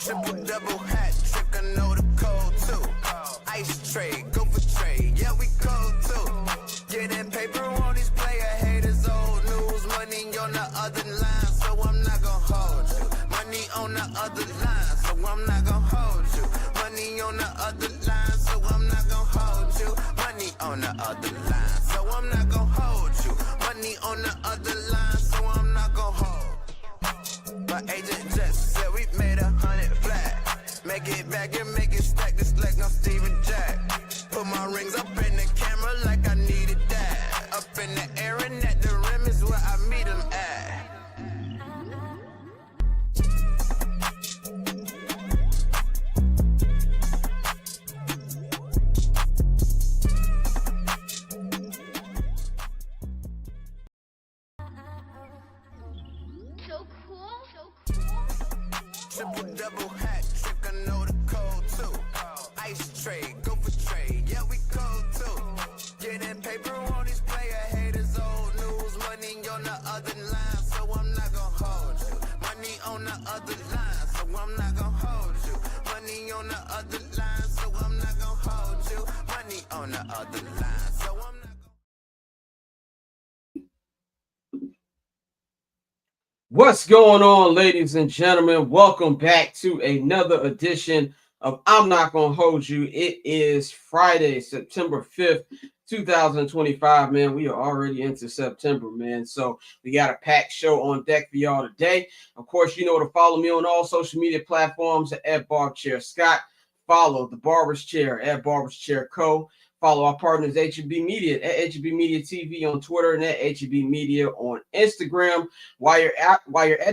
Triple double hat trick, I know the code too. Ice trade, go for trade, yeah we cold too. Getting paper on these player haters, old news. Money on the other line, so I'm not gonna hold you. Money on the other line, so I'm not gonna hold you. Money on the other line, so I'm not gonna hold you. Money on the other line, so I'm not gonna hold you. Money on the other line, so I'm not gonna hold. My agent just said we made 100 flat. Make it back and make it stack just like I'm Steven Jack. Put my rings up in the camera like I needed that. Up in the air and at the rim is where I meet them at. Triple double hat trick, I know the code too. Ice trade, go for trade, yeah we cold too. Getting paper on these player haters, old news. Money on the other line, so I'm not gonna hold you. Money on the other line, so I'm not gonna hold you. Money on the other line, so I'm not gonna hold you. Money on the other line, so I'm not gonna. What's going on, ladies and gentlemen? Welcome back to another edition of I'm Not Gonna Hold You. It is Friday, September 5th, 2025, man. We are already into September, man. So we got a packed show on deck for y'all today. Of course, you know to follow me on all social media platforms at Barb Chair Scott. Follow the Barber's Chair at Barber's Chair Co. Follow our partners, HEB Media, at HEB Media TV on Twitter and at HEB Media on Instagram. While you're at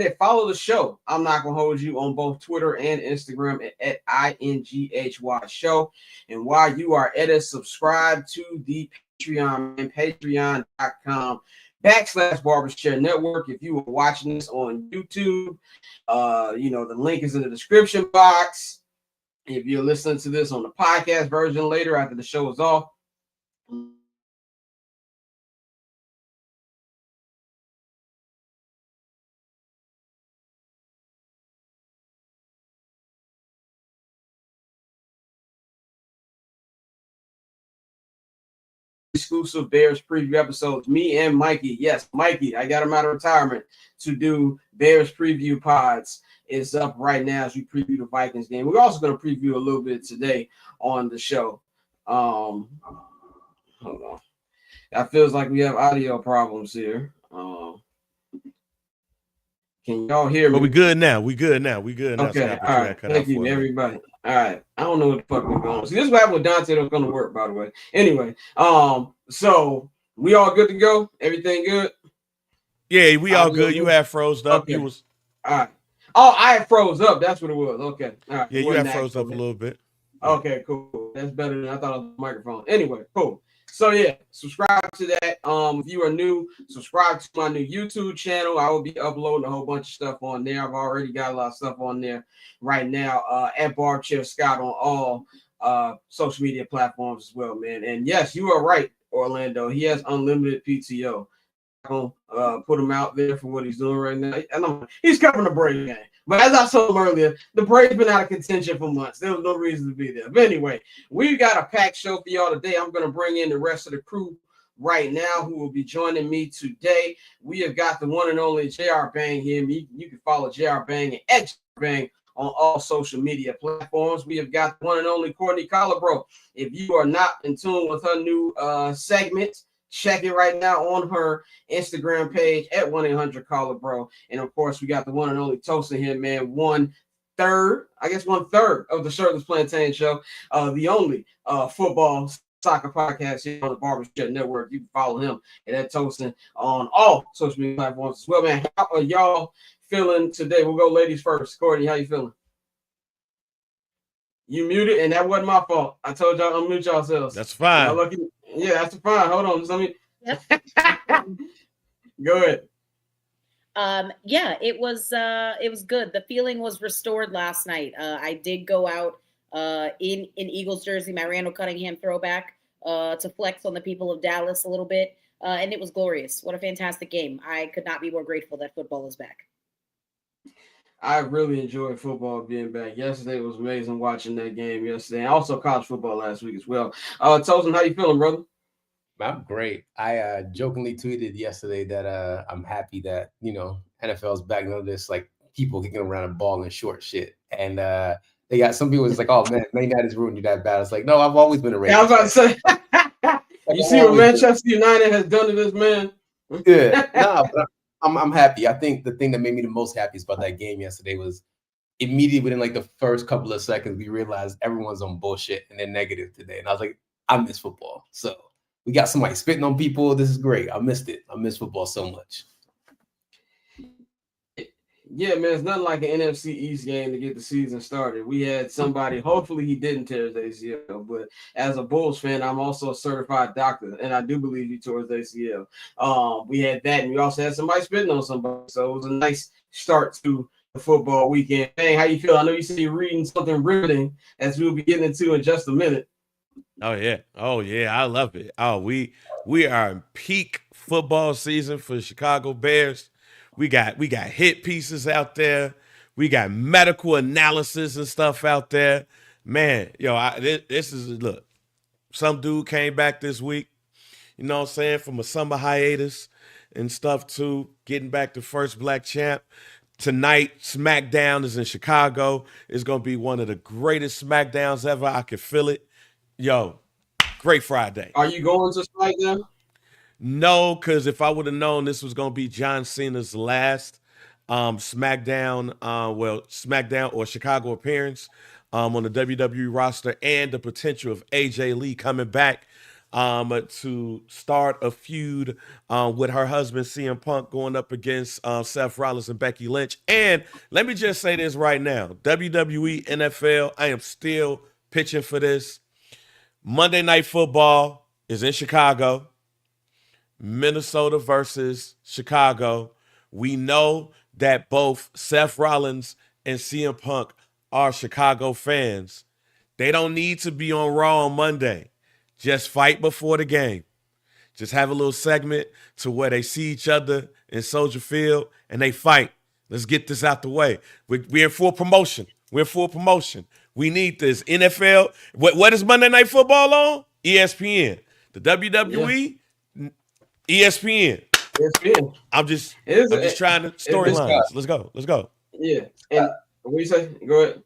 it, follow the show. I'm Not Gonna Hold You on both Twitter and Instagram at INGHY Show. And while you are at it, subscribe to the Patreon, man, patreon.com /Barber's Chair Network. If you are watching this on YouTube, the link is in the description box. If you're listening to this on the podcast version later after the show is off, exclusive Bears preview episodes. Me and Mikey. Yes, Mikey, I got him out of retirement to do Bears preview pods. Is up right now as we preview the Vikings game. We're also going to preview a little bit today on the show. Hold on. That feels like we have audio problems here. Can y'all hear me? But we good now. We good now. Okay. All right. Thank you, everybody. All right. I don't know what the fuck we're going on. See, this is what happened with Dante. That's going to work, by the way. Anyway, so we all good to go? Everything good? Yeah, we all good. You had froze up. Okay. You was all right. Oh, I had froze up. That's what it was. Okay. All right. Yeah, you had froze up a little bit. Okay, cool. That's better than I thought on the microphone. Anyway, cool. So yeah, subscribe to that. If you are new, subscribe to my new YouTube channel. I will be uploading a whole bunch of stuff on there. I've already got a lot of stuff on there right now. At Barb Chair Scott on all social media platforms as well, man. And yes, you are right, Orlando. He has unlimited PTO. I'm gonna put him out there for what he's doing right now. I know he's covering the Braves game. But as I told him earlier, the Braves been out of contention for months. There was no reason to be there. But anyway, we've got a packed show for y'all today. I'm going to bring in the rest of the crew right now who will be joining me today. We have got the one and only JR Bang here. You can follow JR Bang and JR Bang on all social media platforms. We have got the one and only Courtney Collabro. If you are not in tune with her new segment, check it right now on her Instagram page at 1-800-CALLER-BRO. And of course, we got the one and only Tosin here, man. One third of the Shirtless Plantain Show, the only football soccer podcast here on the Barbershop Network. You can follow him at Tosin on all social media platforms as well, man. How are y'all feeling today? We'll go ladies first. Courtney, how you feeling? You muted, and that wasn't my fault. I told y'all unmute yourselves. That's fine. Y'all lucky. Yeah, that's fine. Hold on. Just let me. Go ahead. Yeah, it was good. The feeling was restored last night. I did go out in Eagles jersey, my Randall Cunningham throwback, to flex on the people of Dallas a little bit, and it was glorious. What a fantastic game! I could not be more grateful that football is back. I really enjoyed football being back. Yesterday was amazing watching that game yesterday, and also college football last week as well. Tosin, how you feeling, brother? I'm great. I jokingly tweeted yesterday that I'm happy that NFL's back. This like people kicking around a ball and short shit, and they got some people was like, "Oh man, May Night has ruined you that bad." It's like, no, I've always been a Ravens. Yeah, I was about to say. Like, you see what Manchester United has done to this man? Yeah, no, but I'm happy. I think the thing that made me the most happiest about that game yesterday was immediately within like the first couple of seconds, we realized everyone's on bullshit and they're negative today, and I was like, I miss football. So we got somebody spitting on people. This is great. I missed it. I miss football so much. Yeah, man, it's nothing like an NFC East game to get the season started. We had somebody, hopefully he didn't tear his ACL, but as a Bulls fan, I'm also a certified doctor, and I do believe he tore his ACL. We had that, and we also had somebody spitting on somebody, so it was a nice start to the football weekend. Hey, how you feel? I know you said you're reading something riveting, as we'll be getting into in just a minute. Oh yeah, I love it. Oh, we are in peak football season for the Chicago Bears. We got hit pieces out there. We got medical analysis and stuff out there. Man, this is look. Some dude came back this week, you know what I'm saying, from a summer hiatus and stuff too, getting back to first black champ. Tonight, SmackDown is in Chicago. It's gonna be one of the greatest SmackDowns ever. I can feel it. Yo, great Friday. Are you going to SmackDown? No, because if I would have known this was going to be John Cena's last SmackDown or Chicago appearance on the WWE roster, and the potential of AJ Lee coming back to start a feud with her husband CM Punk going up against Seth Rollins and Becky Lynch. And let me just say this right now, WWE, NFL, I am still pitching for this. Monday Night Football is in Chicago. Minnesota versus Chicago. We know that both Seth Rollins and CM Punk are Chicago fans. They don't need to be on Raw on Monday. Just fight before the game. Just have a little segment to where they see each other in Soldier Field and they fight. Let's get this out the way. We're in full promotion. We need this. NFL. What is Monday Night Football on? ESPN. The WWE. Yeah. ESPN. I'm just trying to storylines. Let's go. Yeah. And what you say? Go ahead.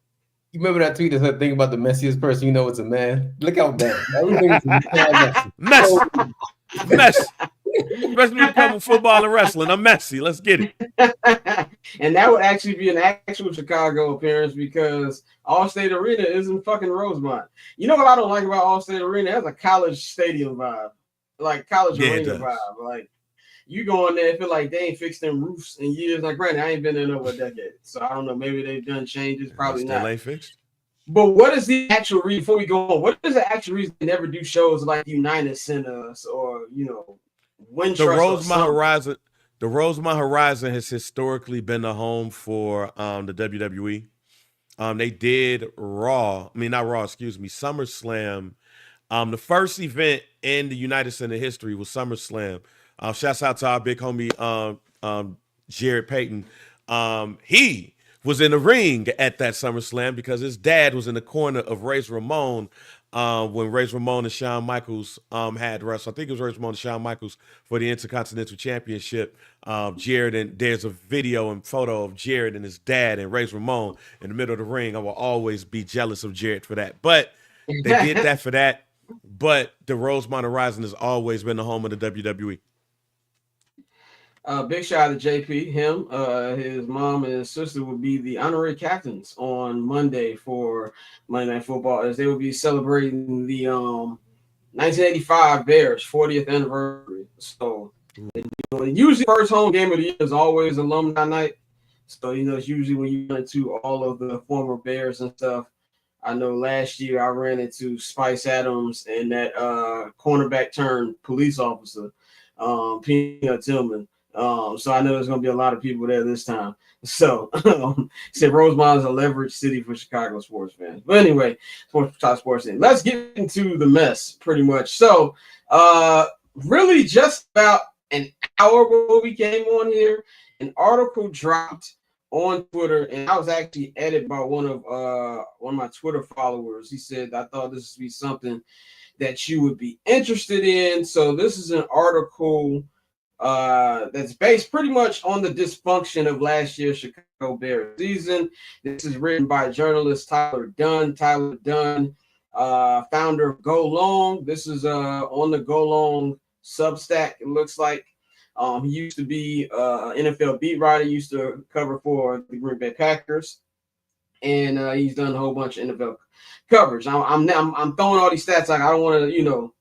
You remember that tweet that said, "Think about the messiest person you know it's a man." Look how bad. Everything is messy. Messy. Especially when it comes to football and wrestling. I'm messy. Let's get it. And that would actually be an actual Chicago appearance because Allstate Arena is in fucking Rosemont. You know what I don't like about Allstate Arena? It has a college stadium vibe. Like college arena vibe. Like you go in there and feel like they ain't fixed them roofs in years. Like granted, I ain't been there over a decade. So I don't know. Maybe they've done changes. Probably still not. Ain't fixed. But what is the actual reason before we go on? What is the actual reason they never do shows like United Centers or Wintrust? The Rosemont Horizon has historically been a home for the WWE. They did SummerSlam. The first event in the United Center history was SummerSlam. Shouts out to our big homie Jared Payton. He was in the ring at that SummerSlam because his dad was in the corner of Razor Ramon when Razor Ramon and Shawn Michaels had wrestled. I think it was Razor Ramon and Shawn Michaels for the Intercontinental Championship. Jared, and there's a video and photo of Jared and his dad and Razor Ramon in the middle of the ring. I will always be jealous of Jared for that. But they did that for that. But the Rosemont Horizon has always been the home of the WWE. Big shout out to JP. Him, his mom and his sister will be the honorary captains on Monday for Monday Night Football as they will be celebrating the 1985 Bears 40th anniversary. So, usually first home game of the year is always alumni night. So, it's usually when you run into all of the former Bears and stuff. I know last year I ran into Spice Adams and that cornerback turned police officer, Peanut Tillman. So I know there's going to be a lot of people there this time. So said Rosemont is a leverage city for Chicago sports fans. But anyway, sports thing. Let's get into the mess pretty much. So really just about an hour before we came on here, an article dropped on Twitter, and I was actually added by one of my Twitter followers. He said, I thought this would be something that you would be interested in. So this is an article that's based pretty much on the dysfunction of last year's Chicago Bears season. This is written by journalist Tyler Dunn. Tyler Dunn, founder of Go Long. This is on the Go Long Substack, it looks like. He used to be an NFL beat writer, used to cover for the Green Bay Packers, and he's done a whole bunch of NFL coverage. I'm throwing all these stats out. I don't want to,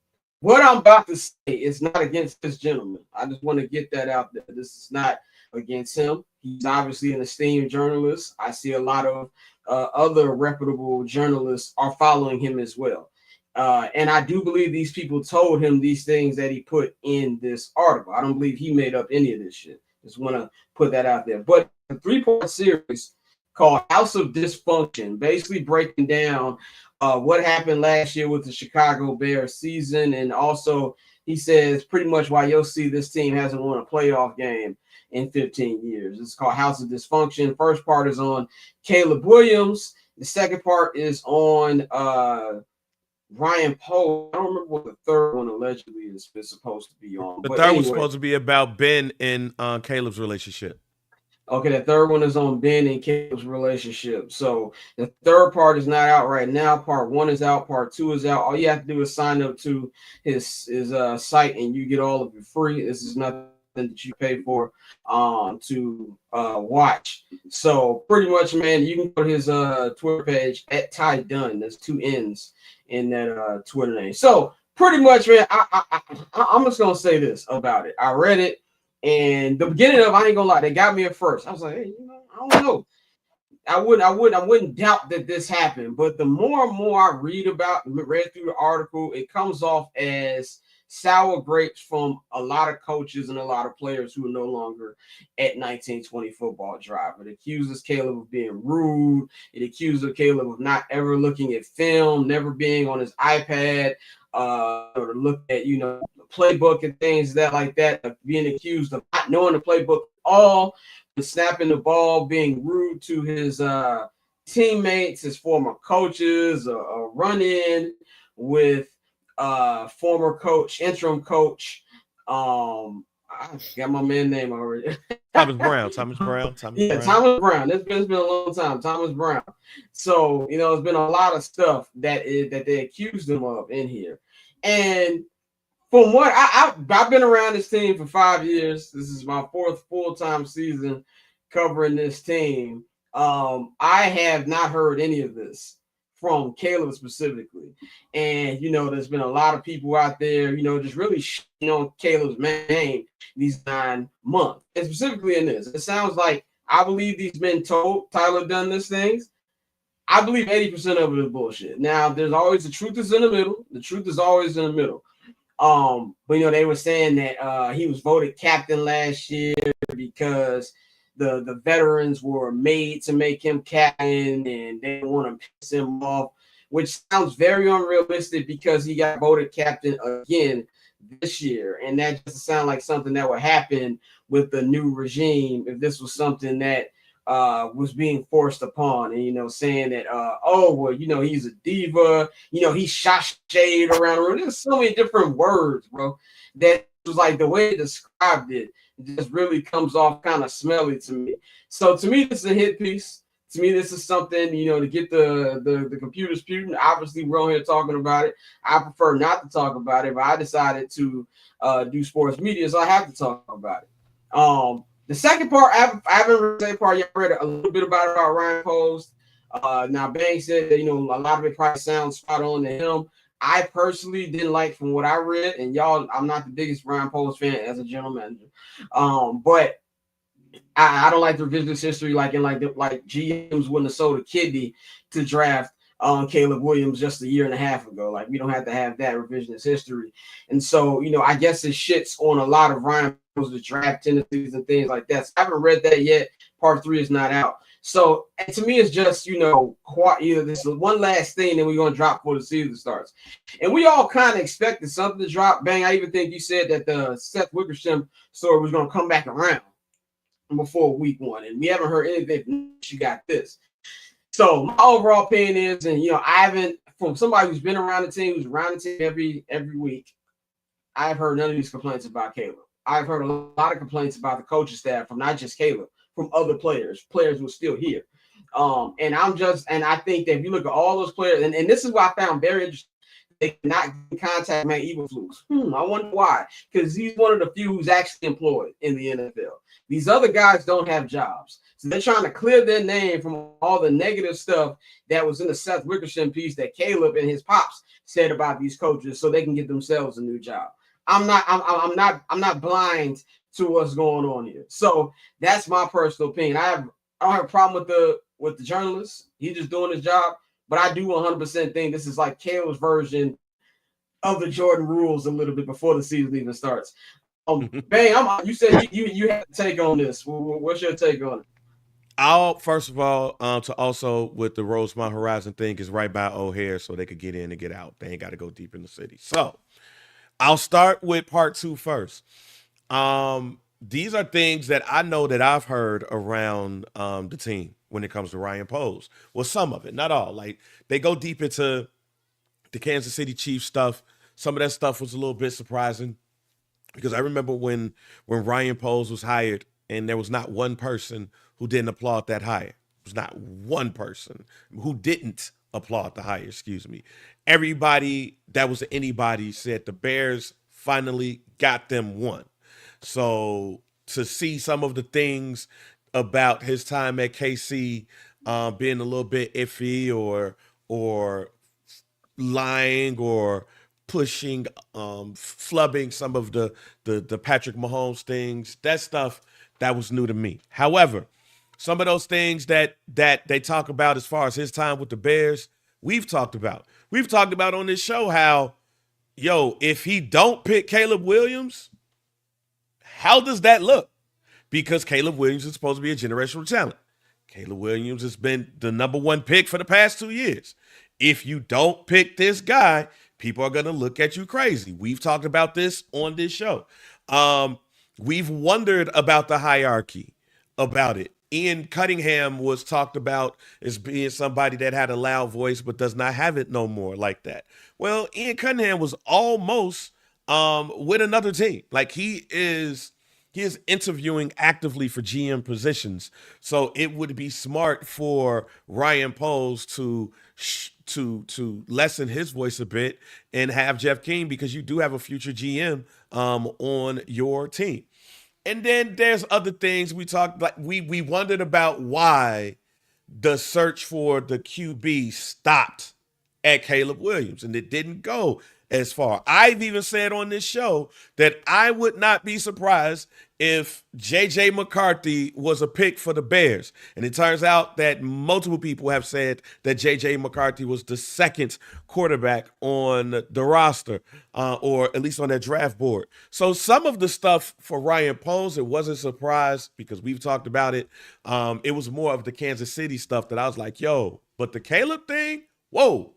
what I'm about to say is not against this gentleman. I just want to get that out there. This is not against him. He's obviously an esteemed journalist. I see a lot of other reputable journalists are following him as well. And I do believe these people told him these things that he put in this article. I don't believe he made up any of this shit. Just want to put that out there. But a 3-part series called House of Dysfunction, basically breaking down what happened last year with the Chicago Bears season. And also, he says pretty much why you'll see this team hasn't won a playoff game in 15 years. It's called House of Dysfunction. First part is on Caleb Williams. The second part is on Ryan Poe. I don't remember what the third one allegedly is supposed to be on. The third was supposed to be about Ben and Caleb's relationship. Okay, the third one is on Ben and Caleb's relationship. So the third part is not out right now. Part 1 is out. Part 2 is out. All you have to do is sign up to his site, and you get all of it free. This is nothing that you pay for to watch. So pretty much, man, you can go to his Twitter page at Ty Dunn. There's 2 N's in that Twitter name. So pretty much, man, I'm just gonna say this about it. I read it. And the beginning of, I ain't gonna lie, they got me at first. I was like, hey, I don't know. I wouldn't doubt that this happened. But the more and more I read through the article, it comes off as sour grapes from a lot of coaches and a lot of players who are no longer at 1920 Football Drive. It accuses Caleb of being rude. It accuses Caleb of not ever looking at film, never being on his iPad, or to look at, the playbook and things like that, being accused of not knowing the playbook at all, snapping the ball, being rude to his teammates, his former coaches, a run-in with former coach, interim coach. I got my man's name already. Thomas Brown. Thomas Brown. It's been a long time. Thomas Brown. So, it's been a lot of stuff that they accused him of in here. And from what I've been around this team for 5 years. This is my 4th full-time season covering this team. I have not heard any of this from Caleb specifically. And, there's been a lot of people out there, just really on Caleb's name these 9 months. And specifically in this, it sounds like I believe these men told Tyler Dunn these things. I believe 80% of it is bullshit. Now, there's always the truth is in the middle. The truth is always in the middle. But they were saying that he was voted captain last year because the veterans were made to make him captain and they didn't want to piss him off, which sounds very unrealistic because he got voted captain again this year. And that doesn't sound like something that would happen with the new regime if this was something that was being forced upon, and saying that he's a diva, he shot shade around the room. There's so many different words, bro, that was like the way he described it just really comes off kind of smelly to me. So to me, this is a hit piece. To me, this is something, to get the computers putin'. Obviously, we're on here talking about it. I prefer not to talk about it, but I decided to do sports media, so I have to talk about it. The second part, I haven't read the second part yet. I read a little bit about Ryan Post. Now, Bang said that, a lot of it probably sounds spot on to him. I personally didn't like from what I read, and y'all, I'm not the biggest Ryan Post fan as a general manager. But I don't like the revisionist history, like GMs wouldn't have sold a kidney to draft Caleb Williams just a year and a half ago. Like, we don't have to have that revisionist history. And so, I guess it shits on a lot of Ryan Post, the draft tendencies and things like that. So I haven't read that yet. Part 3 is not out. So, and to me, it's just, this is one last thing that we're going to drop before the season starts. And we all kind of expected something to drop. Bang, I even think you said that the Seth Wickersham story was going to come back around. before week 1, and we haven't heard anything. She got this. So my overall opinion is, and I haven't, from somebody who's been around the team, who's around the team every week, I've heard none of these complaints about Caleb. I've heard a lot of complaints about the coaching staff from not just Caleb, from other players who are still here. And I think that if you look at all those players, and this is what I found very interesting. They cannot contact Matt Eberflus. I wonder why. Because he's one of the few who's actually employed in the NFL. These other guys don't have jobs. So they're trying to clear their name from all the negative stuff that was in the Seth Wickersham piece that Caleb and his pops said about these coaches, so they can get themselves a new job. I'm not blind to what's going on here. So that's my personal opinion. I don't have a problem with the journalist. He's just doing his job. But I do 100% think this is like Caleb's version of the Jordan rules a little bit before the season even starts. Bang, you said you had to take on this. What's your take on it? I'll first of all to also with the Rosemont Horizon thing is right by O'Hare, so they could get in and get out. They ain't got to go deep in the city. So I'll start with part 2 first. These are things that I know that I've heard around the team when it comes to Ryan Poles. Well, some of it, not all. Like they go deep into the Kansas City Chiefs stuff. Some of that stuff was a little bit surprising because I remember when Ryan Poles was hired, and there was not one person who didn't applaud that hire. There was not one person who didn't applaud the hire. Excuse me. Everybody that was anybody said the Bears finally got them one. So to see some of the things about his time at KC being a little bit iffy or lying or pushing, flubbing some of the Patrick Mahomes things, that stuff that was new to me. However, some of those things that they talk about as far as his time with the Bears, we've talked about. We've talked about on this show how, if he don't pick Caleb Williams, how does that look? Because Caleb Williams is supposed to be a generational talent. Caleb Williams has been the number 1 pick for the past 2 years. If you don't pick this guy, people are going to look at you crazy. We've talked about this on this show. We've wondered about the hierarchy about it. Ian Cunningham was talked about as being somebody that had a loud voice but does not have it no more like that. Well, Ian Cunningham was almost with another team. Like he is interviewing actively for GM positions. So it would be smart for Ryan Poles to lessen his voice a bit and have Jeff King, because you do have a future GM on your team. And then there's other things we talked, like we wondered about why the search for the QB stopped at Caleb Williams, and it didn't go as far. I've even said on this show that I would not be surprised if J.J. McCarthy was a pick for the Bears. And it turns out that multiple people have said that J.J. McCarthy was the second quarterback on the roster, or at least on that draft board. So some of the stuff for Ryan Poles, it wasn't a surprise because we've talked about it. It was more of the Kansas City stuff that I was like, but the Caleb thing, whoa.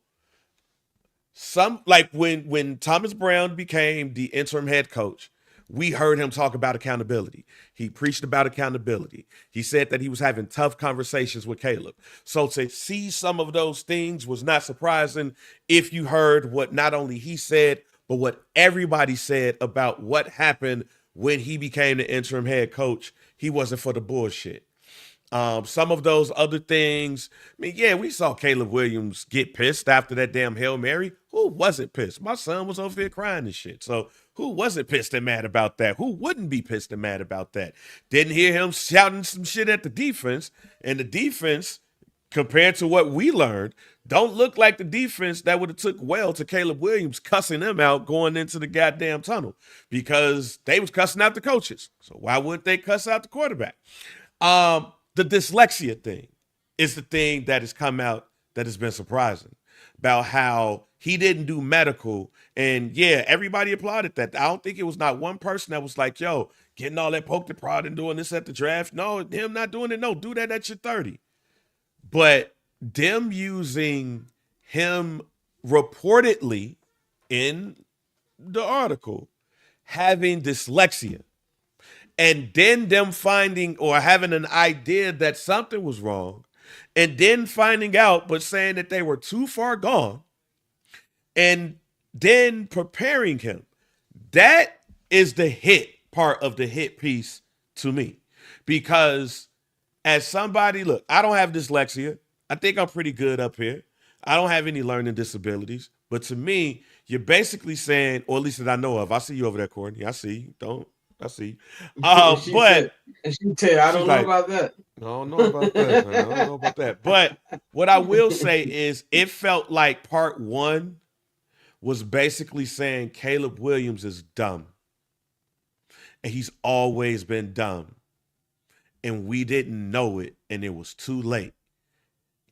Some, like when Thomas Brown became the interim head coach, we heard him talk about accountability. He preached about accountability. He said that he was having tough conversations with Caleb. So to see some of those things was not surprising if you heard what not only he said, but what everybody said about what happened when he became the interim head coach. He wasn't for the bullshit. Some of those other things, we saw Caleb Williams get pissed after that damn Hail Mary. Who wasn't pissed? My son was over there crying and shit. So who wasn't pissed and mad about that? Who wouldn't be pissed and mad about that? Didn't hear him shouting some shit at the defense. And the defense, compared to what we learned, don't look like the defense that would have took well to Caleb Williams cussing them out going into the goddamn tunnel, because they was cussing out the coaches. So why wouldn't they cuss out the quarterback? The dyslexia thing is the thing that has come out that has been surprising about how he didn't do medical. And everybody applauded that. I don't think it was not one person that was like, getting all that poke the prod and doing this at the draft. No, him not doing it. No, do that at your 30. But them using him reportedly in the article having dyslexia and then them finding or having an idea that something was wrong, and then finding out but saying that they were too far gone, and then preparing him. That is the hit part of the hit piece to me. Because as somebody, look, I don't have dyslexia. I think I'm pretty good up here. I don't have any learning disabilities. But to me, you're basically saying, or at least that I know of, I see you over there, Courtney. I see you. I see you. But and she said, I don't know like, about that. I don't know about that. Man. I don't know about that. But what I will say is it felt like part one was basically saying Caleb Williams is dumb. And he's always been dumb. And we didn't know it, and it was too late.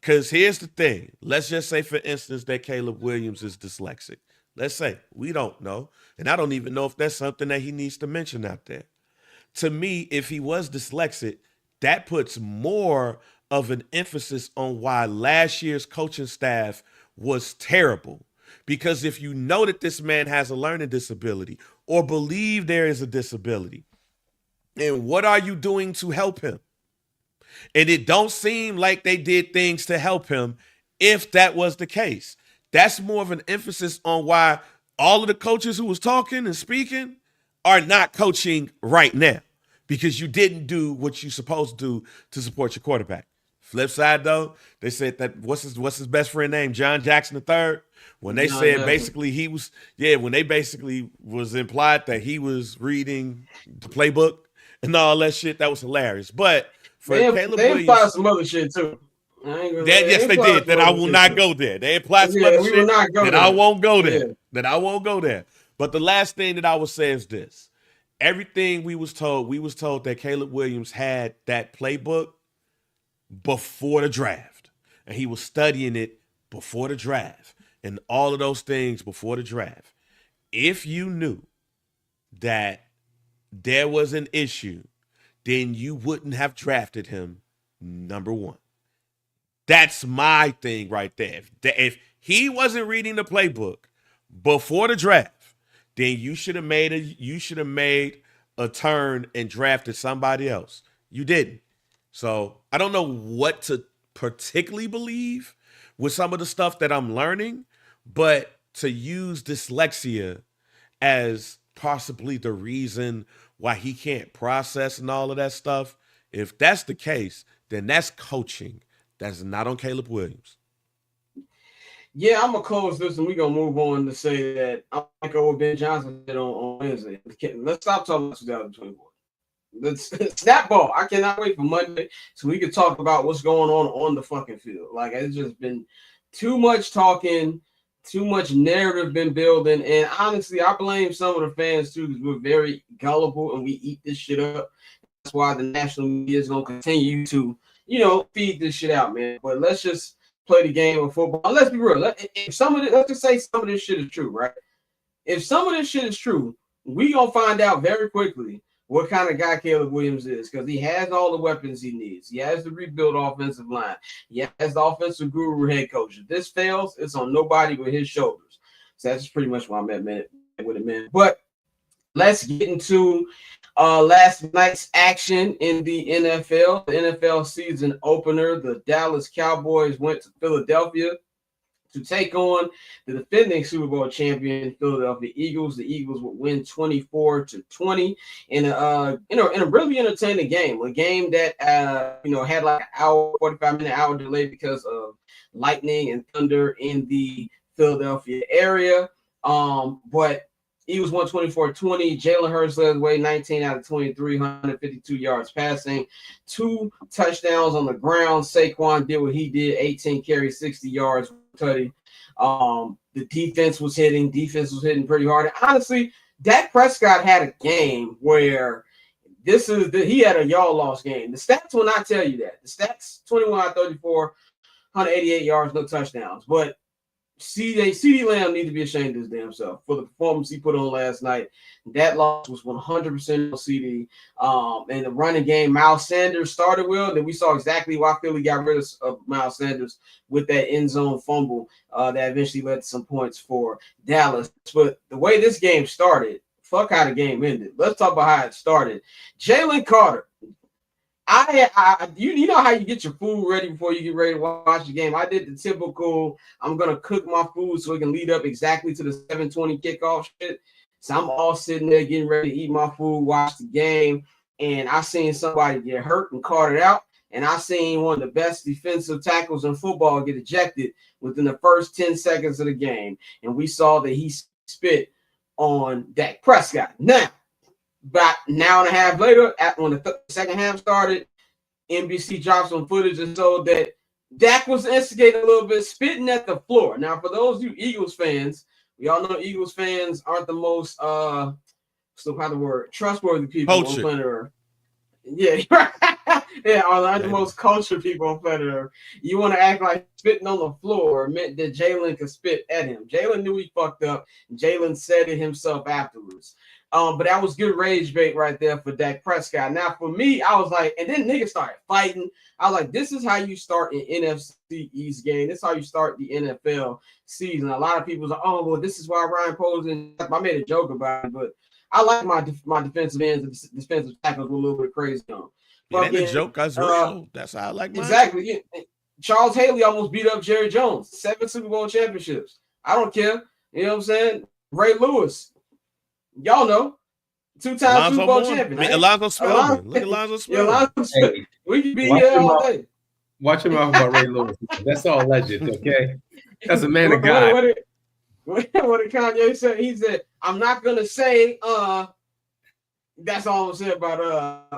Because here's the thing. Let's just say, for instance, that Caleb Williams is dyslexic. Let's say. We don't know. And I don't even know if that's something that he needs to mention out there. To me, if he was dyslexic, that puts more of an emphasis on why last year's coaching staff was terrible. Because if you know that this man has a learning disability or believe there is a disability, and what are you doing to help him? And it don't seem like they did things to help him if that was the case. That's more of an emphasis on why all of the coaches who was talking and speaking are not coaching right now, because you didn't do what you're supposed to do to support your quarterback. Flip side, though, they said that what's his best friend name? John Jackson III. When they said basically he was, when they basically was implied that he was reading the playbook and all that shit, that was hilarious. But for Caleb they Williams, implied some other shit too. Yes, they did. That I will not go there. They implied some other shit that I won't go there. That I won't go there. But the last thing that I will say is this: everything we was told that Caleb Williams had that playbook before the draft, and he was studying it before the draft, and all of those things before the draft. If you knew that there was an issue, then you wouldn't have drafted him, number one. That's my thing right there. If he wasn't reading the playbook before the draft, then you should have made a turn and drafted somebody else. You didn't. So I don't know what to particularly believe with some of the stuff that I'm learning, but to use dyslexia as possibly the reason why he can't process and all of that stuff, if that's the case, then that's coaching. That's not on Caleb Williams. Yeah, I'm going to close this and we're going to move on to say that I like what Ben Johnson did on Wednesday. Let's stop talking about 2024. Let's snap ball. I cannot wait for Monday so we can talk about what's going on the fucking field. Like, it's just been too much talking, too much narrative been building. And honestly, I blame some of the fans too, because we're very gullible and we eat this shit up. That's why the national media is going to continue to, feed this shit out, man. But let's just play the game of football. Let's be real. Let's just say some of this shit is true, right? If some of this shit is true, we going to find out very quickly what kind of guy Caleb Williams is, because he has all the weapons he needs. He has the rebuild offensive line. He has the offensive guru head coach. If this fails, it's on nobody but his shoulders. So that's pretty much why I'm at with it, man. But let's get into last night's action in the NFL. The NFL season opener, the Dallas Cowboys went to Philadelphia to take on the defending Super Bowl champion Philadelphia Eagles. The Eagles would win 24-20 in a really entertaining game. A game that had like an hour, 45-minute hour delay because of lightning and thunder in the Philadelphia area. But Eagles won 24-20. Jalen Hurts led the way, 19 out of 23, 152 yards passing, 2 touchdowns on the ground. Saquon did what he did, 18 carries, 60 yards. The defense was hitting pretty hard. And honestly, Dak Prescott had a game where he had a y'all lost game. The stats will not tell you that. The stats, 21 out of 34, 188 yards, no touchdowns. But CD Lamb needs to be ashamed of his damn self for the performance he put on last night. That loss was 100% on CD. And the running game, Miles Sanders started well. Then we saw exactly why Philly got rid of Miles Sanders with that end zone fumble that eventually led to some points for Dallas. But the way this game started, fuck how the game ended. Let's talk about how it started. Jalen Carter. You know how you get your food ready before you get ready to watch the game. I did the typical, I'm gonna cook my food so it can lead up exactly to the 7:20 kickoff shit. So I'm all sitting there getting ready to eat my food, watch the game, and I seen somebody get hurt and carted out, and I seen one of the best defensive tackles in football get ejected within the first 10 seconds of the game, and we saw that he spit on Dak Prescott. Now, about an hour and a half later, when the second half started, NBC dropped some footage and showed that Dak was instigating a little bit, spitting at the floor. Now, for those of you Eagles fans, we all know Eagles fans aren't the most trustworthy people on planet Earth. Yeah, yeah, aren't the most cultured people on planet Earth. You want to act like spitting on the floor meant that Jalen could spit at him. Jalen knew he fucked up. Jalen said it himself afterwards. But that was good rage bait right there for Dak Prescott. Now, for me, I was like, and then niggas started fighting. I was like, this is how you start an NFC East game. This is how you start the NFL season. A lot of people are like, oh, well, this is why Ryan Poles. I made a joke about it, but I like my defensive ends and defensive tackles were a little bit crazy on. Yeah, that joke, that's real. That's how I like mine. Exactly. Yeah. Charles Haley almost beat up Jerry Jones. 7 Super Bowl championships. I don't care. You know what I'm saying? Ray Lewis. Y'all know. 2-time Super Bowl champion. Alonzo Spellman. Look at Alonzo Spellman. Hey, we could be here all day. Watch him out about Ray Lewis. That's all legend, okay? That's a man of God. What did Kanye say? He said, I'm not going to say, that's all I'm saying about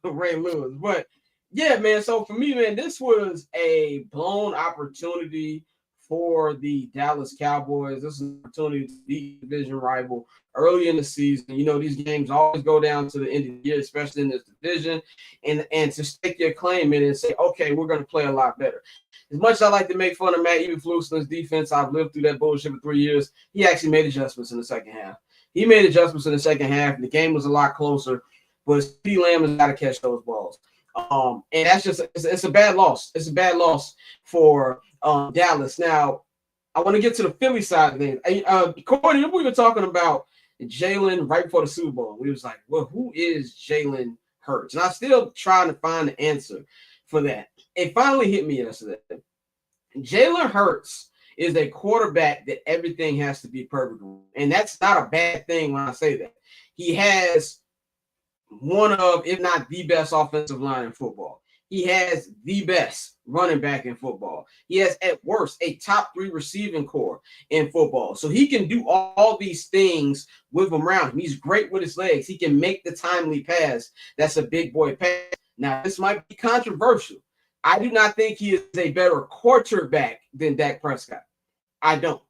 Ray Lewis. But, yeah, man, so for me, man, this was a blown opportunity for the Dallas Cowboys. This is an opportunity to beat division rival early in the season. You know, these games always go down to the end of the year, especially in this division, and to stake your claim in and say, okay, we're going to play a lot better. As much as I like to make fun of Matt Eberflus's defense, I've lived through that bullshit for 3 years. He actually made adjustments in the second half. And the game was a lot closer, but C. Lamb has got to catch those balls. And that's just it's a bad loss. It's a bad loss for Dallas. Now, I want to get to the Philly side of things. Corey, we were talking about Jalen right before the Super Bowl. We was like, well, who is Jalen Hurts? And I'm still trying to find the answer for that. It finally hit me yesterday. Jalen Hurts is a quarterback that everything has to be perfect. And that's not a bad thing when I say that. He has one of, if not the best offensive line in football. He has the best running back in football. He has, at worst, a top 3 receiving core in football. So he can do all these things with him around him. He's great with his legs. He can make the timely pass. That's a big boy pass. Now, this might be controversial. I do not think he is a better quarterback than Dak Prescott. I don't.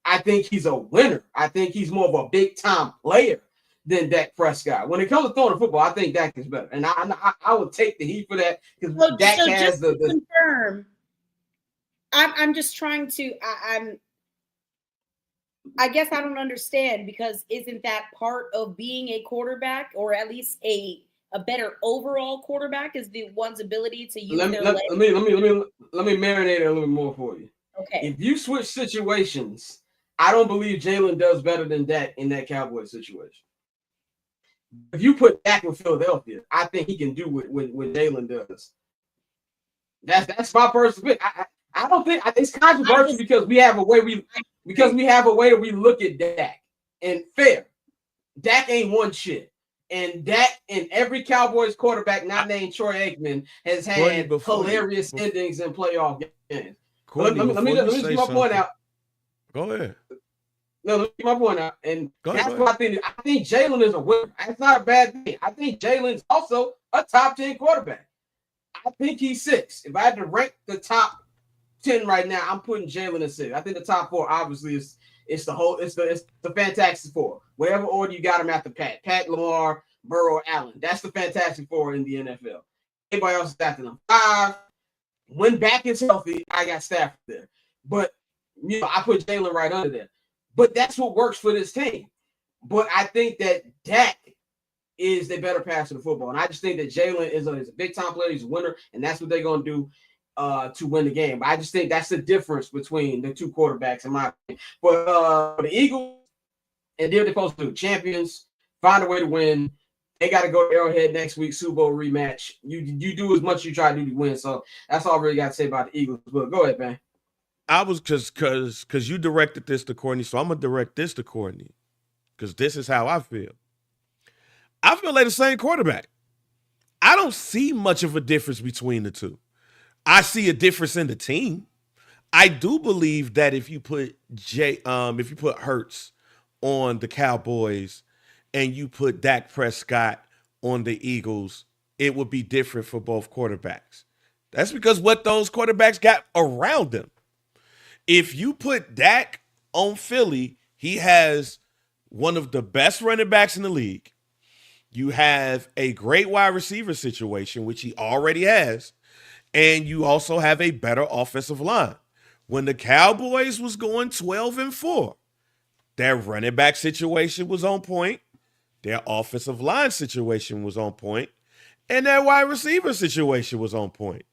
I think he's a winner. I think he's more of a big-time player than Dak Prescott. When it comes to throwing the football, I think Dak is better. And I would take the heat for that because Dak has the confirm. I'm just trying to I guess I don't understand, because isn't that part of being a quarterback, or at least a better overall quarterback, is the one's ability to use their legs? Let me marinate it a little more for you. Okay. If you switch situations, I don't believe Jalen does better than Dak in that Cowboys situation. If you put Dak with Philadelphia, I think he can do what Jalen does. That's my personal opinion. I don't think it's controversial because we have a way that we look at Dak. And fair, Dak ain't won shit. And Dak and every Cowboys quarterback not named Troy Aikman has had hilarious endings in playoff games. Let me get my point out. Go ahead. No, let me get my point out. And that's what I think. I think Jalen is a winner. That's not a bad thing. I think Jalen's also a top 10 quarterback. I think he's 6. If I had to rank the top 10 right now, I'm putting Jalen at 6. I think the top 4 obviously is the Fantastic Four. Whatever order you got them after Pat, Lamar, Burrow, Allen. That's the Fantastic Four in the NFL. Anybody else is after them? 5. When back is healthy, I got Stafford there. But I put Jalen right under there. But that's what works for this team. But I think that Dak is the better passer of football. And I just think that Jalen is a big-time player. He's a winner, and that's what they're going to do to win the game. But I just think that's the difference between the two quarterbacks, in my opinion. But the Eagles, and they're supposed to do. Champions find a way to win. They got to go to Arrowhead next week, Super Bowl rematch. You do as much as you try to do to win. So that's all I really got to say about the Eagles. But go ahead, man. I was because you directed this to Courtney, so I'm gonna direct this to Courtney because this is how I feel. I feel like the same quarterback. I don't see much of a difference between the two. I see a difference in the team. I do believe that if you put Hurts on the Cowboys and you put Dak Prescott on the Eagles, it would be different for both quarterbacks. That's because what those quarterbacks got around them. If you put Dak on Philly, he has one of the best running backs in the league. You have a great wide receiver situation, which he already has, and you also have a better offensive line. When the Cowboys was going 12-4, their running back situation was on point, their offensive line situation was on point, and their wide receiver situation was on point.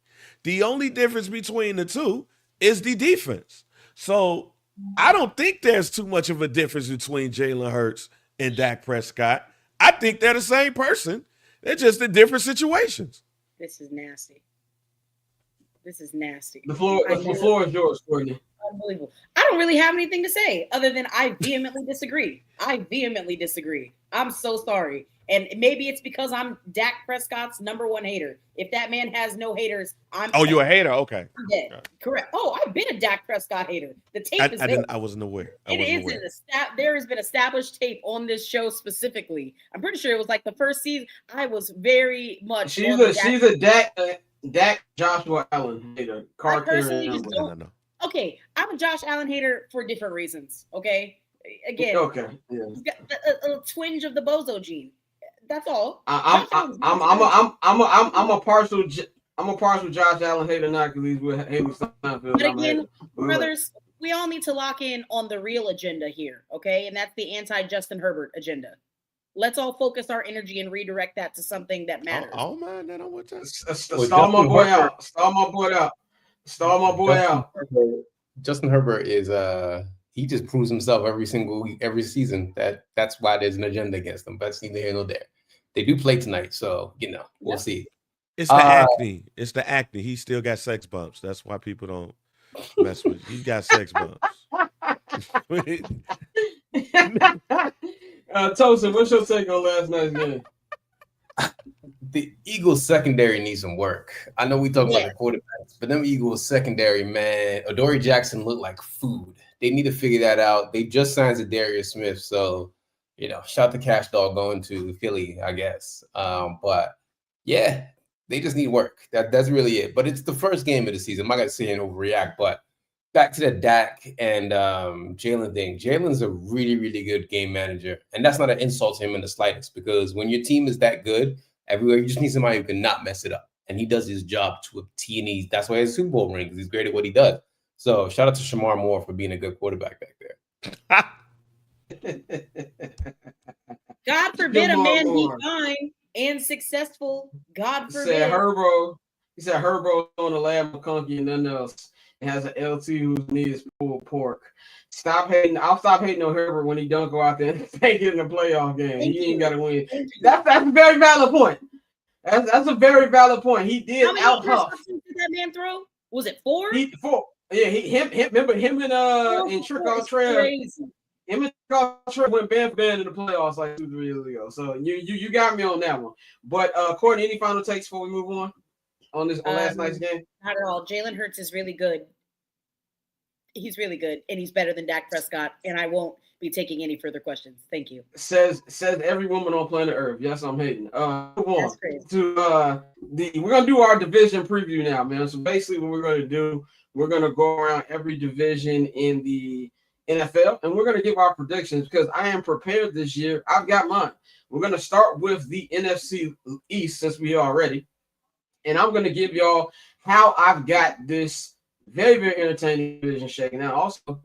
The only difference between the two is the defense. So I don't think there's too much of a difference between Jalen Hurts and Dak Prescott. I think they're the same person. They're just in different situations. This is nasty. This is nasty. The floor is yours, Courtney. Unbelievable. I don't really have anything to say other than I vehemently disagree. I'm so sorry. And maybe it's because I'm Dak Prescott's #1 hater. If that man has no haters, I'm. Oh, you're a hater? Okay. I'm dead. Okay. Correct. Oh, I've been a Dak Prescott hater. The tape is there. I wasn't aware. There has been established tape on this show specifically. I'm pretty sure it was like the first season. I was very much. She's a Dak Joshua Allen hater. No. Okay, I'm a Josh Allen hater for different reasons. Okay, again. Okay. Yeah. He's got a twinge of the bozo gene. That's all. I'm a partial Josh Allen hater now because he's with Haley Steinfeld. But again, brothers, we all need to lock in on the real agenda here, okay? And that's the anti-Justin Herbert agenda. Let's all focus our energy and redirect that to something that matters. Oh man, that don't want to. Stall my boy out. Stall my boy out. Justin Herbert is he just proves himself every single week, every season. That's why there's an agenda against him. But it's neither here nor there. They do play tonight, so we'll see. It's the acne. It's the acne. He still got sex bumps. That's why people don't mess with him. He got sex bumps. Tosin, what's your take on last night's game? The Eagles secondary needs some work. I know we talk about the quarterbacks, but them Eagles secondary, man, Adoree Jackson looked like food. They need to figure that out. They just signed Zadarius Smith, so shout the cash dog going to Philly, I guess. But yeah, they just need work. That's really it. But it's the first game of the season. I'm not gonna sit here and overreact, but back to the Dak and Jalen thing. Jalen's a really, really good game manager, and that's not an insult to him in the slightest. Because when your team is that good, everywhere you just need somebody who can not mess it up, and he does his job to a T. And that's why he has a Super Bowl ring, because he's great at what he does. So shout out to Shamar Moore for being a good quarterback back there. God forbid a man be fine and successful. God forbid. He said Herbo on the lab McConkey and nothing else. It has an LT whose knee is pulled pork. Stop hating. I'll stop hating on Herbert when he don't go out there and take it in a playoff game. He ain't got to win. That's a very valid point. That's a very valid point. He did out tough. Did that man throw? Was it 4? 4. Yeah, remember him and Trick on Trail. Him and Trail went band for band in the playoffs like 2-3 years ago. So you got me on that one. But Courtney, any final takes before we move on this last night's game? Not at all. Jalen Hurts is really good. He's really good, and he's better than Dak Prescott. And I won't be taking any further questions. Thank you. Says every woman on planet Earth. Yes, I'm hating. Move on. That's crazy. We're gonna do our division preview now, man. So basically, what we're gonna do, we're gonna go around every division in the NFL, and we're gonna give our predictions because I am prepared this year. I've got mine. We're gonna start with the NFC East since we are ready, and I'm gonna give y'all how I've got this very, very entertaining division shaking out. Also,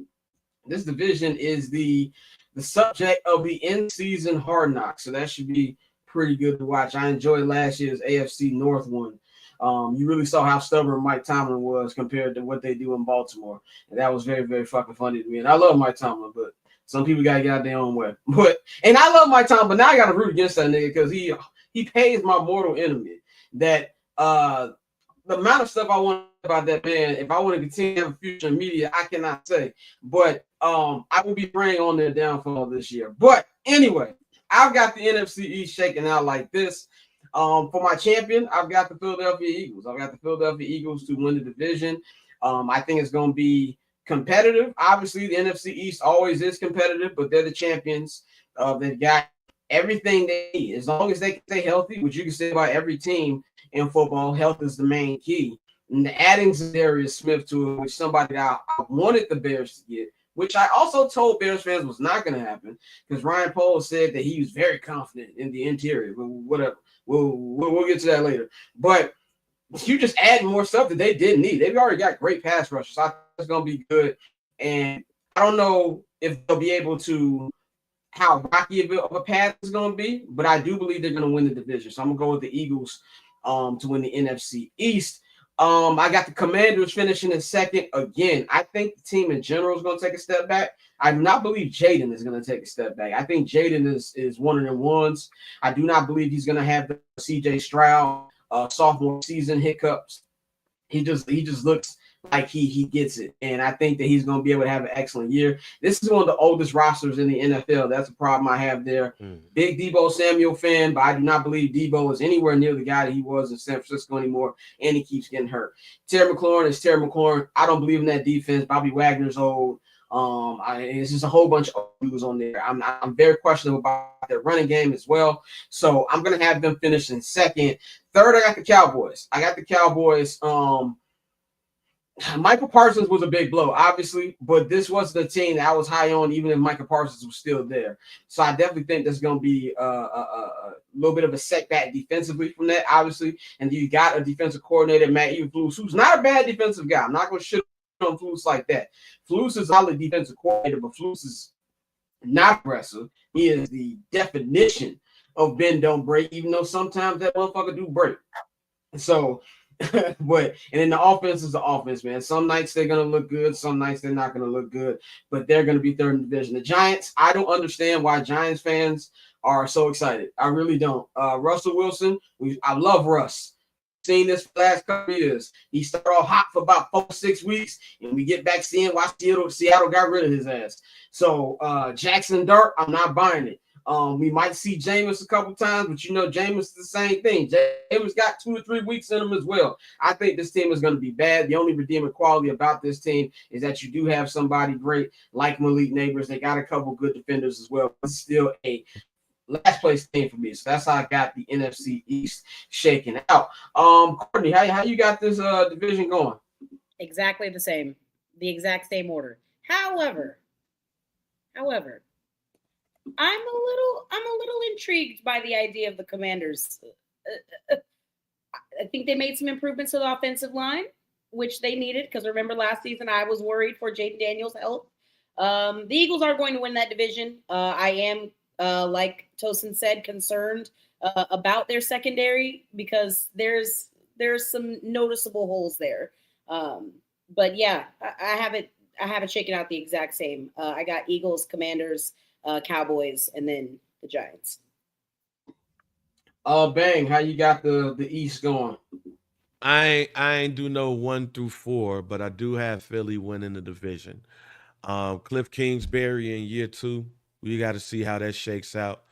this division is the subject of the in-season Hard Knocks, so that should be pretty good to watch. I enjoyed last year's AFC North one. You really saw how stubborn Mike Tomlin was compared to what they do in Baltimore, and that was very, very fucking funny to me. And I love Mike Tomlin, but Some people gotta get out their own way. And I love Mike Tomlin, but now I gotta root against that nigga because he pays my mortal enemy. That the amount of stuff I want about that man, if I want to continue to have a future in media, I cannot say. But I will be praying on their downfall this year. But anyway, I've got the NFC East shaking out like this. For my champion, I've got the Philadelphia Eagles. I've got the Philadelphia Eagles to win the division. I think it's going to be competitive. Obviously, the NFC East always is competitive, but they're the champions. They've got everything they need. As long as they can stay healthy, which you can say about every team in football, health is the main key. And the adding Darius Smith to it, which somebody that I wanted the Bears to get, which I also told Bears fans was not going to happen because Ryan Poles said that he was very confident in the interior. But whatever. We'll get to that later. But you just add more stuff that they didn't need. They've already got great pass rushers. I think it's going to be good. And I don't know if they'll be able to how rocky of a path is going to be, but I do believe they're going to win the division. So I'm going to go with the Eagles to win the NFC East. I got the Commanders finishing in second again. I think the team in general is going to take a step back. I do not believe Jaden is going to take a step back. I think Jaden is one of the ones. I do not believe he's going to have the CJ Stroud sophomore season hiccups. He just looks like he gets it, and I think that he's going to be able to have an excellent year. This is one of the oldest rosters in the NFL. That's a problem I have there. Big Deebo Samuel fan, but I do not believe Deebo is anywhere near the guy that he was in San Francisco anymore, and he keeps getting hurt. Terry McLaurin is Terry McLaurin. I don't believe in that defense. Bobby Wagner's old. It's just a whole bunch of dudes on there. I'm very questionable about their running game as well. So I'm going to have them finish in second. Third, I got the Cowboys. Michael Parsons was a big blow, obviously, but this was the team that I was high on, even if Michael Parsons was still there. So I definitely think there's going to be a little bit of a setback defensively from that, obviously. And you got a defensive coordinator, Matt Eberflus, who's not a bad defensive guy. I'm not going to shit on Flus like that. Flus is a solid defensive coordinator, but Flus is not aggressive. He is the definition of bend, don't break, even though sometimes that motherfucker do break. So, and then the offense is the offense, man. Some nights they're going to look good. Some nights they're not going to look good, but they're going to be third in the division. The Giants, I don't understand why Giants fans are so excited. I really don't. Russell Wilson, I love Russ. Seen this for the last couple of years. He started off hot for about 4-6 weeks, and we get back seeing why Seattle got rid of his ass. So Jackson Dart, I'm not buying it. We might see Jameis a couple times, but Jameis is the same thing. Jameis got 2 or 3 weeks in him as well. I think this team is going to be bad. The only redeeming quality about this team is that you do have somebody great like Malik Neighbors. They got a couple good defenders as well. It's still a last place team for me. So that's how I got the NFC East shaking out. Courtney, how you got this division going? Exactly the same. The exact same order. However, I'm a little intrigued by the idea of the Commanders. I think they made some improvements to the offensive line, which they needed, because remember last season I was worried for Jaden Daniels' health. The Eagles are going to win that division. I am, like Tosin said, concerned about their secondary because there's some noticeable holes there. But yeah, I have it shaken out the exact same. I got Eagles, Commanders, Cowboys, and then the Giants. Bang, how you got the East going? I ain't do no 1 through 4, but I do have Philly winning the division. Cliff Kingsbury in year 2. We got to see how that shakes out.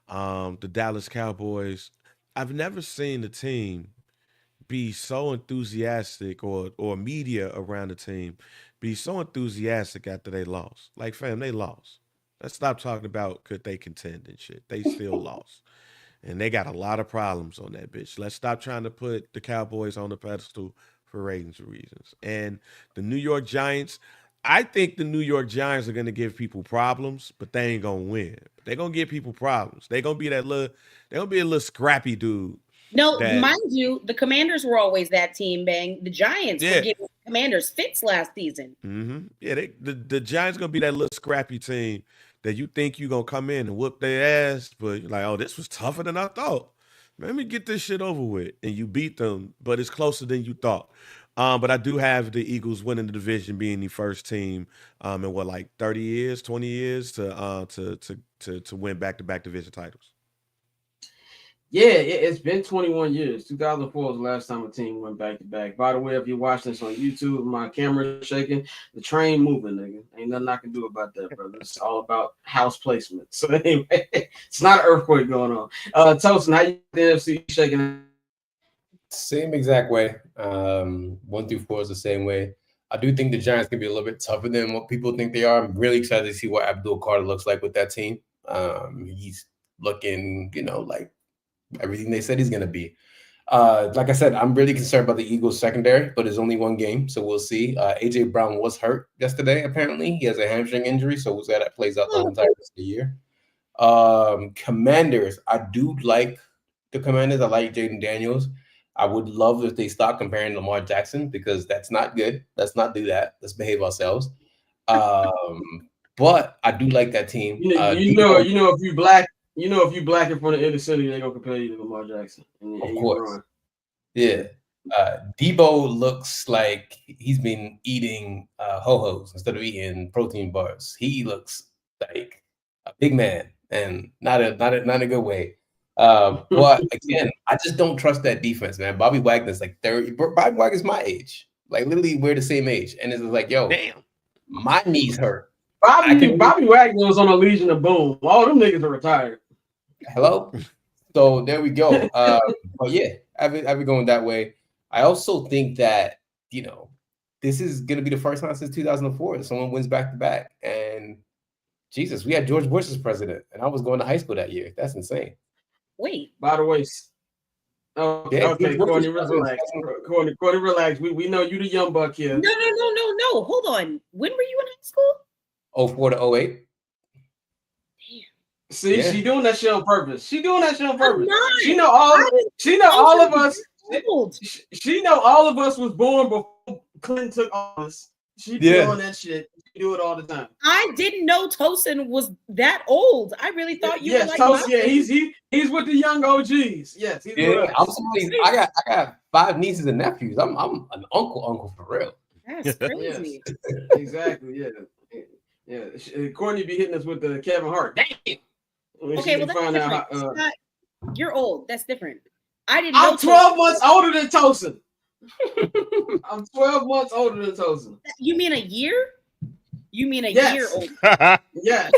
The Dallas Cowboys. I've never seen the team be so enthusiastic or media around the team be so enthusiastic after they lost. Like, fam, they lost. Let's stop talking about could they contend and shit. They still lost. And they got a lot of problems on that bitch. Let's stop trying to put the Cowboys on the pedestal for ratings reasons. And the New York Giants, I think the New York Giants are going to give people problems, but they ain't going to win. They're going to give people problems. They're going to be a little scrappy dude. No, mind you, the Commanders were always that team, Bang. The Giants were giving the Commanders fits last season. Mm-hmm. Yeah, the Giants going to be that little scrappy team that you think you're going to come in and whoop their ass, but you're like, oh, this was tougher than I thought. Let me get this shit over with. And you beat them, but it's closer than you thought. But I do have the Eagles winning the division, being the first team in what, like 30 years, 20 years to win back-to-back division titles. Yeah, it's been 21 years. 2004 was the last time a team went back to back. By the way, if you're watching this on YouTube, my camera's shaking. The train moving, nigga. Ain't nothing I can do about that, brother. It's all about house placement. So anyway, it's not an earthquake going on. Tosin, how you the NFC shaking? Same exact way. 1 through 4 is the same way. I do think the Giants can be a little bit tougher than what people think they are. I'm really excited to see what Abdul Carter looks like with that team. He's looking, like everything they said he's going to be. Like I said, I'm really concerned about the Eagles secondary, but it's only one game, so we'll see. A.J. Brown was hurt yesterday, apparently. He has a hamstring injury, so we'll see how that plays out the entire rest of the year. Commanders, I do like the Commanders. I like Jaden Daniels. I would love if they stop comparing Lamar Jackson, because that's not good. Let's not do that. Let's behave ourselves. But I do like that team. If you black in front of inner city, they're gonna compare you to Lamar Jackson. Of course. Yeah. Debo looks like he's been eating ho-hos instead of eating protein bars. He looks like a big man, and not a good way. But again, I just don't trust that defense, man. Bobby Wagner's like 30. Bobby Wagner's my age. Like, literally, we're the same age. And it's like, yo, damn, my knees hurt. Bobby Wagner was on a Legion of Boom. All them niggas are retired. Hello? So there we go. But yeah, I've been going that way. I also think that, this is going to be the first time since 2004 that someone wins back-to-back. And Jesus, we had George Bush as president, and I was going to high school that year. That's insane. Wait. By the way, okay, Courtney, relax. Courtney, relax. We know you the young buck here. No. Hold on. When were you in high school? 04 to 08. See, Yeah. She doing that shit on purpose. She know I'm all of us. She know all of us was born before Clinton took office. She doing that shit. She do it all the time. I didn't know Tosin was that old. I really thought you were like Tosin, yeah, he's with the young OGs. Yes, he's with us. I got 5 nieces and nephews. I'm an uncle for real. That's crazy. Yes, exactly. Yeah. Courtney be hitting us with the Kevin Hart. Damn. Okay, well that's different. You're old. That's different. I didn't know. I'm 12 months older than Tosin. I'm 12 months older than Tosin. You mean a year? You mean a year old? Yes.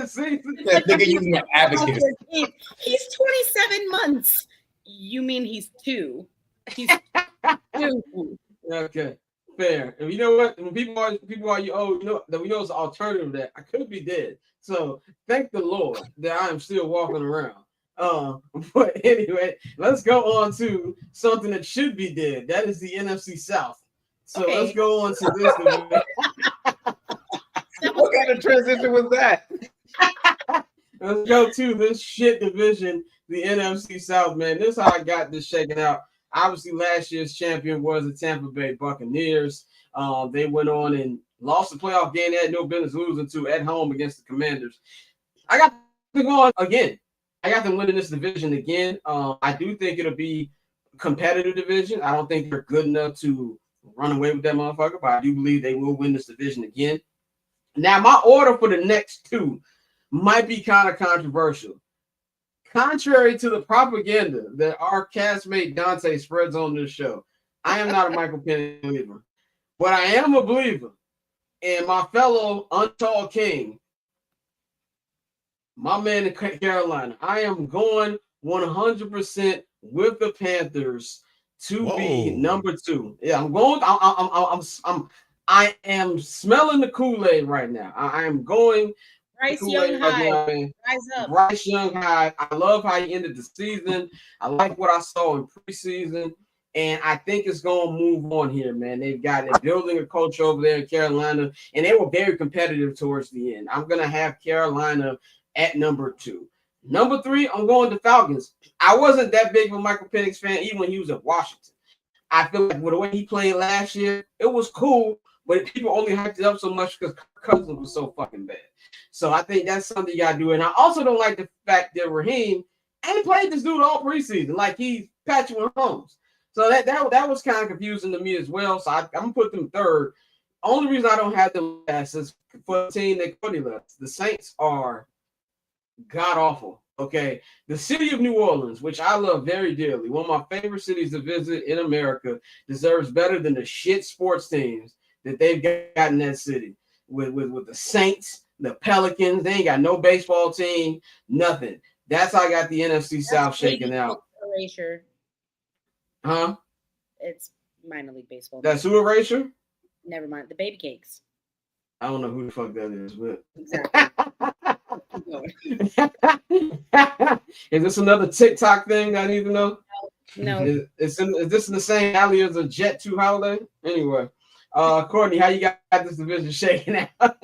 See, nigga using an advocate. He's 27 months. You mean he's 2? He's 2. Okay, fair. And you know what? When people are you old, that we know it's an alternative that I could be dead. So thank the Lord that I am still walking around. But anyway, let's go on to something that should be dead. That is the NFC South. So let's go on to this. What kind of transition was that? Let's go to this shit division, the NFC South, man. This is how I got this shaken out. Obviously, last year's champion was the Tampa Bay Buccaneers. They went on and lost the playoff game they had no business losing to at home against the Commanders. I got them going again. I got them winning this division again. I do think it'll be a competitive division. I don't think they're good enough to run away with that motherfucker, but I do believe they will win this division again. Now, my order for the next 2 might be kind of controversial. Contrary to the propaganda that our castmate Dante spreads on this show, I am not a Michael Penix believer, but I am a believer in my fellow Untall King, my man in Carolina. I am going 100% with the Panthers to be number 2. Yeah, I'm going. I am smelling the Kool-Aid right now. I am going. Bryce Young High. Rise up. Bryce Young High. I love how he ended the season. I like what I saw in preseason. And I think it's going to move on here, man. They're building a coach over there in Carolina, and they were very competitive towards the end. I'm going to have Carolina at number 2. Number 3, I'm going to Falcons. I wasn't that big of a Michael Penix fan, even when he was at Washington. I feel like with the way he played last year, it was cool, but people only hyped it up so much because Cousins was so fucking bad. So I think that's something you got to do. And I also don't like the fact that Raheem ain't played this dude all preseason like he's Patrick Mahomes. So that was kind of confusing to me as well. So I'm gonna put them third. Only reason I don't have them last is for the team that Cody left. The Saints are god awful. Okay, the city of New Orleans, which I love very dearly, one of my favorite cities to visit in America, deserves better than the shit sports teams that they've got in that city. With the Saints, the Pelicans, they ain't got no baseball team, nothing. That's how I got the NFC South shaken out. Erasure. Huh? It's minor league baseball. That's who erasure? Never mind. The Baby Cakes. I don't know who the fuck that is, but Exactly. Is this another TikTok thing that I need to know? No. Is this in the same alley as a Jet 2 holiday? Anyway, Courtney, how you got this division shaking out?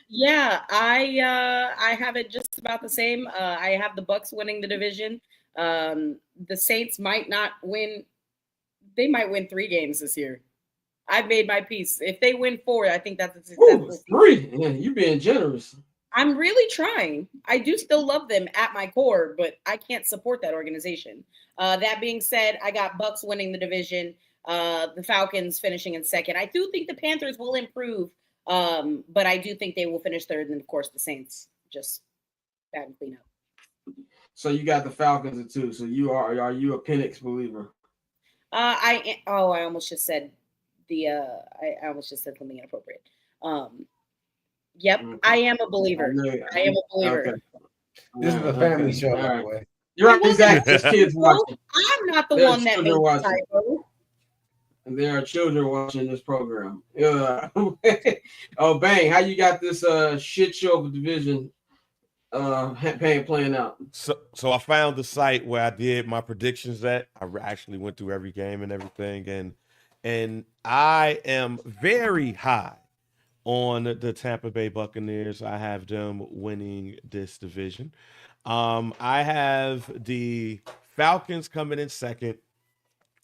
Yeah, I have it just about the same. I have the Bucks winning the division. The Saints might not win. They might win 3 games this year. I've made my peace. If they win 4, I think that's a successful season. 3. Yeah, you being generous. I'm really trying. I do still love them at my core, but I can't support that organization. That being said, I got Bucks winning the division, the Falcons finishing in second. I do think the Panthers will improve, but I do think they will finish third, and of course the Saints just bad and clean up. So you got the Falcons at 2. So are you a Penix believer? I almost just said I almost just said something inappropriate. Yep, okay. I am a believer. I am a believer. Okay. This is a family show, by the way. You're right, exactly. Just kids watching. I'm not the one that made the typo. And there are children watching this program. Oh, Bang, how you got this shit show of a division playing out? So I found the site where I did my predictions at. I actually went through every game and everything, and I am very high on the Tampa Bay Buccaneers. I have them winning this division. I have the Falcons coming in second.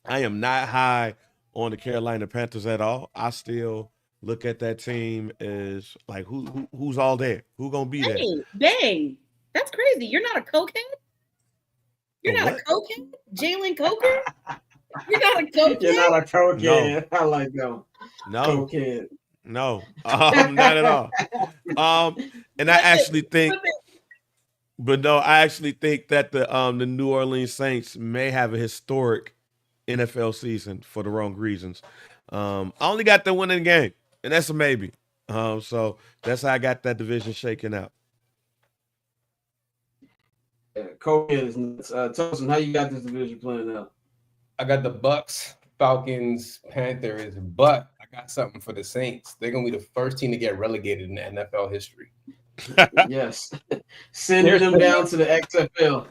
I am not high on the Carolina Panthers at all. I still look at that team as like who's all there? Who gonna be there? Dang, that's crazy. You're not a cokehead? You're not a cokehead? Jalen Coker? You're not a cokehead? You're not a cokehead. No. I like that. No. Cokehead. No, not at all. And I actually think, but no, I actually think that the New Orleans Saints may have a historic NFL season for the wrong reasons. I only got them winning the game, and that's a maybe. So that's how I got that division shaken out. Cokehead is nuts. Tosin, how you got this division playing out? I got the Bucks, Falcons, Panthers, but I got something for the Saints. They're going to be the first team to get relegated in NFL history. Yes. Sending them down to the XFL.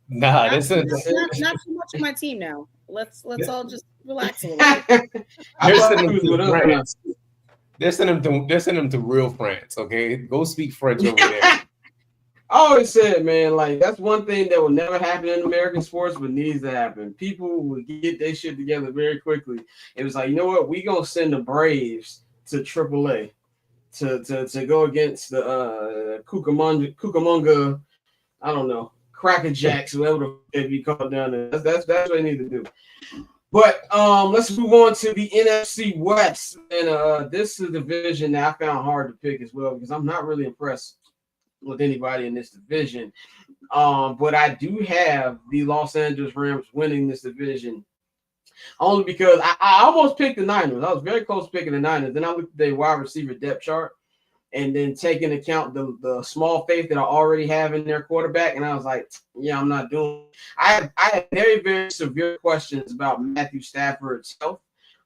Nah, not too much of my team now. Let's all just relax a little bit. They're sending them to real France, okay? Go speak French over there. I always said, man, like that's one thing that will never happen in American sports, but needs to happen. People will get their shit together very quickly. It was like, you know what? We gonna send the Braves to AAA to go against the Cucamonga, I don't know, Cracker Jacks, whatever they be called down there. That's what they need to do. But let's move on to the NFC West, and this is a division that I found hard to pick as well because I'm not really impressed with anybody in this division. But I do have the Los Angeles Rams winning this division only because I almost picked the Niners. I was very close to picking the Niners. Then I looked at the wide receiver depth chart and then taking into account the small faith that I already have in their quarterback. And I was like, yeah, I'm not doing it. I had very, very severe questions about Matthew Stafford's health.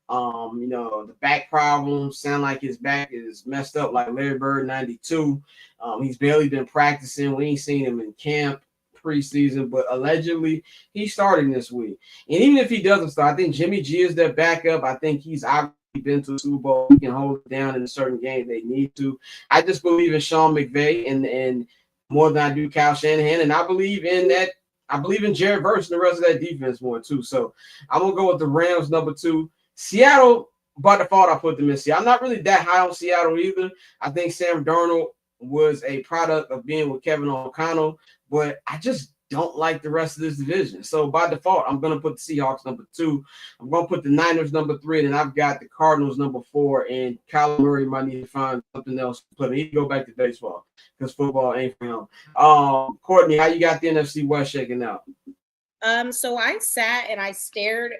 The back problems sound like his back is messed up like Larry Bird 92. He's barely been practicing. We ain't seen him in camp preseason, but allegedly he's starting this week. And even if he doesn't start, I think Jimmy G is their backup. I think he's obviously been to the Super Bowl. He can hold it down in a certain game they need to. I just believe in Sean McVay and more than I do Kyle Shanahan. And I believe in that. I believe in Jared Verse and the rest of that defense more too. So I'm going to go with the Rams number 2. Seattle, by default, I put them in Seattle. I'm not really that high on Seattle either. I think Sam Darnold was a product of being with Kevin O'Connell, but I just don't like the rest of this division. So by default, I'm going to put the Seahawks number 2. I'm going to put the Niners number 3, and then I've got the Cardinals number 4. And Kyler Murray might need to find something else to put in. He can go back to baseball because football ain't for him. Courtney, how you got the NFC West shaking out? So I sat and I stared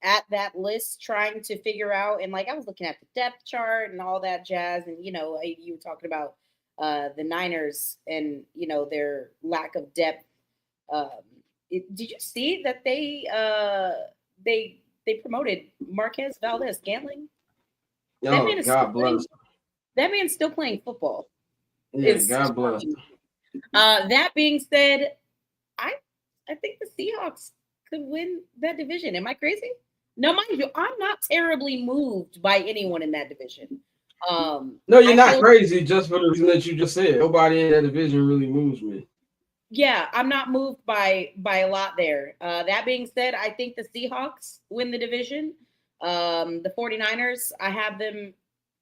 at that list trying to figure out, and like I was looking at the depth chart and all that jazz, and you were talking about the Niners and their lack of depth. Did you see that they promoted Marquez Valdez-Scantling? Oh, God bless. That man's still playing football. Yeah, God bless. That being said, I think the Seahawks could win that division. Am I crazy? No, mind you, I'm not terribly moved by anyone in that division. No, you're not crazy just for the reason that you just said. Nobody in that division really moves me. Yeah, I'm not moved by a lot there. That being said, I think the Seahawks win the division. The 49ers, I have them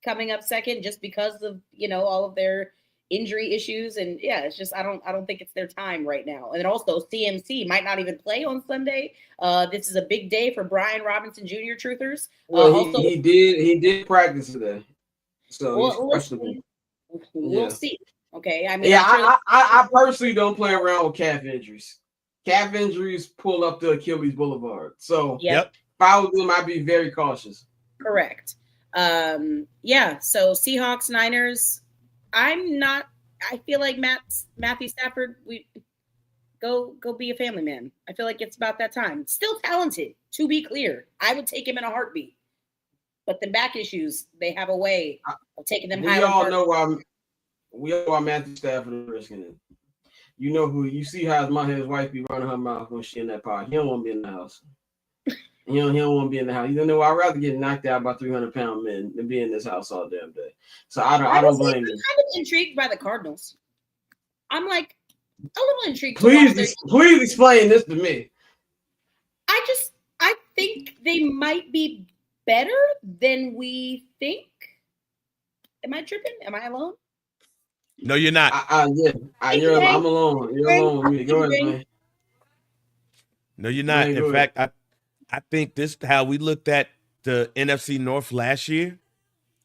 coming up second just because of, all of their injury issues. And yeah, it's just I don't think it's their time right now. And then also CMC might not even play on Sunday. This is a big day for Brian Robinson Jr. Truthers. Well, he did practice today. So we'll see. Okay. I mean, yeah, I personally don't play around with calf injuries. Calf injuries pull up the Achilles Boulevard. So yep. If I was them, I'd be very cautious. Correct. Yeah. So Seahawks, Niners. I feel like Matthew Stafford, we go be a family man. I feel like it's about that time. Still talented, to be clear. I would take him in a heartbeat. But the back issues, they have a way of taking them high. We all know why Matthew Stafford is risking it. You know who you see how his wife be running her mouth when she in that pod. He don't want to be in the house. He don't want to be in the house. You know, I'd rather get knocked out by 300-pound men than be in this house all damn day. So I don't blame you. I'm kind of intrigued by the Cardinals. I'm like a little intrigued. Please explain this to me. I think they might be better than we think. Am I tripping? Am I alone? No, you're not. I'm alone. You're alone with me. Go ahead, man. No, you're not. In fact, I think this is how we looked at the NFC North last year.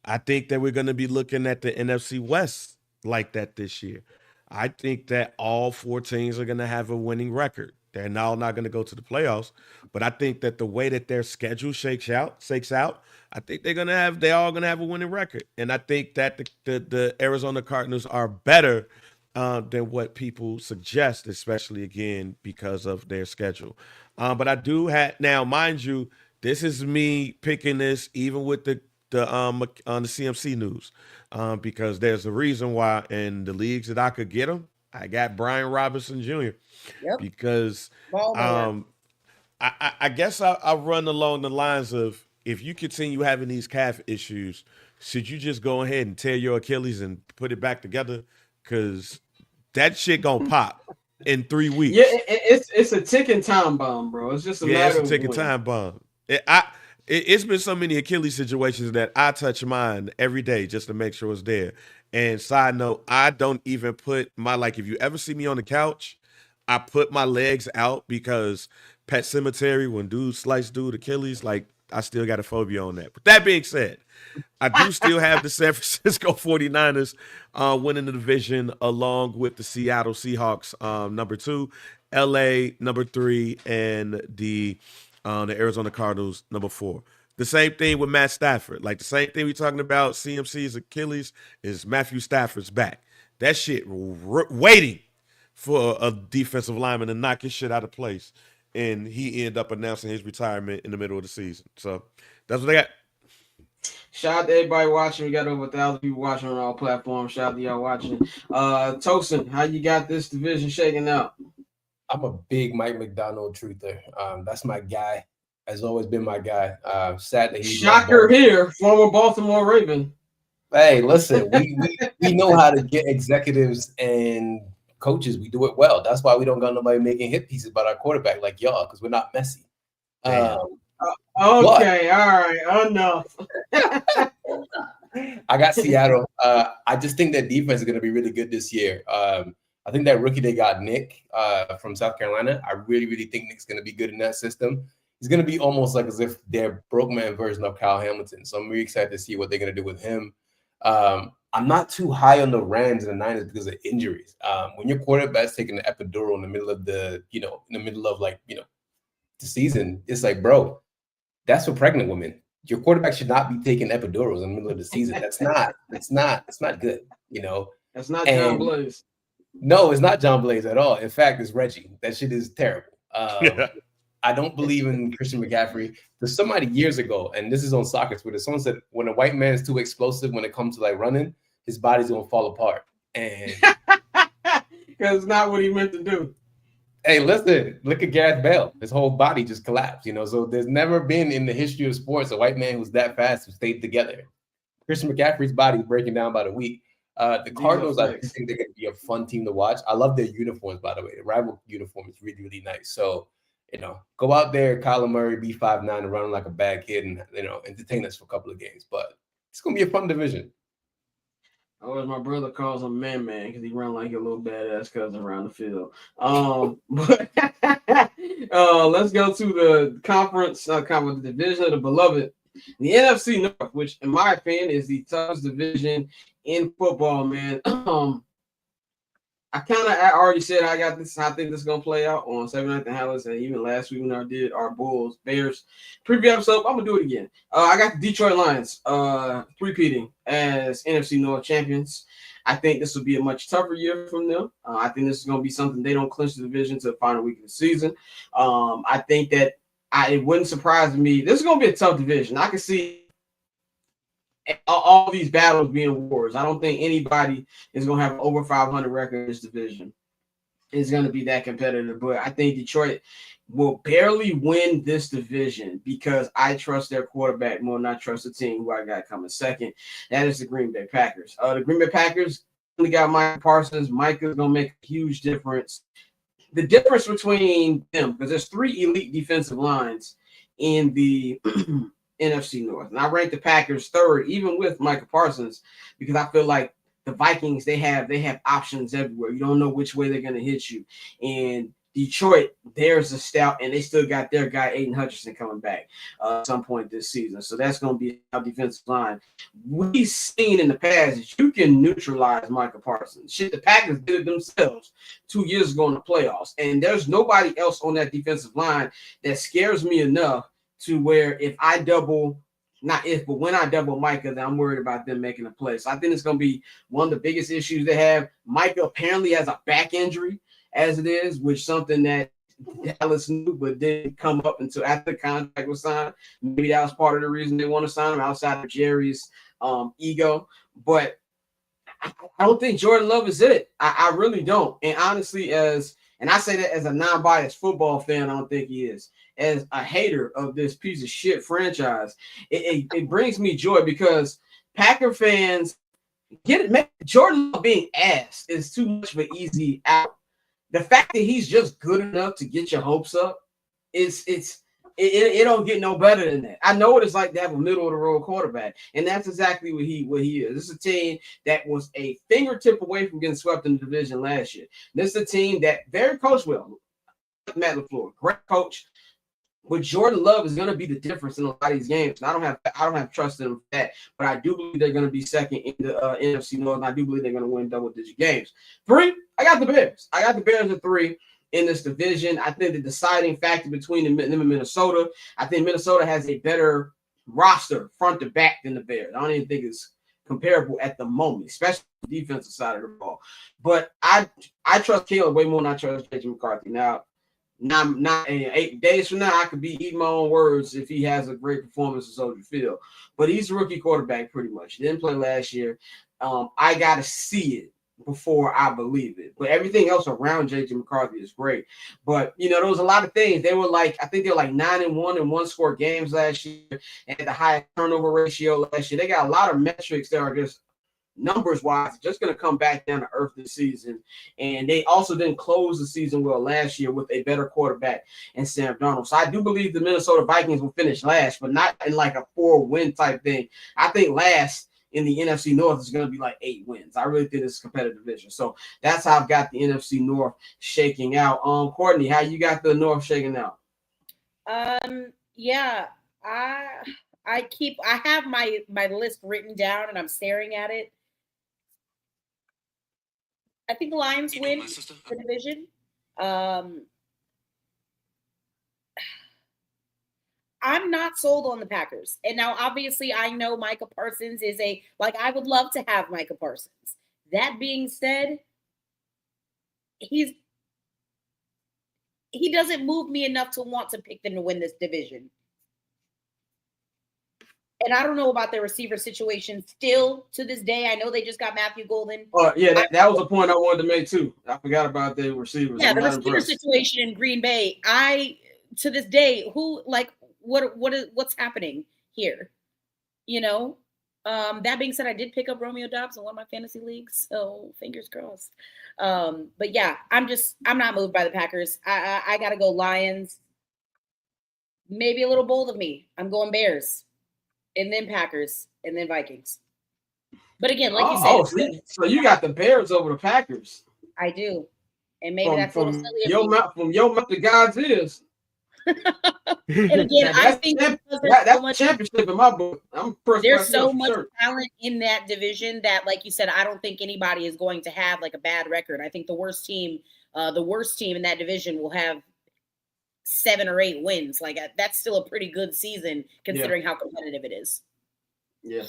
I think that we're going to be looking at the NFC West like that this year. I think that all 4 teams are going to have a winning record. They're now not going to go to the playoffs, but I think that the way that their schedule shakes out, I think they're all going to have a winning record. And I think that the Arizona Cardinals are better than what people suggest, especially again because of their schedule. But I do have now, mind you, this is me picking this even with the on the CMC news because there's a reason why in the leagues that I could get them, I got Brian Robinson Jr. Yep. Because I guess I run along the lines of if you continue having these calf issues, should you just go ahead and tear your Achilles and put it back together? Because that shit gonna pop in 3 weeks. Yeah, it's a ticking time bomb, bro. It's just it's a ticking time bomb. It's been so many Achilles situations that I touch mine every day just to make sure it's there. And side note, I don't even put if you ever see me on the couch, I put my legs out because Pet Cemetery, when dudes slice dude Achilles, I still got a phobia on that. But that being said, I do still have the San Francisco 49ers winning the division along with the Seattle Seahawks number 2, LA number 3, and the Arizona Cardinals number 4. The same thing with Matt Stafford. The same thing we're talking about CMC's Achilles is Matthew Stafford's back. That shit waiting for a defensive lineman to knock his shit out of place. And he ended up announcing his retirement in the middle of the season. So that's what I got. Shout out to everybody watching. We got over 1,000 people watching on all platforms. Shout out to y'all watching. Tosin, how you got this division shaking out? I'm a big Mike McDonald truther. That's my guy. Has always been my guy. Sad that he's shocker here, former Baltimore Raven. Hey, listen, we know how to get executives and coaches. We do it well. That's why we don't got nobody making hit pieces about our quarterback like y'all, because we're not messy. Okay, all right, enough. I got Seattle. I just think that defense is going to be really good this year. I I think that rookie they got, Nick, from South Carolina, I really, really think Nick's going to be good in that system. He's going to be almost like as if they're broke man version of Kyle Hamilton. So I'm really excited to see what they're going to do with him. I'm not too high on the Rams and the Niners because of injuries. When your quarterback's taking an epidural in the middle of the season, it's like, bro, that's for pregnant women. Your quarterback should not be taking epidurals in the middle of the season. It's not good, That's not John Blaze. No, it's not John Blaze at all. In fact, it's Reggie. That shit is terrible. I don't believe in Christian McCaffrey. There's somebody years ago, and this is on soccer Twitter, someone said when a white man is too explosive when it comes to like running, his body's gonna fall apart. And because it's not what he meant to do. Hey, listen, look at Gareth Bale. His whole body just collapsed, So there's never been in the history of sports a white man who's that fast who stayed together. Christian McCaffrey's body is breaking down by the week. The Cardinals, I think they're going to be a fun team to watch. I love their uniforms, by the way. The rival uniform is really, really nice. So, go out there, Kyler Murray, be 5'9", and run like a bad kid and, entertain us for a couple of games. But it's going to be a fun division. Or as my brother calls him, man, because he run like a little badass cousin around the field. But let's go to the conference division of the beloved, the NFC North, which in my opinion is the toughest division in football, man. I already said I got this. I think this is gonna play out on 7 Night the Hallis, and even last week when I did our Bulls Bears preview episode, I'm gonna do it again. I got the Detroit Lions repeating as NFC North champions. I think this will be a much tougher year from them. I think this is gonna be something they don't clinch the division to the final week of the season. I think that it wouldn't surprise me. This is gonna be a tough division. I can see all these battles being wars. I don't think anybody is going to have an over 500 record in this division. It's going to be that competitive, but I think Detroit will barely win this division because I trust their quarterback more than I trust the team who I got coming second. That is the Green Bay Packers. The Green Bay Packers only got Micah Parsons. Micah's going to make a huge difference. The difference between them, because there's 3 elite defensive lines in the NFC North. And I rank the Packers 3rd, even with Micah Parsons, because I feel like the Vikings, they have options everywhere. You don't know which way they're going to hit you. And Detroit, there's a stout, and they still got their guy, Aiden Hutchinson, coming back at some point this season. So that's going to be our defensive line. We've seen in the past that you can neutralize Micah Parsons. Shit, the Packers did it themselves 2 years ago in the playoffs. And there's nobody else on that defensive line that scares me enough to where when I double Micah, then I'm worried about them making a play. So I think it's going to be one of the biggest issues they have. Micah apparently has a back injury as it is, which something that Dallas knew but didn't come up until after the contract was signed. Maybe that was part of the reason they want to sign him outside of Jerry's ego. But I don't think Jordan Love is it. I really don't. And honestly, and I say that as a non-biased football fan, I don't think he is. As a hater of this piece of shit franchise, it brings me joy because Packer fans get it. Man, Jordan Love being ass is too much of an easy out. The fact that he's just good enough to get your hopes up, it don't get no better than that. I know what it's like to have a middle of the road quarterback, and that's exactly what he is. This is a team that was a fingertip away from getting swept in the division last year. This is a team that very coached well. Matt LaFleur, great coach. But Jordan Love is going to be the difference in a lot of these games. And I don't have trust in them for that. But I do believe they're going to be second in the NFC North. And I do believe they're going to win double-digit games. 3, I got the Bears. I got the Bears at 3 in this division. I think the deciding factor between them and Minnesota, I think Minnesota has a better roster front to back than the Bears. I don't even think it's comparable at the moment, especially the defensive side of the ball. But I trust Caleb way more than I trust JJ McCarthy. Now, not 8 days from now, I could be eating my own words if he has a great performance in Soldier Field. But he's a rookie quarterback pretty much. He didn't play last year. I got to see it before I believe it. But everything else around JJ McCarthy is great. But, there was a lot of things. They were I think they were 9-1 in one-score games last year and the high turnover ratio last year. They got a lot of metrics that are just numbers-wise, just going to come back down to earth this season. And they also didn't close the season well last year with a better quarterback in Sam Darnold. So I do believe the Minnesota Vikings will finish last, but not in a 4-win type thing. I think last in the NFC North is going to be like 8 wins. I really think it's a competitive division. So that's how I've got the NFC North shaking out. Courtney, how you got the North shaking out? Yeah, I have my list written down and I'm staring at it. I think the Lions win the division. I'm not sold on the Packers. And now obviously I know Micah Parsons is I would love to have Micah Parsons. That being said, he doesn't move me enough to want to pick them to win this division. And I don't know about their receiver situation still to this day. I know they just got Matthew Golden. Yeah, that was a point I wanted to make too. I forgot about the receivers. Yeah, the receiver situation in Green Bay. To this day, what's happening here? You know? That being said, I did pick up Romeo Doubs in one of my fantasy leagues, so fingers crossed. But yeah, I'm not moved by the Packers. I gotta go Lions. Maybe a little bold of me. I'm going Bears. And then Packers, and then Vikings. But again, like you said, so you got the Bears over the Packers. I do, and maybe that's a little silly. From your mouth to God's ears. And again, I think that's championship in my book. There's so much talent in that division that, like you said, I don't think anybody is going to have like a bad record. I think the worst team in that division will have 7 or 8 wins. Like that's still a pretty good season considering how competitive it is. Yeah.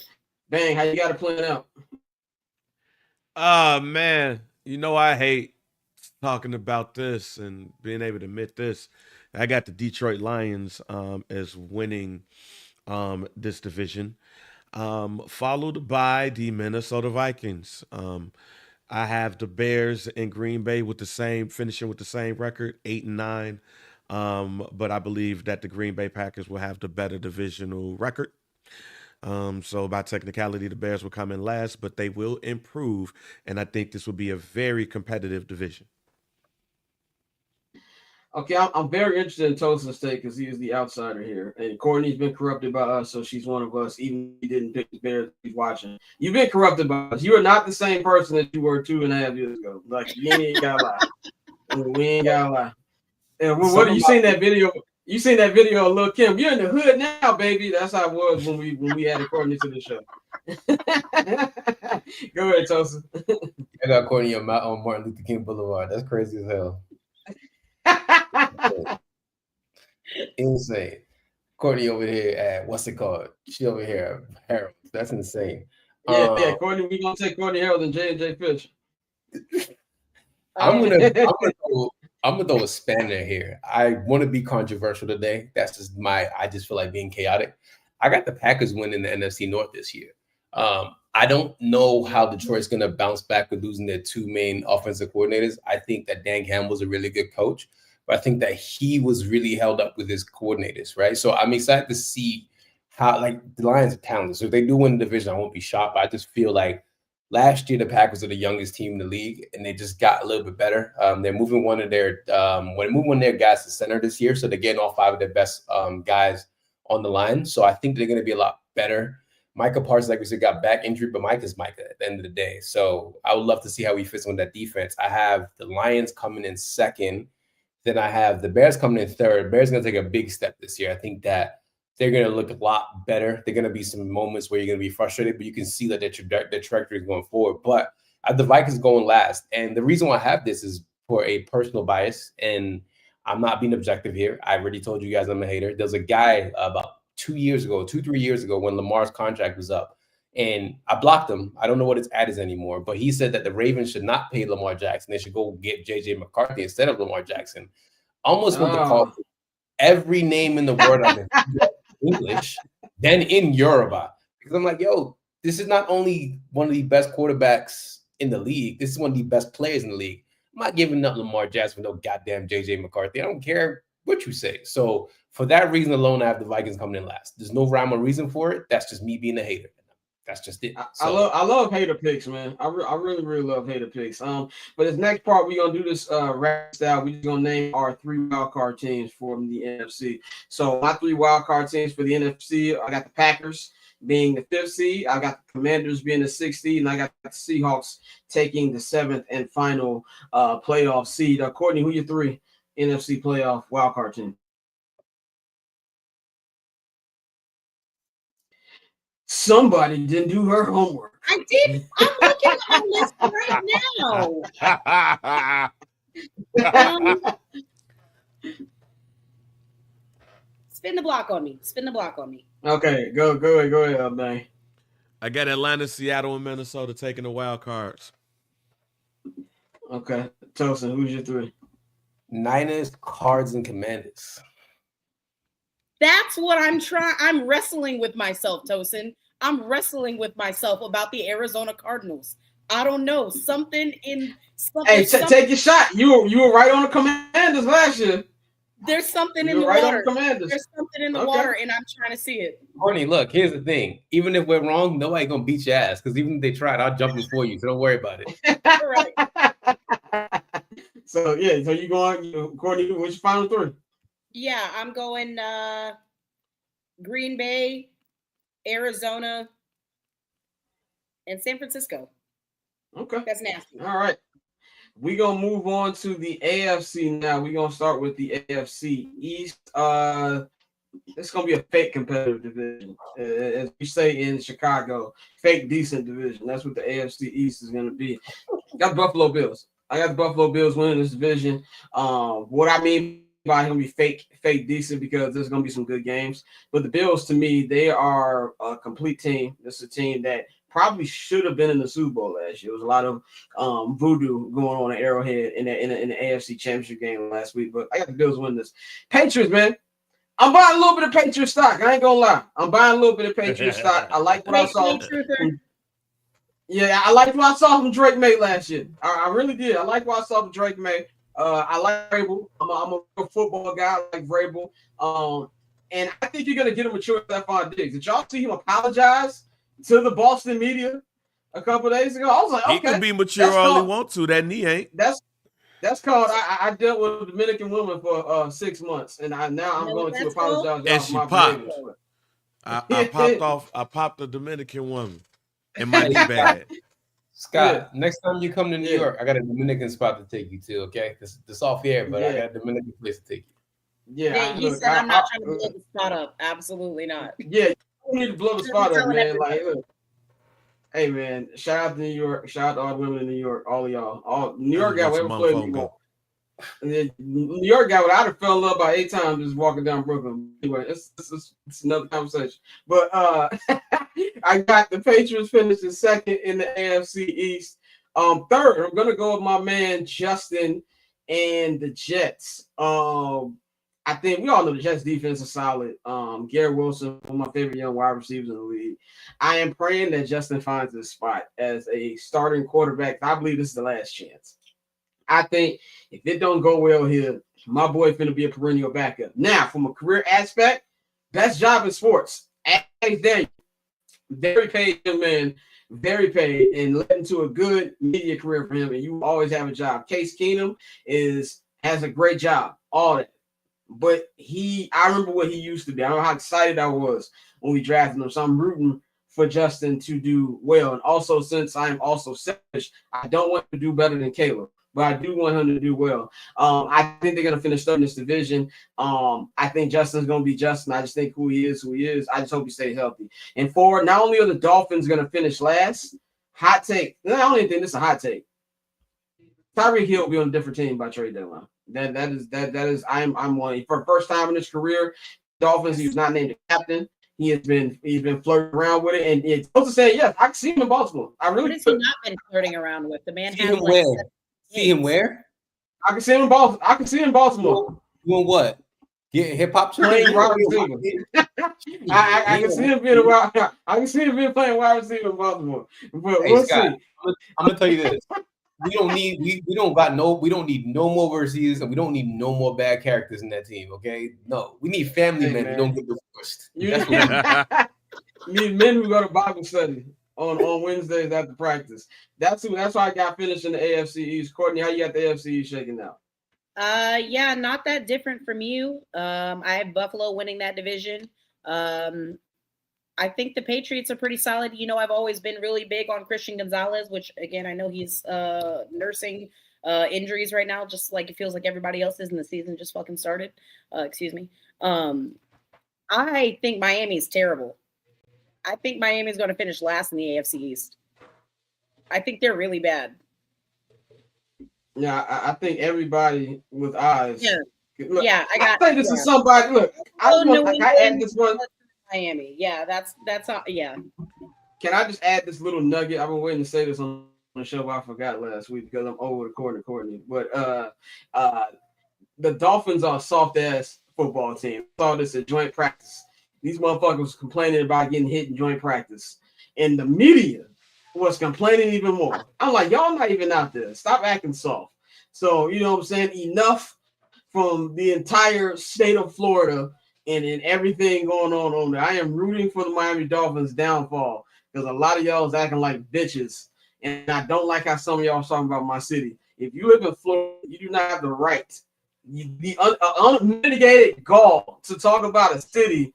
Bang, how you got it playing out? Man, I hate talking about this and being able to admit this. I got the Detroit Lions as winning this division, followed by the Minnesota Vikings. I have the Bears and Green Bay finishing with the same record, 8-9. But I believe that the Green Bay Packers will have the better divisional record. So by technicality, the Bears will come in last, but they will improve. And I think this will be a very competitive division. Okay, I'm very interested in Tosa's take because he is the outsider here. And Courtney's been corrupted by us, so she's one of us. Even if he didn't pick the Bears, he's watching. You've been corrupted by us. You are not the same person that you were 2.5 years ago. Like, you ain't got to lie. We ain't got to lie. And what you seen that video? You seen that video of Lil' Kim? You're in the hood now, baby. That's how it was when we added Courtney to the show. Go ahead, Tosa. I got Courtney on Martin Luther King Boulevard. That's crazy as hell. Insane. Courtney over here at what's it called? She over here at Harold. That's insane. Yeah. Courtney, we gonna take Courtney Harold and J&J Fish. I'm gonna throw a spanner here. I want to be controversial today. That's just I just feel like being chaotic. I got the Packers winning the NFC North this year. I don't know how Detroit's going to bounce back with losing their 2 main offensive coordinators. I think that Dan Campbell's a really good coach, but I think that he was really held up with his coordinators, right? So I'm excited to see how, the Lions are talented. So if they do win the division, I won't be shocked. But I just feel like last year the Packers are the youngest team in the league, and they just got a little bit better. They're moving one of their guys to center this year, so they're getting all 5 of their best guys on the line. So I think they're going to be a lot better. Micah Parsons, like we said, got back injury, but Micah's Micah at the end of the day. So I would love to see how he fits on that defense. I have the Lions coming in second. Then I have the Bears coming in third. Bears going to take a big step this year. I think that they're going to look a lot better. There are going to be some moments where you're going to be frustrated, but you can see that their trajectory is going forward. But I have the Vikings going last. And the reason why I have this is for a personal bias, and I'm not being objective here. I already told you guys I'm a hater. There's a guy about 3 years ago, when Lamar's contract was up, and I blocked him. I don't know what his ad is anymore, but he said that the Ravens should not pay Lamar Jackson. They should go get J.J. McCarthy instead of Lamar Jackson. Almost want to call every name in the world in English, then in Yoruba. Because I'm like, yo, this is not only one of the best quarterbacks in the league, this is one of the best players in the league. I'm not giving up Lamar Jackson for no goddamn J.J. McCarthy. I don't care what you say. So for that reason alone, I have the Vikings coming in last. There's no rhyme or reason for it. That's just me being a hater. that's just it. I love hater picks, man. I really love hater picks. But this next part, we're gonna do this rap style. We're just gonna name our 3 wild card teams from the NFC. So my 3 wild card teams for the NFC, I got the Packers being the 5th seed, I got the Commanders being the 6th seed, and I got the Seahawks taking the 7th and final playoff seed. Courtney, who your 3 NFC playoff wild card team? Somebody didn't do her homework. I did. I'm looking at my list right now. Spin the block on me. Okay, go ahead, man. I got Atlanta, Seattle, and Minnesota taking the wild cards. Okay, Tosin, who's your 3? Niners, Cards, and Commanders. That's what I'm trying. I'm wrestling with myself, Tosin. I'm wrestling with myself about the Arizona Cardinals. I don't know. Something in something. Hey, take your shot. You were right on the Commanders last year. There's something in the right water. On the Commanders. There's something in the water, and I'm trying to see it. Courtney, look, here's the thing. Even if we're wrong, nobody gonna beat your ass. Because even if they tried, I'll jump before you. So don't worry about it. All right. So you going, Courtney, what's your final 3? Yeah, I'm going Green Bay, Arizona, and San Francisco. Okay. That's nasty. All right. We're going to move on to the AFC now. We're going to start with the AFC East. It's going to be a fake competitive division. As we say in Chicago, fake decent division. That's what the AFC East is going to be. Got the Buffalo Bills. I got the Buffalo Bills winning this division. What I mean by going to be fake decent, because there's going to be some good games. But the Bills, to me, they are a complete team. It's a team that probably should have been in the Super Bowl last year. There was a lot of voodoo going on at Arrowhead in the AFC Championship game last week. But I got the Bills winning this. Patriots, man. I'm buying a little bit of Patriot stock. I ain't gonna lie. I'm buying a little bit of Patriot stock. I like what I saw. Yeah, I liked what I saw from Drake May last year. I really did. I like what I saw from Drake May. I like Vrabel. I'm a football guy. I like Vrabel. And I think you're gonna get a mature Stephon Diggs. Did y'all see him apologize to the Boston media a couple of days ago? I was like, okay, he can be mature all he wants to. That knee ain't. That's called. I dealt with a Dominican woman for 6 months, and now I'm going to apologize. And she popped. I popped the Dominican woman, and my knee bad. Scott, next time you come to New York, I got a Dominican spot to take you to. Okay, this off air, but I got a Dominican place to take you. Yeah, he said I'm not trying to blow the spot up. Absolutely not. Yeah, you don't need to blow the spot up, man. Like, look. Hey man, shout out to New York. Shout out to all the women in New York. All of y'all. All New York got whatever play you want. New York got what I'd have fell in love about 8 times just walking down Brooklyn. Anyway, it's another conversation. But I got the Patriots finishing second in the AFC East. Third, I'm gonna go with my man Justin and the Jets. I think we all know the Jets defense is solid. Garrett Wilson, one of my favorite young wide receivers in the league. I am praying that Justin finds his spot as a starting quarterback. I believe this is the last chance. I think if it don't go well here, my boy finna be a perennial backup. Now, from a career aspect, best job in sports. Alex Daniels, very paid young man, very paid, and led into a good media career for him, and you always have a job. Case Keenum has a great job, all that. But I remember what he used to be. I don't know how excited I was when we drafted him. So I'm rooting for Justin to do well. And also, since I am also selfish, I don't want to do better than Caleb, but I do want him to do well. I think they're going to finish third in this division. I think Justin's going to be Justin. I just think who he is. I just hope he stays healthy. And four, not only are the Dolphins going to finish last, hot take. I don't even think this is a hot take. Tyreek Hill will be on a different team by trade deadline. That is I'm one for the first time in his career. Dolphins, he was not named a captain. He's been flirting around with it, and it's supposed to say yes. I can see him in Baltimore. I really. What has he not been flirting around with? The man see has him where? See him where? I can see him in Baltimore. I can see him in Baltimore. Doing what? Get hip hop. Playing wide receiver. I can see him being I can see him being playing wide receiver in Baltimore. But hey, we'll Scott, see. I'm gonna tell you this. We don't need no more receivers, and we don't need no more bad characters in that team. Okay, no, we need family men who don't get divorced. You need men who go to Bible study. on Wednesdays after practice. That's why I got finished in the AFC East. Courtney, how you got the AFC East shaking out? Yeah, not that different from you. I have Buffalo winning that division. I think the Patriots are pretty solid. You know, I've always been really big on Christian Gonzalez, which again, I know he's nursing injuries right now, just like it feels like everybody else is, and the season just fucking started. Excuse me. I think Miami's terrible. I think Miami's going to finish last in the AFC East. I think they're really bad. Yeah, I think everybody with eyes. Yeah, look, I think this is somebody. Look, I add this one. Miami. Yeah, that's yeah. Can I just add this little nugget? I've been waiting to say this on the show, but I forgot last week because I'm over the Courtney. But the Dolphins are a soft ass football team. I saw this at joint practice. These motherfuckers complaining about getting hit in joint practice, and the media was complaining even more. I'm like, y'all not even out there. Stop acting soft. So, you know what I'm saying? Enough from the entire state of Florida and everything going on there. I am rooting for the Miami Dolphins downfall because a lot of y'all is acting like bitches. And I don't like how some of y'all talking about my city. If you live in Florida, you do not have the right, the unmitigated gall to talk about a city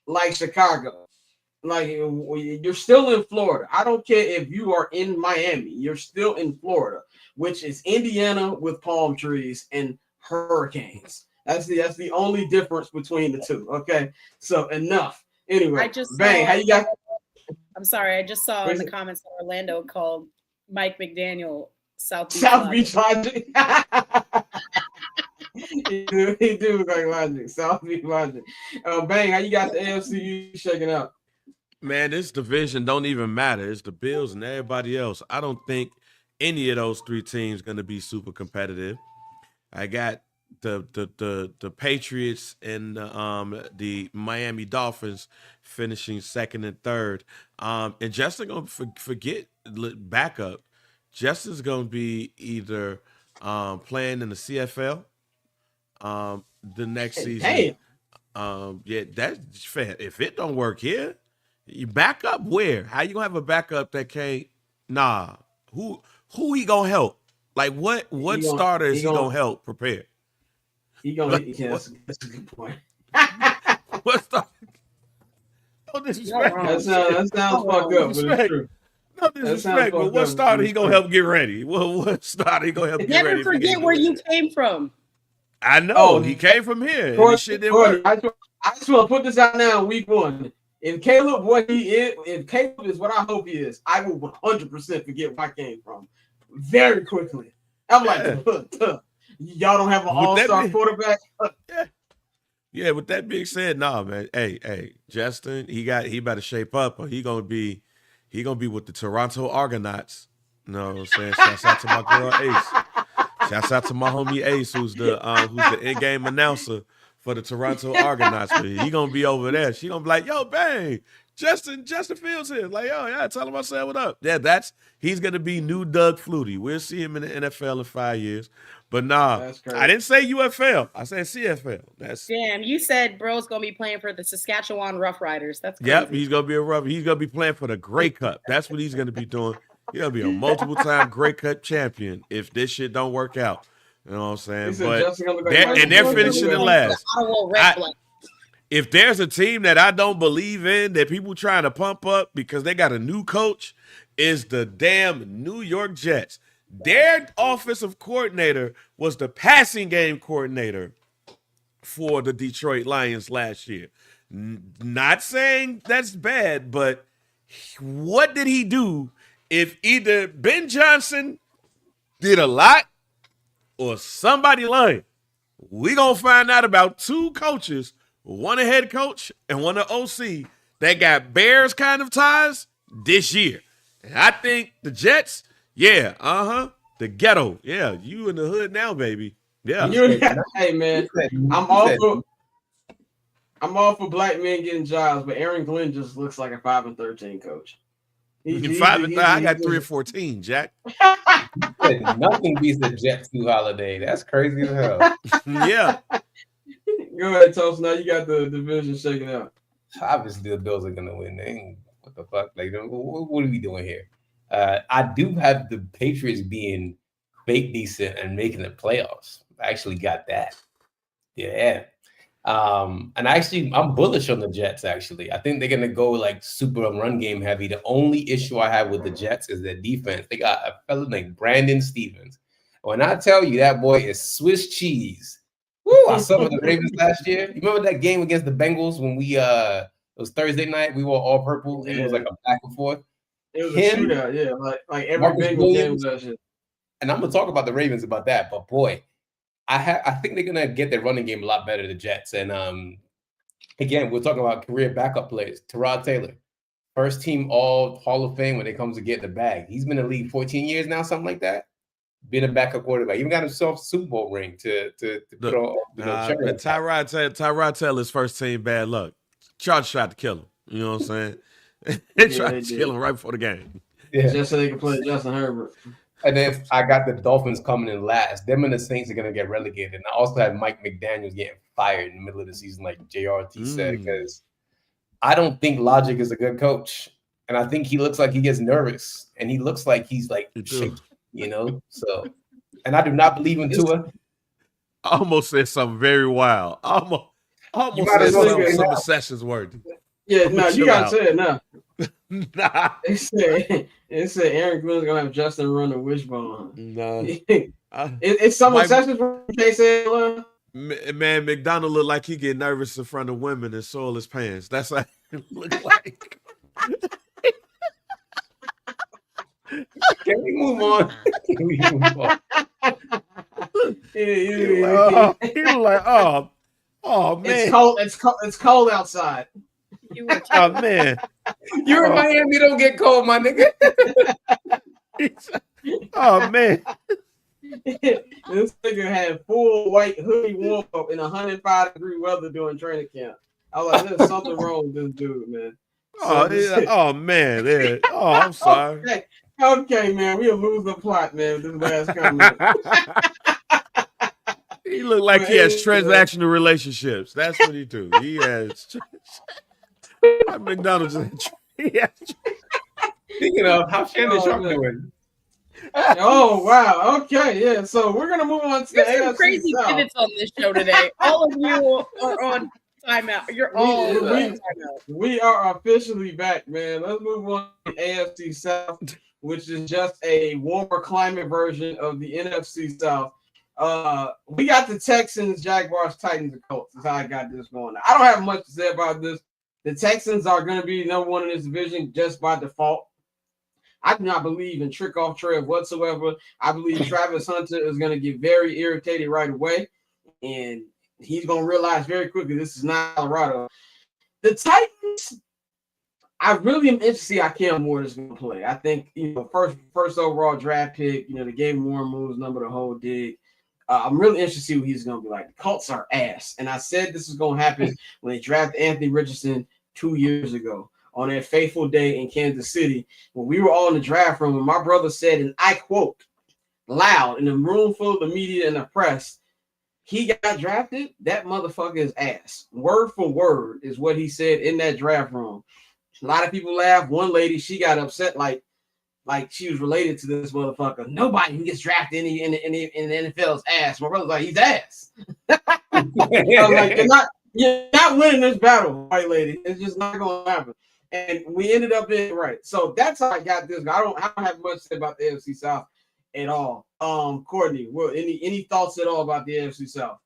like Chicago. Like, you're still in Florida. I don't care if you are in Miami. You're still in Florida, which is Indiana with palm trees and hurricanes. That's the only difference between the two. Okay, so enough. Anyway, Bang, how you got? I'm sorry, I just saw in the comments that Orlando called Mike McDaniel South Beach Logic. he do look like Logic. South Beach Logic. Bang, how you got the AFC shaking up? Man, this division don't even matter. It's the Bills and everybody else. I don't think any of those three teams going to be super competitive. I got the Patriots and the Miami Dolphins finishing second and third. And Justin gonna forget backup. Justin's gonna be either playing in the CFL the next season. Yeah, that's fair. If it don't work here, you back up where? How you gonna have a backup that can't? Nah. Who he gonna help? Like what starter is he gonna help prepare? He gonna that's a good point. What starter? No disrespect. That sounds fucked up, but it's true. No disrespect, but what starter he gonna help get ready? What starter he gonna help get ready? Never forget where you came from. I know he came from here. And shit didn't work. I just want to put this out now in week 1. If Caleb if Caleb is what I hope he is, I will 100% forget where I came from very quickly. I'm like, y'all don't have an all-star quarterback. Yeah. With that being said, nah, man. Hey, Justin, he better shape up, or he gonna be with the Toronto Argonauts. You know what I'm saying? Shouts out to my girl Ace. Shouts out to my homie Ace, who's the in-game announcer for the Toronto Argonauts. But he gonna be over there. She gonna be like, yo, Bang, Justin Fields here. Like, yo, yeah, tell him I said what up. Yeah, he's gonna be new Doug Flutie. We'll see him in the NFL in 5 years. But nah, I didn't say UFL. I said CFL. Damn, you said bro's gonna be playing for the Saskatchewan Roughriders. That's crazy. Yep, he's gonna be playing for the Grey Cup. That's what he's gonna be doing. He's gonna be a multiple-time Grey Cup champion if this shit don't work out. You know what I'm saying? But they're finishing in last. If there's a team that I don't believe in that people trying to pump up because they got a new coach, is the damn New York Jets. Their offensive coordinator was the passing game coordinator for the Detroit Lions last year. Not saying that's bad, but what did he do if either Ben Johnson did a lot or somebody lying? We gonna find out about 2 coaches, one a head coach and one an OC, that got Bears kind of ties this year. And I think the Jets, the ghetto, you in the hood now, baby. Yeah. Hey man, I'm all for black men getting jobs, but Aaron Glenn just looks like a 5-13 coach. He's 5-13. I got 3-14, Jack. Nothing beats the Jets to holiday. That's crazy as hell. Yeah. Go ahead, Toast. Now you got the division shaking out. Obviously, the Bills are gonna win. what the fuck? Like, what are we doing here? I do have the Patriots being fake decent and making the playoffs. I actually got that. Yeah. And I'm bullish on the Jets, actually. I think they're going to go like super run game heavy. The only issue I have with the Jets is their defense. They got a fellow named Brandon Stevens. When I tell you that boy is Swiss cheese. Woo, I saw the Ravens last year. You remember that game against the Bengals when it was Thursday night, we were all purple and it was like a back and forth. It was a shootout, yeah. Like every Marcus Bengals Williams, game was that shit. And I'm gonna talk about the Ravens about that, but boy, I think they're gonna get their running game a lot better, the Jets. And again, we're talking about career backup players. Tyrod Taylor, first team all Hall of Fame when it comes to getting the bag. He's been in the league 14 years now, something like that. Being a backup quarterback, even got himself a Super Bowl ring to put on. Tyrod Taylor's first team bad luck. Chargers tried to kill him. You know what I'm saying? They tried to kill him right before the game. Yeah. Just so they could play Justin Herbert. And then I got the Dolphins coming in last. Them and the Saints are going to get relegated. And I also had Mike McDaniels getting fired in the middle of the season, like JRT said, because I don't think Logic is a good coach. And I think he looks like he gets nervous. And he looks like he's like shaky, you know? So, and I do not believe in Tua. I almost said something very wild. Almost said some Sessions word. Yeah, no, you got to say it now. Nah. It said Aaron Glenn's gonna have Justin run the wishbone. No, it's some exceptions for you can't say it. Man, McDonald looked like he get nervous in front of women and soil his pants. That's how it looked like. Can we move on? He was like, oh man, it's cold outside. Oh man, you're in Miami. Don't get cold, my nigga. Oh man, this nigga had full white hoodie warm up in 105-degree weather during training camp. I was like, there's something wrong with this dude, man. Oh man, yeah. Oh, I'm sorry. Okay, man, we'll lose the plot, man. With this last comment. He looked like he has transactional relationships. That's what he do. He has. McDonald's. Speaking of, how's Shannon Sharp doing? Oh wow! Okay, yeah. So we're gonna move on to the AFC crazy South. pivots on this show today. All of you are on timeout. You're all on timeout. We are officially back, man. Let's move on to the AFC South, which is just a warmer climate version of the NFC South. We got the Texans, Jaguars, Titans, and Colts. That's how I got this going. I don't have much to say about this. The Texans are going to be number one in this division just by default. I do not believe in trick-off Trev whatsoever. I believe Travis Hunter is going to get very irritated right away, and he's going to realize very quickly this is not Colorado. The Titans, I really am interested to see how Cam Ward is going to play. I think, first overall draft pick, they gave him more moves, number the whole dig. I'm really interested to see what he's going to be like. The Colts are ass, and I said this was going to happen when they drafted Anthony Richardson 2 years ago on that fateful day in Kansas City when we were all in the draft room, and my brother said, and I quote, loud in a room full of the media and the press, he got drafted, that motherfucker is ass. Word for word is what he said in that draft room. A lot of people laughed. One lady, she got upset like she was related to this motherfucker. Nobody who gets drafted in the NFL's ass. My brother's like, he's ass. I was like, you're not winning this battle, white lady. It's just not going to happen. And we ended up being right. So that's how I got this. I don't have much to say about the AFC South at all. Courtney, any thoughts at all about the AFC South?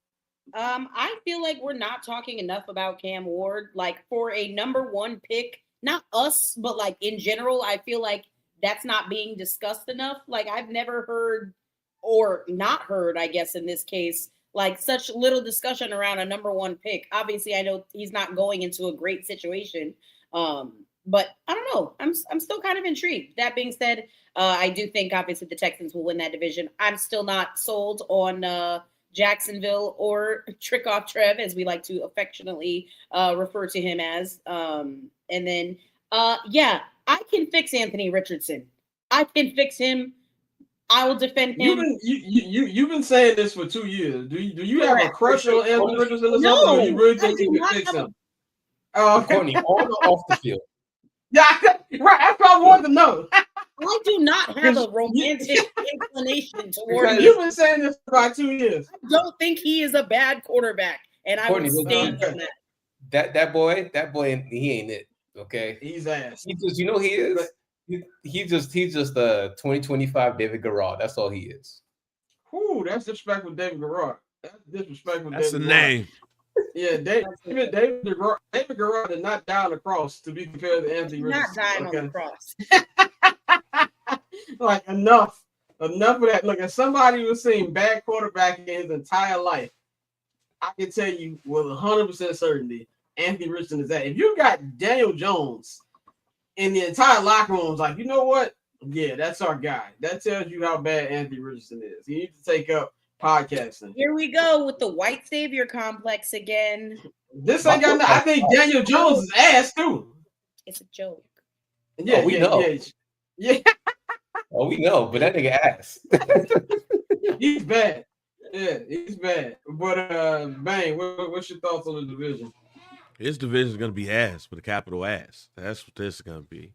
I feel like we're not talking enough about Cam Ward. Like for a number one pick, not us, but like in general, I feel like that's not being discussed enough. Like I've never heard or not heard, I guess in this case, like such little discussion around a number one pick. Obviously, I know he's not going into a great situation. But I don't know. I'm still kind of intrigued. That being said, I do think obviously the Texans will win that division. I'm still not sold on Jacksonville or Trick-Off Trev, as we like to affectionately refer to him as. And then, I can fix Anthony Richardson. I can fix him. I will defend him. You've been saying this for 2 years. Do you have a crush on Anthony Richardson or something? Or you really think you can fix him? Courtney, on or off the field? Yeah, right. That's what I want to know. I do not have a romantic inclination toward him. You've been saying this for about 2 years. I don't think he is a bad quarterback, and I Courtney, will stand okay. on that. That boy, he ain't it. Okay, He's ass. he just, he is. He's just a 2025 David Garrard. That's all he is. Whew, that's disrespectful, David Garrard. That's disrespectful. That's David a Garrard. name. Yeah, David Garrard did not die on the cross to be compared to Anthony Richardson. Not dying on the cross. Like enough of that. Look, as somebody who's seen bad quarterback in his entire life, I can tell you with 100% certainty, Anthony Richardson is that. If you got Daniel Jones in the entire locker room, like, you know what? Yeah, that's our guy. That tells you how bad Anthony Richardson is. He needs to take up podcasting. Here we go with the white savior complex again. This ain't got nothing. I think Daniel Jones is ass too. It's a joke. Yeah, we know. Yeah. Oh, we know, but that nigga ass. He's bad. Yeah, he's bad. But Bang, what's your thoughts on the division? His division is going to be ass with a capital ass. That's what this is going to be.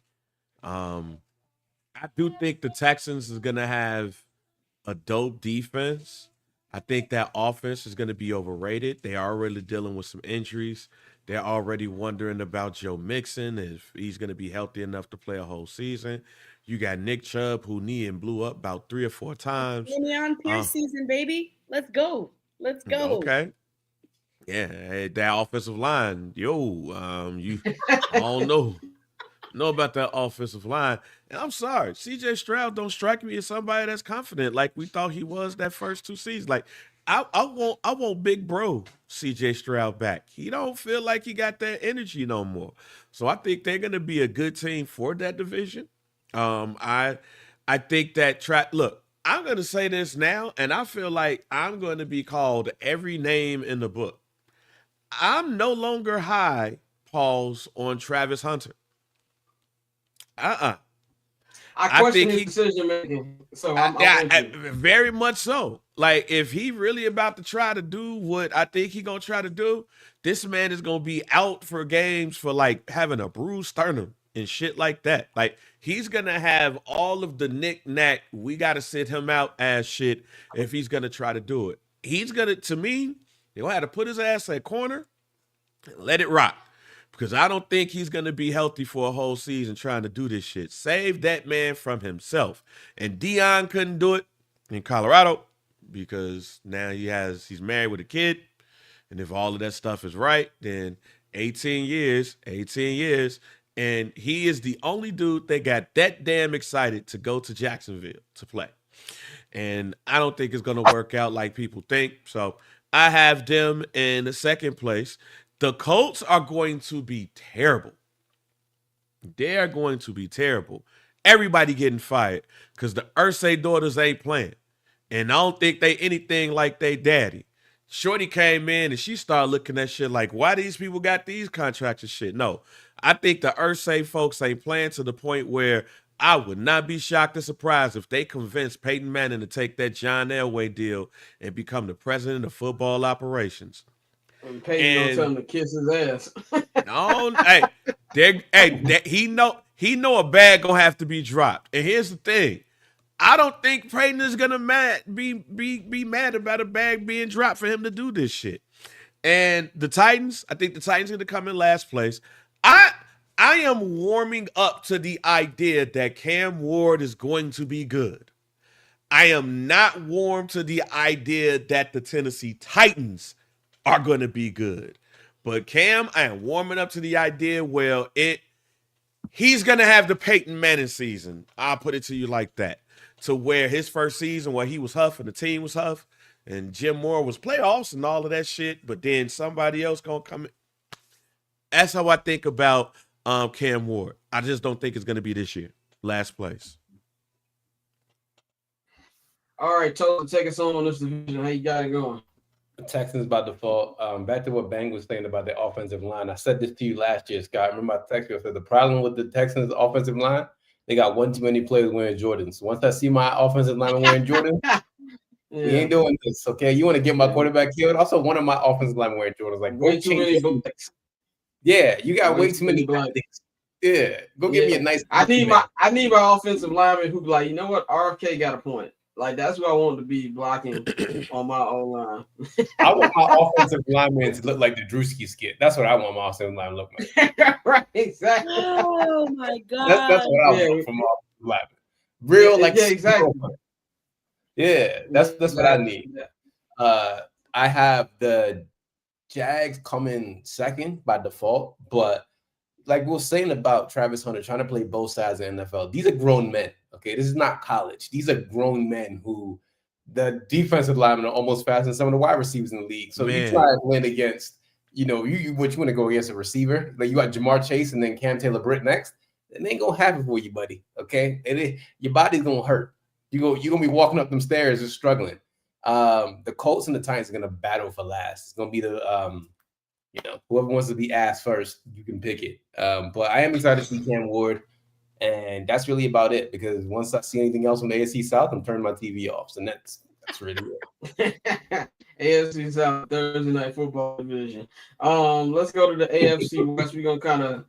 I do think the Texans is going to have a dope defense. I think that offense is going to be overrated. They are already dealing with some injuries. They're already wondering about Joe Mixon, if he's going to be healthy enough to play a whole season. You got Nick Chubb, who knee and blew up about 3 or 4 times. Le'Veon Pierce season, baby. Let's go. Let's go. Okay. Yeah, hey, that offensive line, you I don't know about that offensive line. And I'm sorry, CJ Stroud don't strike me as somebody that's confident like we thought he was that first 2 seasons. Like I want big bro CJ Stroud back. He don't feel like he got that energy no more. So I think they're gonna be a good team for that division. I think that look, I'm gonna say this now, and I feel like I'm gonna be called every name in the book. I'm no longer high, pause, on Travis Hunter. I question his decision making. So I'm very much so. Like, if he really about to try to do what I think he gonna try to do, this man is gonna be out for games for like having a bruised sternum and shit like that. Like, he's gonna have all of the knick-knack, we gotta sit him out as shit if he's gonna try to do it. He's gonna, to me, he'll have to put his ass at corner and let it rock. Because I don't think he's going to be healthy for a whole season trying to do this shit. Save that man from himself. And Deion couldn't do it in Colorado because now he's married with a kid. And if all of that stuff is right, then 18 years, and he is the only dude that got that damn excited to go to Jacksonville to play. And I don't think it's going to work out like people think. So I have them in the second place. The Colts are going to be terrible. They are going to be terrible. Everybody getting fired because the Irsay daughters ain't playing. And I don't think they anything like they daddy. Shorty came in and she started looking at shit like, why these people got these contracts and shit? No, I think the Irsay folks ain't playing to the point where I would not be shocked or surprised if they convinced Peyton Manning to take that John Elway deal and become the president of football operations. Peyton don't tell him to kiss his ass. No, he know a bag gonna have to be dropped. And here's the thing: I don't think Peyton is gonna be mad about a bag being dropped for him to do this shit. And the Titans, I think the Titans are gonna come in last place. I am warming up to the idea that Cam Ward is going to be good. I am not warm to the idea that the Tennessee Titans are going to be good. But Cam, I am warming up to the idea, he's going to have the Peyton Manning season. I'll put it to you like that. To where his first season where he was huff and the team was huff and Jim Moore was playoffs and all of that shit, but then somebody else going to come in. That's how I think about Cam Ward. I just don't think it's going to be this year. Last place. All right, Tola, take us on this division. How you got it going? The Texans by default. Back to what Bang was saying about the offensive line. I said this to you last year, Scott. Remember I texted you. I said the problem with the Texans offensive line, they got one too many players wearing Jordans. Once I see my offensive line wearing Jordans, we ain't doing this. Okay, you want to get my quarterback killed? Also, one of my offensive line wearing Jordans. Like, way too many blacks. Yeah, you got way too many blacks. Yeah, go get me a nice. I need my offensive lineman who be like, you know what, RFK got a point. Like that's who I want to be blocking on my own line. I want my offensive lineman to look like the Drewski skit. That's what I want my offensive lineman to look like. Right, exactly. Oh my god. That's what I want from my offensive lineman. Real like exactly. Yeah, that's what I need. I have the Jags coming second by default, but like we were saying about Travis Hunter trying to play both sides of the NFL, these are grown men. Okay, this is not college. These are grown men who the defensive linemen are almost faster than some of the wide receivers in the league. So you try to win against, you want to go against a receiver. Like you got Jamar Chase and then Cam Taylor-Britt next. It ain't gonna happen for you, buddy. Okay, your body's gonna hurt. You're gonna be walking up them stairs just struggling. The Colts and the Titans are gonna battle for last. It's gonna be the whoever wants to be asked first, you can pick it. But I am excited to see Cam Ward, and that's really about it. Because once I see anything else from the AFC South, I'm turning my TV off. So that's really it. AFC South Thursday Night Football division. Let's go to the AFC West. We're gonna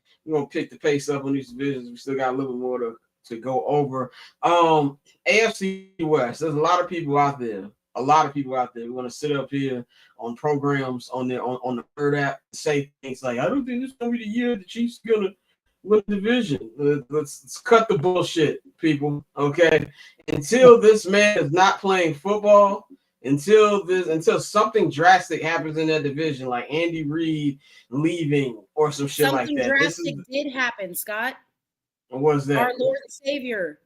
pick the pace up on these divisions. We still got a little bit more to go over. AFC West. There's a lot of people out there. We're going to sit up here on programs on the third app and say things like, I don't think this is going to be the year the Chiefs are going to win the division. Let's cut the bullshit, people, okay? Until this man is not playing football, until something drastic happens in that division, like Andy Reid leaving or some shit like that. Something drastic did happen, Scott. What was that? Our Lord and Savior,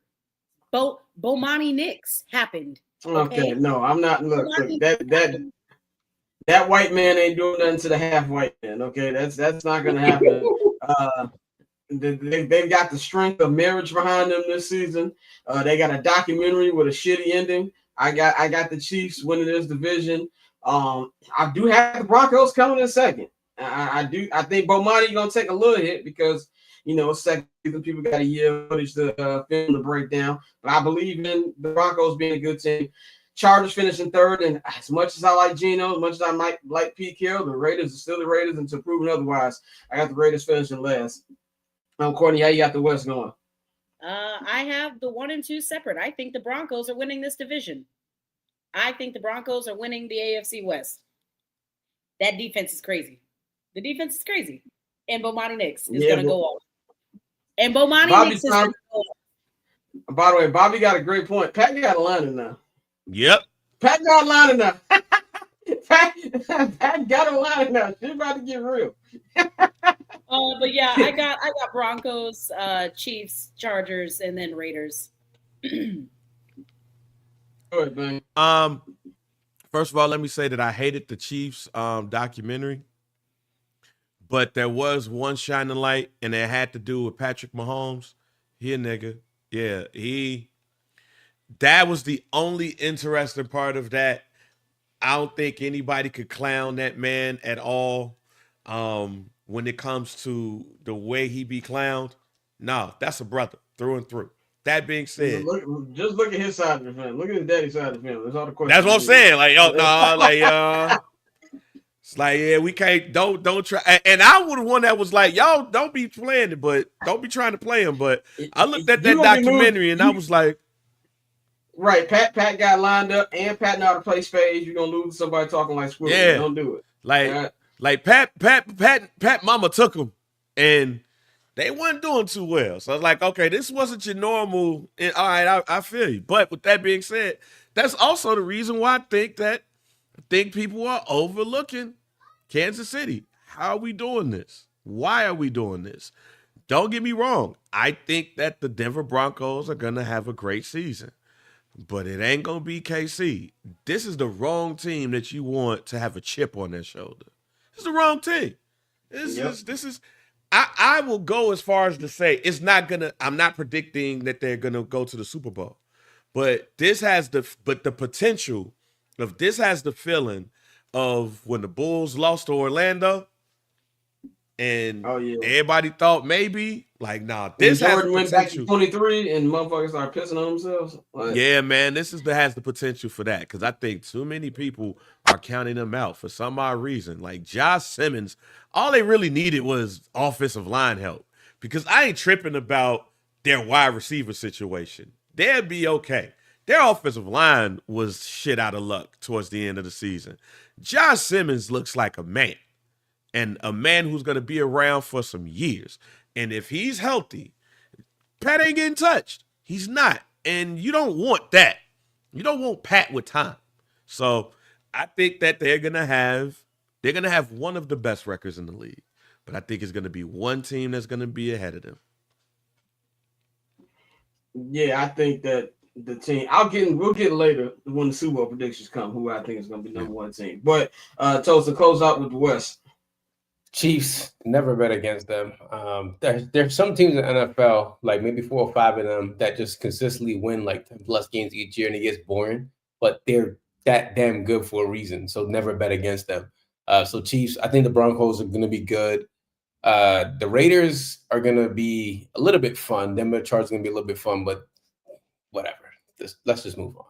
Bomani Nix happened. Okay, no, I'm not. Look, that white man ain't doing nothing to the half white man. Okay, that's not gonna happen. They've got the strength of marriage behind them this season. They got a documentary with a shitty ending. I got the Chiefs winning this division. I do have the Broncos coming in second. I do. I think Bomani gonna take a little hit because second season people got a year footage to film the breakdown. But I believe in the Broncos being a good team. Chargers finishing third, and as much as I like Geno, as much as I might like Pete Carroll, the Raiders are still the Raiders, and to prove otherwise, I got the Raiders finishing last. Courtney, how you got the West going? I have the 1 and 2 separate. I think the Broncos are winning this division. I think the Broncos are winning the AFC West. That defense is crazy. The defense is crazy. And Bomani Nix is going to go off. And Bomani Nix is going to go off. By the way, Bobby got a great point. Pat got a line now. Yep. Pat got a line now. Pat got a line now. She's about to get real. But yeah, I got Broncos, Chiefs, Chargers, and then Raiders. Good, man. First of all, let me say that I hated the Chiefs documentary, but there was one shining light, and it had to do with Patrick Mahomes. Here, nigga. Yeah, that was the only interesting part of that. I don't think anybody could clown that man at all. When it comes to the way he be clowned, no, that's a brother through and through. That being said, just look at his side of the family. Look at his daddy's side of the family. That's all the questions. That's what I'm saying. Like, it's like, yeah, we can't. Don't try. And I would have one that was like, y'all don't be playing it, but don't be trying to play him. But I looked at that documentary and I was like, right, Pat got lined up, and Pat know how to play spades. You're gonna lose somebody talking like squirrel. Yeah, don't do it. Like Pat mama took him and they weren't doing too well. So I was like, okay, this wasn't your normal. And all right, I feel you. But with that being said, that's also the reason why I think people are overlooking Kansas City. How are we doing this? Why are we doing this? Don't get me wrong. I think that the Denver Broncos are going to have a great season. But it ain't going to be KC. This is the wrong team that you want to have a chip on their shoulder. It's the wrong team. This is I will go as far as to say I'm not predicting that they're gonna go to the Super Bowl. But the potential of this has the feeling of when the Bulls lost to Orlando and everybody thought maybe like, nah, this has the potential. Went back to 23 and motherfuckers started pissing on themselves. Yeah, man, this has the potential for that because I think too many people are counting them out for some odd reason. Like Josh Simmons, all they really needed was offensive line help. because I ain't tripping about their wide receiver situation. They'll be okay. Their offensive line was shit out of luck towards the end of the season. Josh Simmons looks like a man, and a man who's going to be around for some years. And if he's healthy, Pat ain't getting touched. He's not. And you don't want that. You don't want Pat with time. So I think that they're gonna have one of the best records in the league. But I think it's gonna be one team that's gonna be ahead of them. Yeah, I think that the team we'll get later when the Super Bowl predictions come, who I think is gonna be number one team. But Toast, to close out with the West. Chiefs, never bet against them. There's some teams in the NFL, like maybe 4 or 5 of them, that just consistently win like 10 plus games each year, and it gets boring. But they're that damn good for a reason. So never bet against them. So Chiefs, I think the Broncos are going to be good. The Raiders are going to be a little bit fun. Denver Chargers are going to be a little bit fun, but whatever. Let's just move on.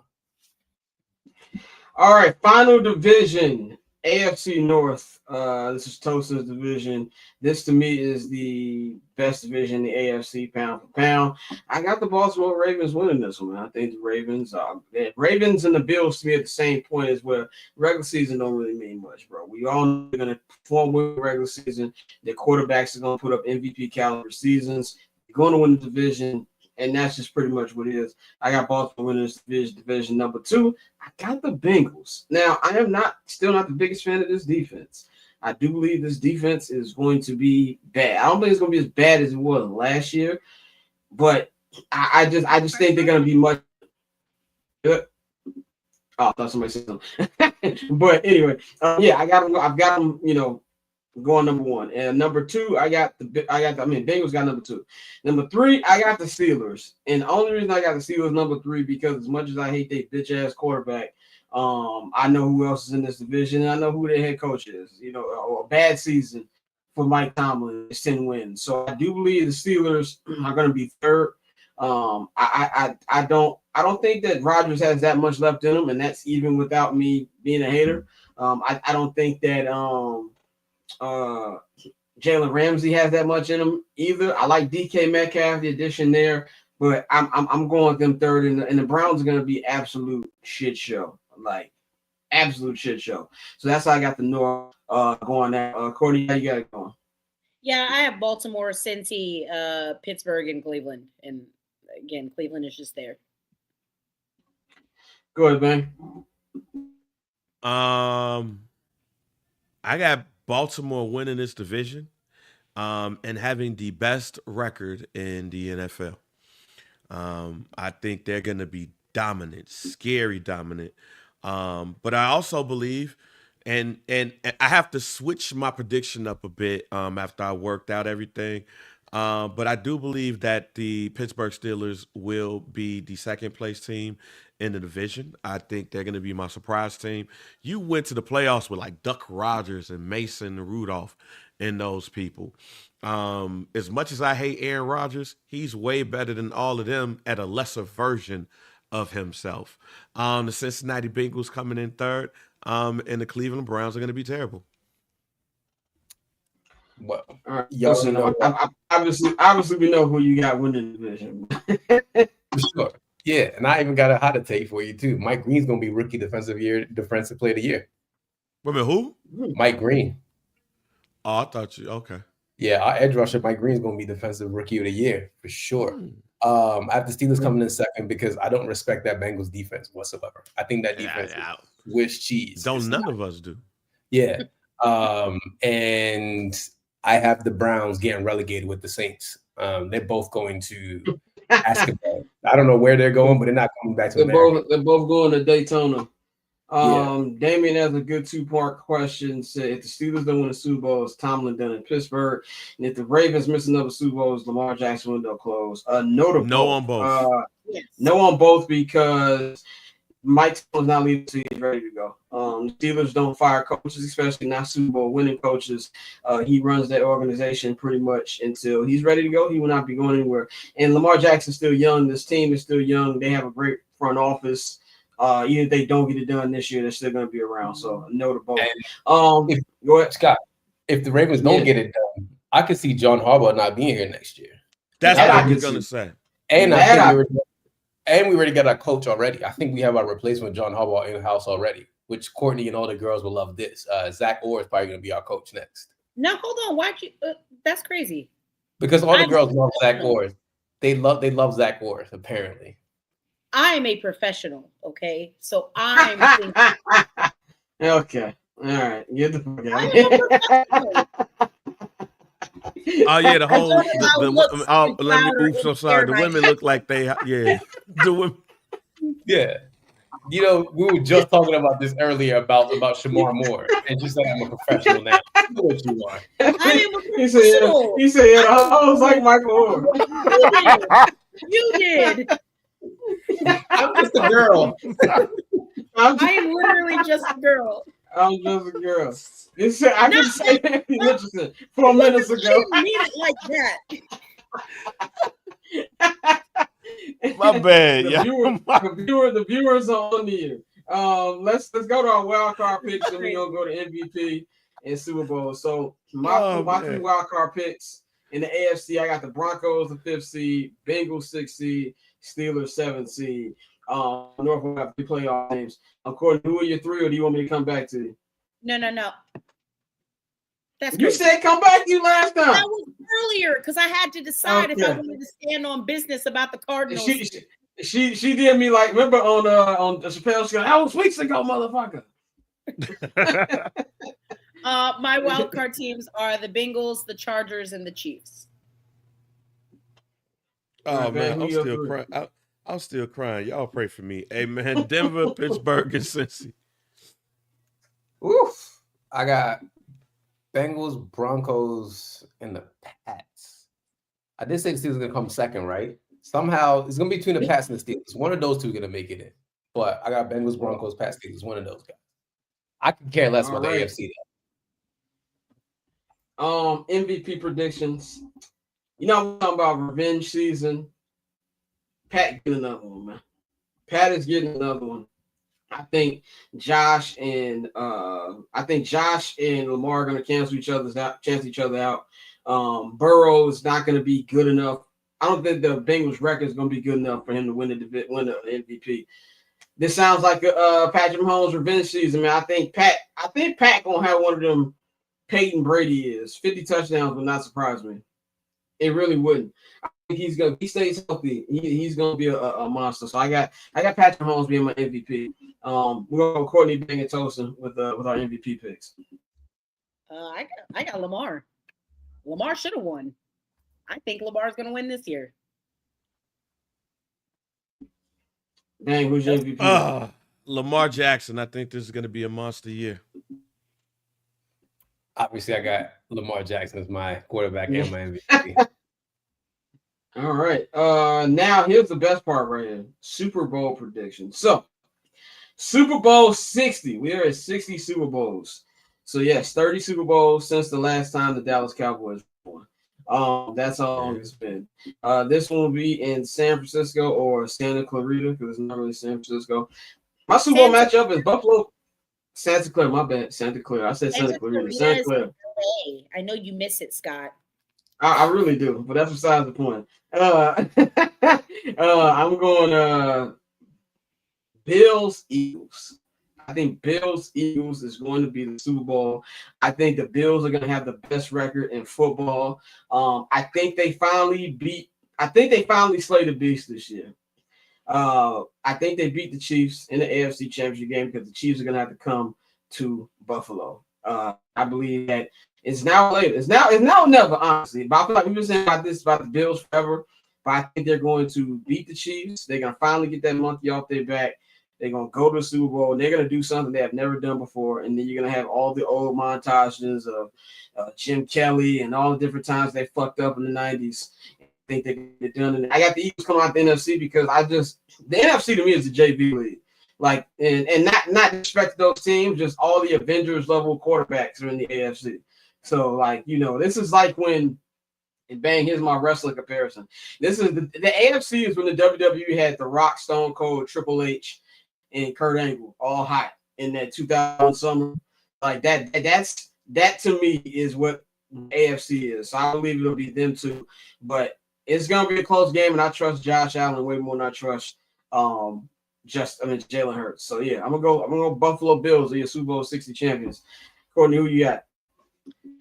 All right, final division, AFC North. This is Toast's division. This to me is the best division in the AFC pound for pound. I got the Baltimore Ravens winning this one. I think the Ravens and the Bills to me at the same point as where regular season don't really mean much, bro. We all know they're gonna perform with the regular season. Their quarterbacks are gonna put up MVP caliber seasons. They're going to win the division. And that's just pretty much what it is. I got Baltimore winning this division number 2. I got the Bengals. Now, I am still not the biggest fan of this defense. I do believe this defense is going to be bad. I don't think it's going to be as bad as it was last year, but I just think they're going to be much good. Oh, I thought somebody said something. But anyway, yeah, I've got them, going number 1. And number 2, Bengals got number 2. Number 3, I got the Steelers. And the only reason I got the Steelers number 3 because as much as I hate their bitch ass quarterback, I know who else is in this division, and I know who their head coach is. A bad season for Mike Tomlin is 10 wins. So I do believe the Steelers are going to be 3rd. I don't think that Rodgers has that much left in him, and that's even without me being a hater. I don't think that Jalen Ramsey has that much in him either. I like DK Metcalf, the addition there, but I'm going with them 3rd, and the Browns are going to be absolute shit show. Like absolute shit show. So that's how I got the North going there. Courtney, how you got it going? Yeah, I have Baltimore, Cincy, Pittsburgh, and Cleveland. And again, Cleveland is just there. Go ahead, man. I got Baltimore winning this division and having the best record in the NFL. I think they're going to be dominant, scary dominant. But I also believe, and I have to switch my prediction up a bit after I worked out everything. But I do believe that the Pittsburgh Steelers will be the 2nd place team in the division. I think they're going to be my surprise team. You went to the playoffs with like Duck Rodgers and Mason Rudolph and those people. As much as I hate Aaron Rodgers, he's way better than all of them at a lesser version of himself. The Cincinnati Bengals coming in 3rd, and the Cleveland Browns are going to be terrible. Well, all right. Listen, obviously we know who you got winning the division. For sure. Yeah, and I even got a hot take for you too. Mike Green's going to be rookie defensive player of the year. Wait a minute, who? Mike Green. Oh, I thought you. Okay. Yeah, our edge rusher Mike Green's going to be defensive rookie of the year for sure. I have the Steelers coming in 2nd because I don't respect that Bengals defense whatsoever. I think that defense is Swiss cheese. None of us do. Yeah. And I have the Browns getting relegated with the Saints. They're both going to basketball. I don't know where they're going, but they're not coming back to America. They're both going to Daytona. Yeah. Damien has a good 2-part question. Said if the Steelers don't win the Super Bowl, is Tomlin done in Pittsburgh? And if the Ravens miss another Super Bowl, is Lamar Jackson window closed? No on both. Yes. No on both because Mike Tomlin's not leaving until he's ready to go. Steelers don't fire coaches, especially not Super Bowl winning coaches. He runs that organization pretty much until he's ready to go. He will not be going anywhere. And Lamar Jackson's still young. This team is still young. They have a great front office. Even if they don't get it done this year, they're still going to be around. So no to both. Go ahead, Scott. If the Ravens don't get it done, I could see John Harbaugh not being here next year. That's That what I I was can gonna see. say. And I That think I- we already got our coach already. I think we have our replacement John Harbaugh in house already, which Courtney and all the girls will love this. Zach Orr is probably going to be our coach next. No, hold on. Why'd you? That's crazy. Because all the I'm girls love Zach professional. Orr. They love Zach Orr, apparently. I'm a professional. Okay, so I'm thinking, Okay. All right. Get the fuck out I'm of a here. professional. Oh yeah, the whole don't allow looks to let me. cloud or Oops, I'm sorry. impair The my women look like they. Yeah, the women. Yeah. You know, we were just talking about this earlier about Shamar Moore, and she said I'm a professional now. You know what you are. I am a He said, professional. he said, yeah, I was like Michael Orr. You did. I'm just a girl. I am literally just a girl. I'm just a girl. He said, I can say Anthony Richardson 4 Look, minutes you ago. didn't mean it like that. My bad, The, yeah. the viewers are on here. Let's go to our wild card picks, and we're gonna go to MVP and Super Bowl. So my three wild card picks in the AFC, I got the Broncos, the 5th seed, Bengals 6th seed, Steelers 7th seed. Norfolk have 3 playoff games. According to who are your 3, or do you want me to come back to you? No. That's You crazy. said come back to you last time. That was earlier because I had to decide if I Okay. wanted to stand on business about the Cardinals. She did me like, remember on Chappelle's show, that was weeks ago, motherfucker. My wild card teams are the Bengals, the Chargers, and the Chiefs. Oh Right, man, who I'm your still 3? crying. I'm still crying. Y'all pray for me. Hey man, Denver, Pittsburgh, and Cincy. Oof. I got Bengals, Broncos, and the Pats. I did say the Steelers are going to come second, right? Somehow it's going to be between the Pats and the Steelers. One of those two are going to make it in. But I got Bengals, Broncos, Pats, Steelers. One of those guys. I could care less about the AFC though. MVP predictions. You know, we're talking about revenge season. Pat getting another one, man. Pat is getting another one. I think Josh and Lamar are going to cancel each other out. Burrow is not going to be good enough. I don't think the Bengals record is going to be good enough for him to win the MVP. This sounds like a Patrick Mahomes revenge season, man. I think Pat gonna have one of them Peyton Brady is 50 touchdowns would not surprise me. It really wouldn't. I think he stays healthy. He's gonna be a monster. So I got Patrick Mahomes being my MVP. We're gonna go Courtney Bang and Tosin with our MVP picks. I got Lamar. Lamar should have won. I think Lamar's gonna win this year. Bang, who's your MVP? Lamar Jackson. I think this is going to be a monster year. Obviously, I got Lamar Jackson as my quarterback and my MVP. All right. Now here's the best part right here. Super Bowl prediction. So Super Bowl 60. We are at 60 Super Bowls. So yes, 30 Super Bowls since the last time the Dallas Cowboys won. That's how long it's been. This one will be in San Francisco or Santa Clarita because it's not really San Francisco. My Super Bowl matchup is Buffalo. Santa Clara, my bad. Santa Clara. I said Santa Clarita. Santa Clara. I know you miss it, Scott. I really do, but that's besides the point. I'm going Bills Eagles. I think Bills Eagles is going to be the Super Bowl. I think the Bills are going to have the best record in football. I think they finally slayed the beast this year. I think they beat the Chiefs in the AFC Championship game because the Chiefs are going to have to come to Buffalo. I believe that it's now later. It's now never, honestly. But I feel like we've been saying about the Bills forever. But I think they're going to beat the Chiefs. They're going to finally get that monkey off their back. They're going to go to the Super Bowl. And they're going to do something they have never done before. And then you're going to have all the old montages of Jim Kelly and all the different times they fucked up in the 90s. I think they get it done. And I got the Eagles come out the NFC because the NFC to me is the JV league. Like, and not disrespect those teams, just all the Avengers level quarterbacks are in the AFC. So, like, you know, this is like when, and bang, here's my wrestling comparison. This is the AFC is when the WWE had The Rock, Stone Cold, Triple H, and Kurt Angle all hot in that 2000 summer. Like that to me is what AFC is. So I believe it'll be them two. But it's gonna be a close game, and I trust Josh Allen way more than I trust Jalen Hurts. So yeah, I'm gonna go Buffalo Bills, the Super Bowl 60 champions. Courtney, who you got?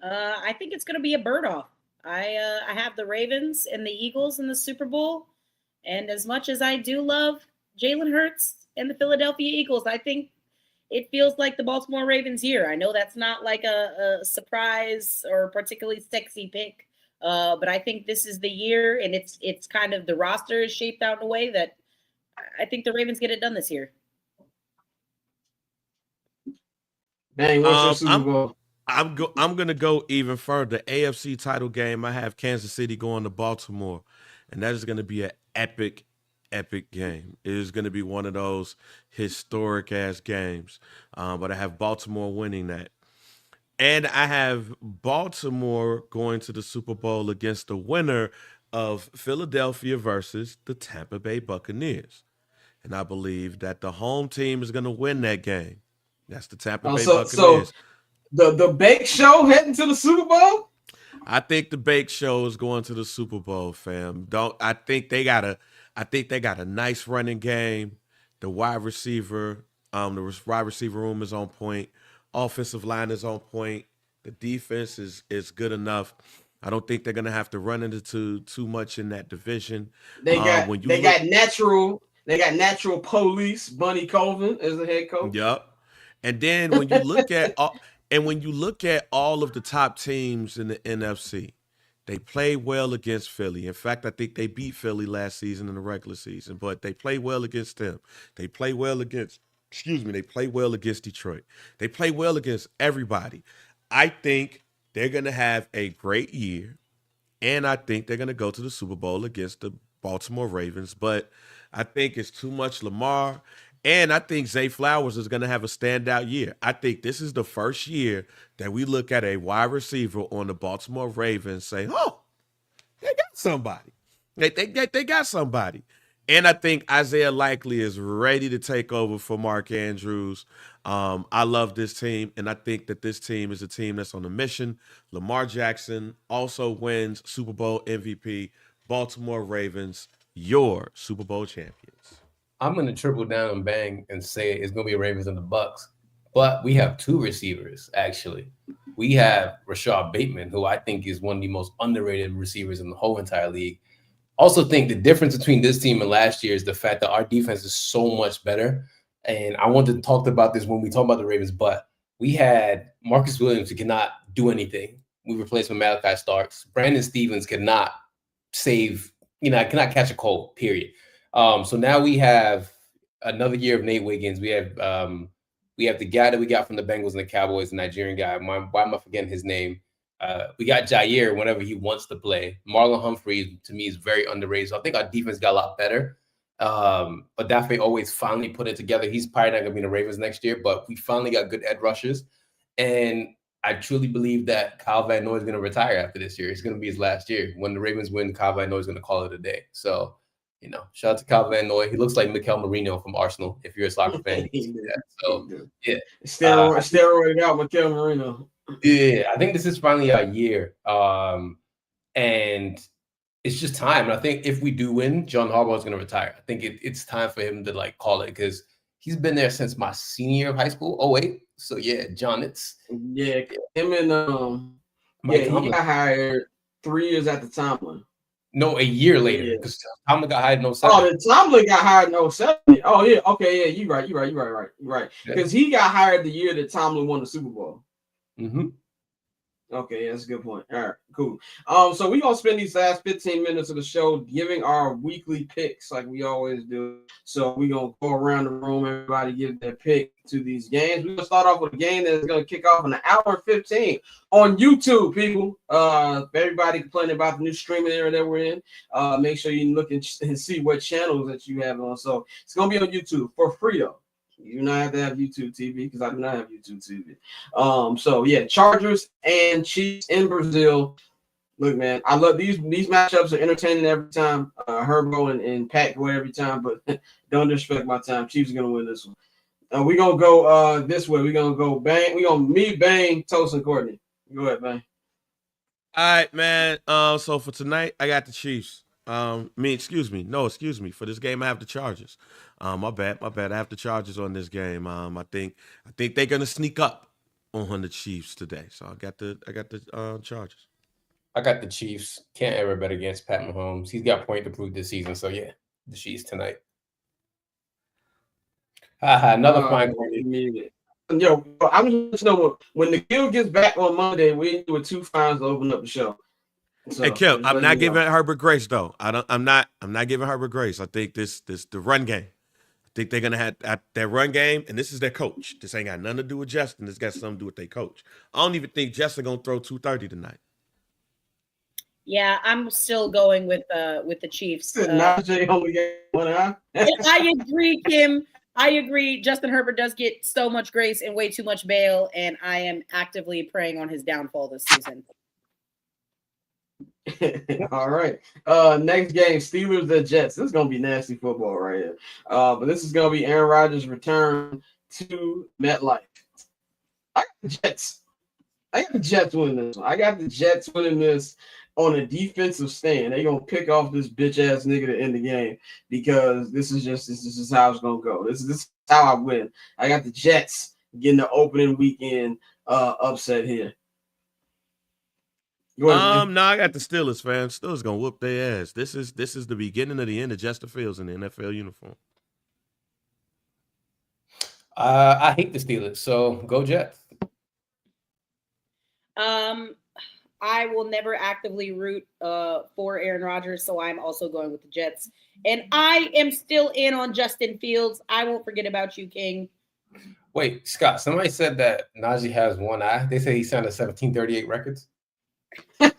I think it's gonna be a bird off. I have the Ravens and the Eagles in the Super Bowl. And as much as I do love Jalen Hurts and the Philadelphia Eagles, I think it feels like the Baltimore Ravens year. I know that's not like a surprise or particularly sexy pick, but I think this is the year, and it's kind of the roster is shaped out in a way that I think the Ravens get it done this year. Dang, what's your Super Bowl? I'm gonna go even further. AFC title game. I have Kansas City going to Baltimore, and that is going to be an epic game. It is going to be one of those historic ass games. But I have Baltimore winning that, and I have Baltimore going to the Super Bowl against the winner of Philadelphia versus the Tampa Bay Buccaneers, and I believe that the home team is going to win that game. That's the Tampa Bay Buccaneers. So the Bake Show heading to the Super Bowl? I think the Bake Show is going to the Super Bowl, fam. I think they got a nice running game. The wide receiver room is on point. Offensive line is on point. The defense is good enough. I don't think they're gonna have to run into too much in that division. They got natural police. Bunny Colvin as the head coach. Yep. And then when you look at all of the top teams in the NFC, they play well against Philly. In fact, I think they beat Philly last season in the regular season, but they play well against them. They play well against Detroit. They play well against everybody. I think they're going to have a great year, and I think they're going to go to the Super Bowl against the Baltimore Ravens, but I think it's too much Lamar. And I think Zay Flowers is going to have a standout year. I think this is the first year that we look at a wide receiver on the Baltimore Ravens say, oh, they got somebody. They got somebody. And I think Isaiah Likely is ready to take over for Mark Andrews. I love this team, and I think that this team is a team that's on a mission. Lamar Jackson also wins Super Bowl MVP. Baltimore Ravens, your Super Bowl champions. I'm going to triple down and bang and say it's going to be Ravens and the Bucks. But we have two receivers, actually. We have Rashad Bateman, who I think is one of the most underrated receivers in the whole entire league. Also think the difference between this team and last year is the fact that our defense is so much better. And I wanted to talk about this when we talk about the Ravens, but we had Marcus Williams who cannot do anything. We replaced with Malachi Starks. Brandon Stevens cannot cannot catch a cold, period. So now we have another year of Nate Wiggins. We have the guy that we got from the Bengals and the Cowboys, the Nigerian guy. Why am I forgetting his name? We got Jair whenever he wants to play. Marlon Humphrey, to me, is very underrated. So I think our defense got a lot better. But Dafe always finally put it together. He's probably not going to be in the Ravens next year, but we finally got good edge rushers. And I truly believe that Kyle Van Noy is going to retire after this year. It's going to be his last year. When the Ravens win, Kyle Van Noy is going to call it a day. So, shout out to Kyle Van Noy. He looks like Mikel Marino from Arsenal, if you're a soccer fan. So, yeah. Steroid out Mikel Marino. Yeah, I think this is finally our year. And it's just time. And I think if we do win, John Harbaugh is going to retire. I think it's time for him to call it, because he's been there since my senior year of high school. 08. So yeah, John, him and he got hired 3 years after Tomlin. No, a year later, because Tomlin got hired in 07. Oh, the Tomlin got hired in 07. Oh yeah, okay, yeah, you're right. Because he got hired the year that Tomlin won the Super Bowl. Mm-hmm. Okay, that's a good point. All right, cool. So we're gonna spend these last 15 minutes of the show giving our weekly picks like we always do. So we're gonna go around the room, everybody give their pick to these games. We're gonna start off with a game that's gonna kick off in an hour and 15 on YouTube, people. Everybody complaining about the new streaming era that we're in. Make sure you look and see what channels that you have on. So it's gonna be on YouTube for free though. You do not have to have YouTube TV, because I do not have YouTube TV. So yeah, Chargers and Chiefs in Brazil. Look, man, I love these matchups are entertaining every time. Herbo and Pat go every time, but don't disrespect my time. Chiefs are gonna win this one. We're gonna go this way. We're gonna go Bang. We're gonna meet Bang, Toast, and Courtney. Go ahead, Bang. All right, man. So for tonight, I got the Chiefs. Excuse me. For this game, I have the Chargers. My bad. I have the Chargers on this game. I think they're gonna sneak up on the Chiefs today. So I got the Chargers. I got the Chiefs. Can't ever bet against Pat Mahomes. He's got point to prove this season. So yeah, the Chiefs tonight. Another fine point. Yo, I'm just know when the guild gets back on Monday, we do 2 fines to open up the show. So, Hey, Kev, I'm not giving Herbert grace though. I'm not giving Herbert grace. I think this the run game. I think they're gonna have that run game, and this is their coach. This ain't got nothing to do with Justin. This got something to do with their coach. I don't even think Justin gonna throw 230 tonight. Yeah, I'm still going with the Chiefs. Najee only got 1 eye. I agree, Kim. I agree. Justin Herbert does get so much grace and way too much bail, and I am actively preying on his downfall this season. All right. Next game, Steelers at Jets. This is gonna be nasty football right here. But this is gonna be Aaron Rodgers' return to MetLife. I got the Jets. I got the Jets winning this one. I got the Jets winning this on a defensive stand. They're gonna pick off this bitch ass nigga to end the game because this is how it's gonna go. This is how I win. I got the Jets getting the opening weekend upset here. No, I got the Steelers, fam. Steelers gonna whoop their ass. This is the beginning of the end of Justin Fields in the NFL uniform. I hate the Steelers, so go Jets. I will never actively root for Aaron Rodgers, so I'm also going with the Jets. And I am still in on Justin Fields. I won't forget about you, King. Wait, Scott, somebody said that Najee has 1 eye. They say he signed a 1738 records. That's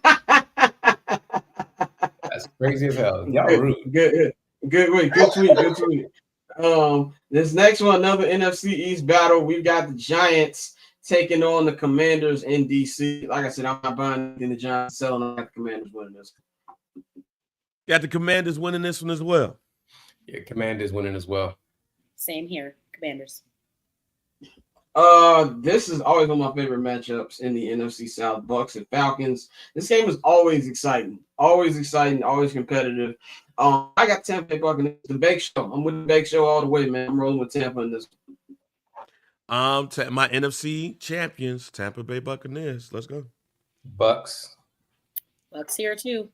crazy as hell. Y'all rude. Good tweet. This next one, another NFC East battle. We've got the Giants taking on the Commanders in DC. Like I said, I'm not buying in the Giants, selling. I got the Commanders winning this. Got the Commanders winning this one as well. Yeah, Commanders winning as well. Same here, Commanders. This is always one of my favorite matchups in the NFC South, Bucks and Falcons. This game is always exciting, always competitive. I got Tampa Bay Buccaneers, the Bake Show. I'm with the Bake Show all the way, man. I'm rolling with Tampa in this. My NFC champions, Tampa Bay Buccaneers. Let's go. Bucks here too.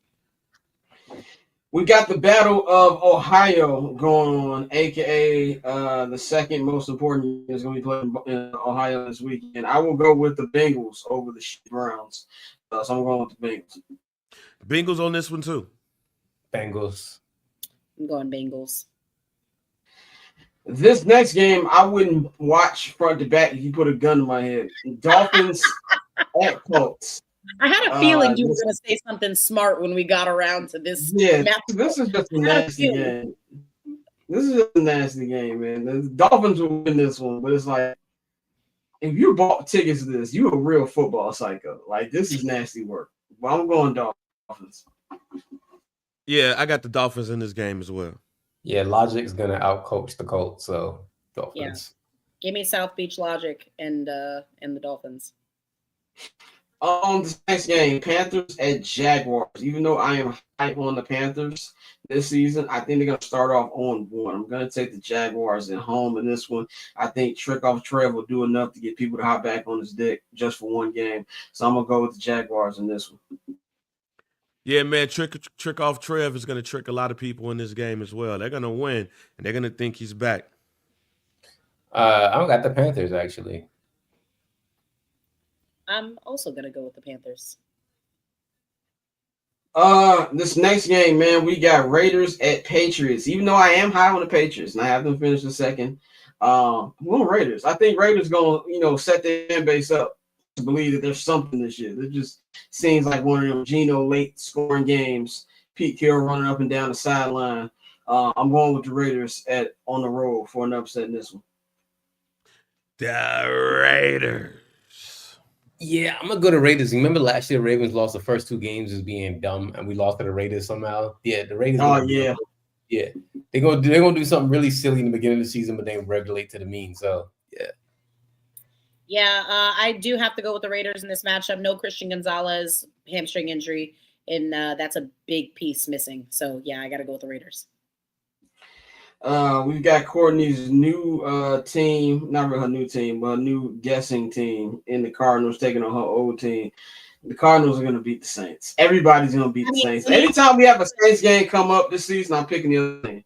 We got the Battle of Ohio going on, aka the second most important game is going to be played in Ohio this weekend. I will go with the Bengals over the Browns, so I'm going with the Bengals. Bengals on this one too. Bengals. I'm going Bengals. This next game, I wouldn't watch front to back if you put a gun to my head. Dolphins at Colts. I had a feeling you were going to say something smart when we got around to this. Yeah, this is just a nasty game. This is just a nasty game, man. The Dolphins will win this one, but it's like, if you bought tickets to this, you a real football psycho. Like, this is nasty work. But I'm going Dolphins. Yeah, I got the Dolphins in this game as well. Yeah, Logic's going to outcoach the Colts, so Dolphins. Yeah. Give me South Beach Logic and the Dolphins. This next game, Panthers at Jaguars. Even though I am hype on the Panthers this season, I think they're going to start off on 1. I'm going to take the Jaguars at home in this one. I think Trick Off Trev will do enough to get people to hop back on his dick just for one game. So I'm going to go with the Jaguars in this one. Yeah, man, Trick Off Trev is going to trick a lot of people in this game as well. They're going to win, and they're going to think he's back. I got the Panthers, actually. I'm also going to go with the Panthers. This next game, man, we got Raiders at Patriots. Even though I am high on the Patriots, and I have them finish the second, I'm going Raiders. I think Raiders going to, set their fan base up to believe that there's something this year. It just seems like one of them Geno late scoring games. Pete Carroll running up and down the sideline. I'm going with the Raiders on the road for an upset in this one. The Raiders. Yeah, I'm gonna go to Raiders. Remember last year, Ravens lost the first 2 games as being dumb, and we lost to the Raiders somehow. Yeah, the Raiders. Yeah, they're gonna do something really silly in the beginning of the season, but then regulate to the mean. So Yeah, I do have to go with the Raiders in this matchup. No Christian Gonzalez, hamstring injury, and that's a big piece missing. So, yeah, I got to go with the Raiders. We've got Courtney's new team, not really her new team, but a new guessing team in the Cardinals taking on her old team. The Cardinals are going to beat the Saints. Everybody's going to beat the Saints. Anytime we have a Saints game come up this season, I'm picking the other team.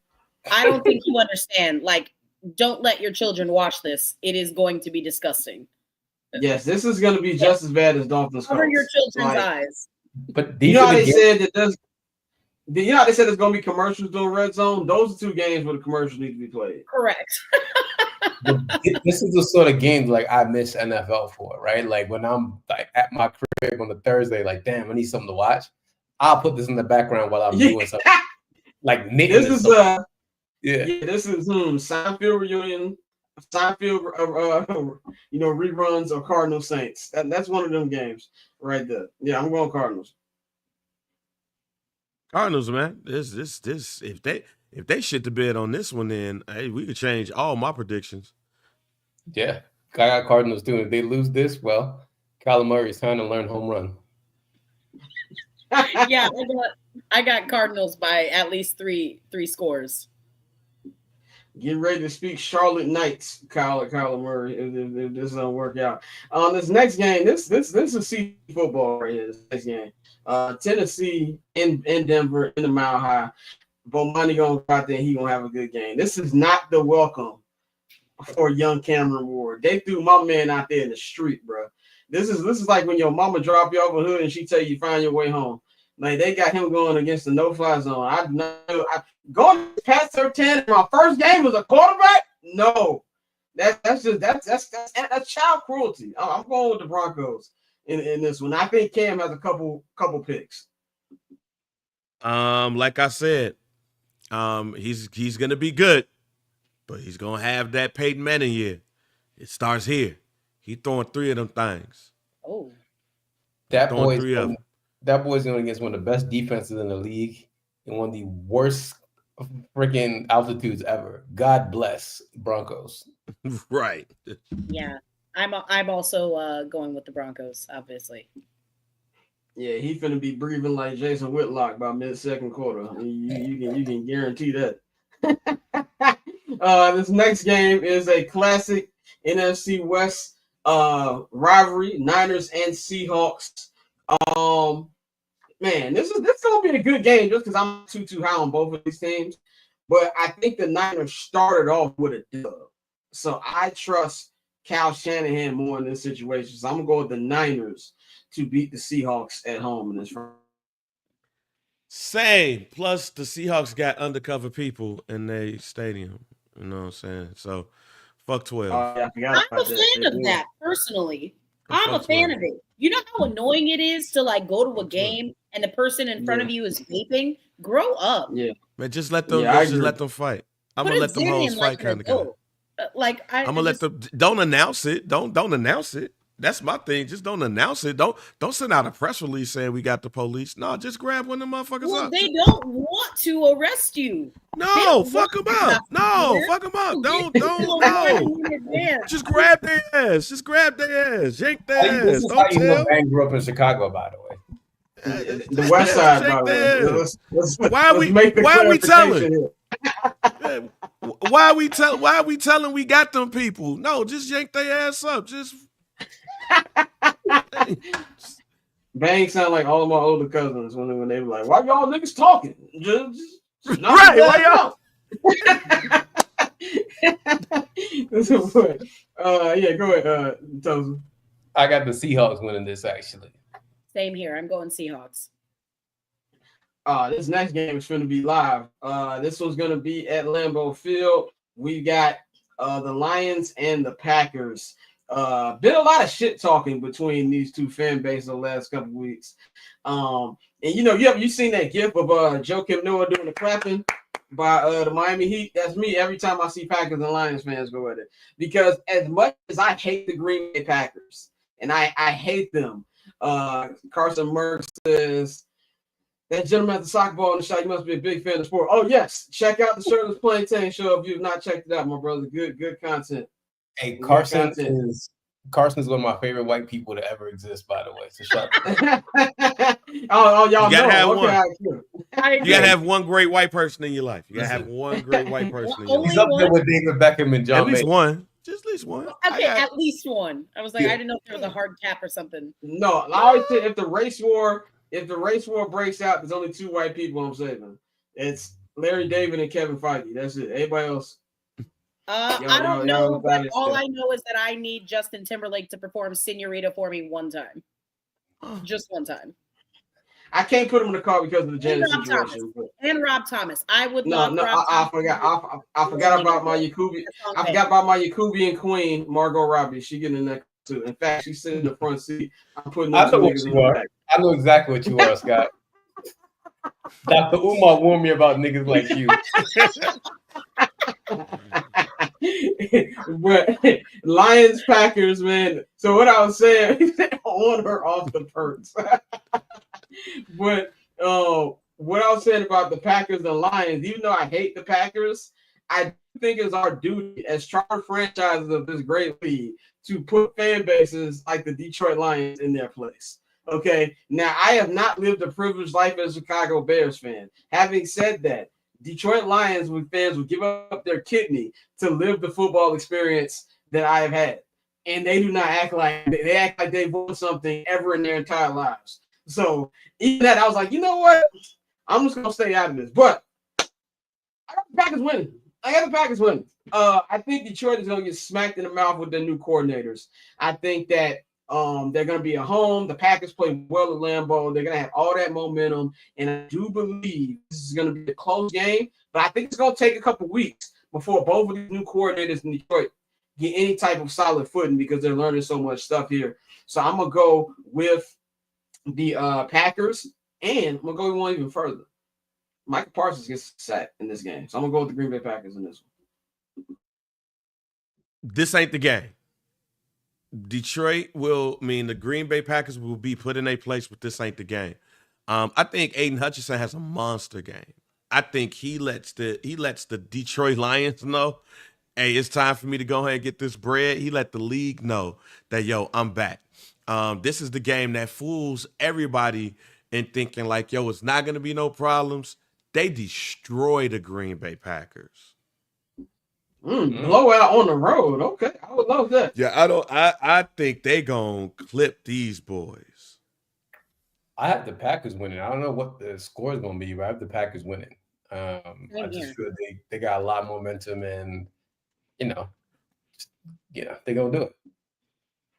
I don't think you understand. Like, don't let your children watch this. It is going to be disgusting. Yes, this is going to be just as bad as Dolphins. Cover your children's eyes. But you know how they said that does. You know how they said there's going to be commercials during Red Zone? Those are two games where the commercials need to be played. Correct. This is the sort of game like I miss NFL for, right? Like when I'm like at my crib on a Thursday, like damn, I need something to watch. I'll put this in the background while I'm doing something. Like this is this is Seinfeld reunion, Seinfeld reruns of Cardinal Saints. That's one of them games right there. Yeah, I'm going Cardinals. Cardinals, man. This if they shit the bed on this one, then hey, we could change all my predictions. Yeah, I got Cardinals too. If they lose this, well, Kyler Murray's trying to learn home run. Yeah, I got Cardinals by at least three scores. Get ready to speak Charlotte Knights, Kyler Murray, if this doesn't work out. This next game, this is C football right here. This next game. Tennessee in Denver in the Mile High. Bomani gonna go out there and he gonna have a good game. This is not the welcome for young Cameron Ward. They threw my man out there in the street, bro. This is like when your mama drop you off a hood and she tell you find your way home. Like they got him going against the no-fly zone. I know. Going past 13 in my first game as a quarterback. No, that's child cruelty. I'm going with the Broncos in this one. I think Cam has a couple picks. Like I said, he's gonna be good, but he's gonna have that Peyton Manning year. It starts here. He throwing 3 of them things. Oh, that boy's going against one of the best defenses in the league and one of the worst freaking altitudes ever. God bless Broncos. Right. Yeah, I'm also going with the Broncos, obviously. Yeah, he's finna be breathing like Jason Whitlock by mid-second quarter. You can guarantee that. This next game is a classic NFC West rivalry, Niners and Seahawks. Man, this is gonna be a good game just because I'm too high on both of these teams. But I think the Niners started off with a dub. So I trust Kyle Shanahan more in this situation. So I'm gonna go with the Niners to beat the Seahawks at home in this round. Same. Plus, the Seahawks got undercover people in their stadium. You know what I'm saying? So, fuck 12. I'm a fan of that, personally. I'm a fan of it. You know how annoying it is to like go to a game and the person in front of you is vaping? Grow up. Yeah. Man, just let them let them fight. I'm gonna let them hoes fight kind of guy. I'm gonna let them don't announce it. Don't announce it. That's my thing. Just don't announce it. Don't send out a press release saying we got the police. No, just grab one of them motherfuckers up. They don't want to arrest you. No, fuck them up. No, fuck them up. Don't. No. Just grab their ass. Just grab their ass. Yank their ass. This is how you know Bang grew up in Chicago, by the way. The West Side, by the way. Why are we telling? Why are we telling we got them people? No, just yank their ass up. Just. Bang sound like all of my older cousins when they were like, "Why y'all niggas talking?" Just right? Why y'all? Yeah, go ahead, Tozer. I got the Seahawks winning this actually. Same here. I'm going Seahawks. This next game is going to be live. This one's going to be at Lambeau Field. We got the Lions and the Packers. Been a lot of shit talking between these two fan bases the last couple weeks. And you seen that gif of Joakim Noah doing the clapping by the Miami Heat? That's me every time I see Packers and Lions fans go at it. Because as much as I hate the Green Bay Packers, and I hate them, Carson Merck says, that gentleman at the soccer ball in the shot, you must be a big fan of sport. Oh, yes. Check out the Shirtless Plantain show if you've not checked it out, my brother. Good content. Hey, Carson is Carson's one of my favorite white people to ever exist, by the way. So shut up. Y'all You gotta know. have Okay, one. I agree. I You gotta agree. have one great white person in your life. You gotta have Listen. one great white person in your Only He's life. up there one? with David Beckham and At John least Mayer. one. Just at least one. Okay, at least one. I was like, Yeah. I didn't know if there was a hard cap or something. No, I always say if the race war breaks out, there's only 2 white people I'm saving. It's Larry David and Kevin Feige. That's it. Everybody else. I don't know, but it all still. I know is that I need Justin Timberlake to perform Senorita for me one time. Just one time. I can't put him in the car because of the And Janet Rob Thomas. situation. But And Rob Thomas. I would no, love no, Rob I Thomas. forgot. I forgot about my Yakubi. I forgot about my Yakubian queen, Margot Robbie. She getting in that too. In fact, she's sitting in the front seat. I'm putting them I know 2 what niggas in you the are. back. I know exactly what you are, Scott. Dr. Umar warned me about niggas like you. But Lions Packers, man. So what I was saying, on her off the perks. But what I was saying about the Packers and Lions, even though I hate the Packers, I think it's our duty as charter franchises of this great league to put fan bases like the Detroit Lions in their place. Okay. Now I have not lived a privileged life as a Chicago Bears fan. Having said that, Detroit Lions fans would give up their kidney to live the football experience that I have had. And they do not act like they've won something ever in their entire lives. So even that, I was like, you know what? I'm just gonna stay out of this. But I got the Packers winning. I think Detroit is gonna get smacked in the mouth with their new coordinators. I think that they're gonna be at home. The Packers play well at Lambeau. They're gonna have all that momentum, and I do believe this is gonna be a close game. But I think it's gonna take a couple weeks before both of these new coordinators in Detroit get any type of solid footing because they're learning so much stuff here. So I'm gonna go with the Packers, and I'm gonna go one even further. Michael Parsons gets sacked in this game, so I'm gonna go with the Green Bay Packers in this one. This ain't the game. The Green Bay Packers will be put in a place, but this ain't the game. I think Aiden Hutchinson has a monster game. I think he lets the Detroit Lions know, hey, it's time for me to go ahead and get this bread. He let the league know that, yo, I'm back. This is the game that fools everybody in thinking like, yo, it's not going to be no problems. They destroy the Green Bay Packers. Blowout on the road. Okay, I would love that. Yeah, I think they gonna clip these boys. I have the Packers winning. I don't know what the score is going to be, but I have the Packers winning. I just feel they got a lot of momentum, and they're gonna do it.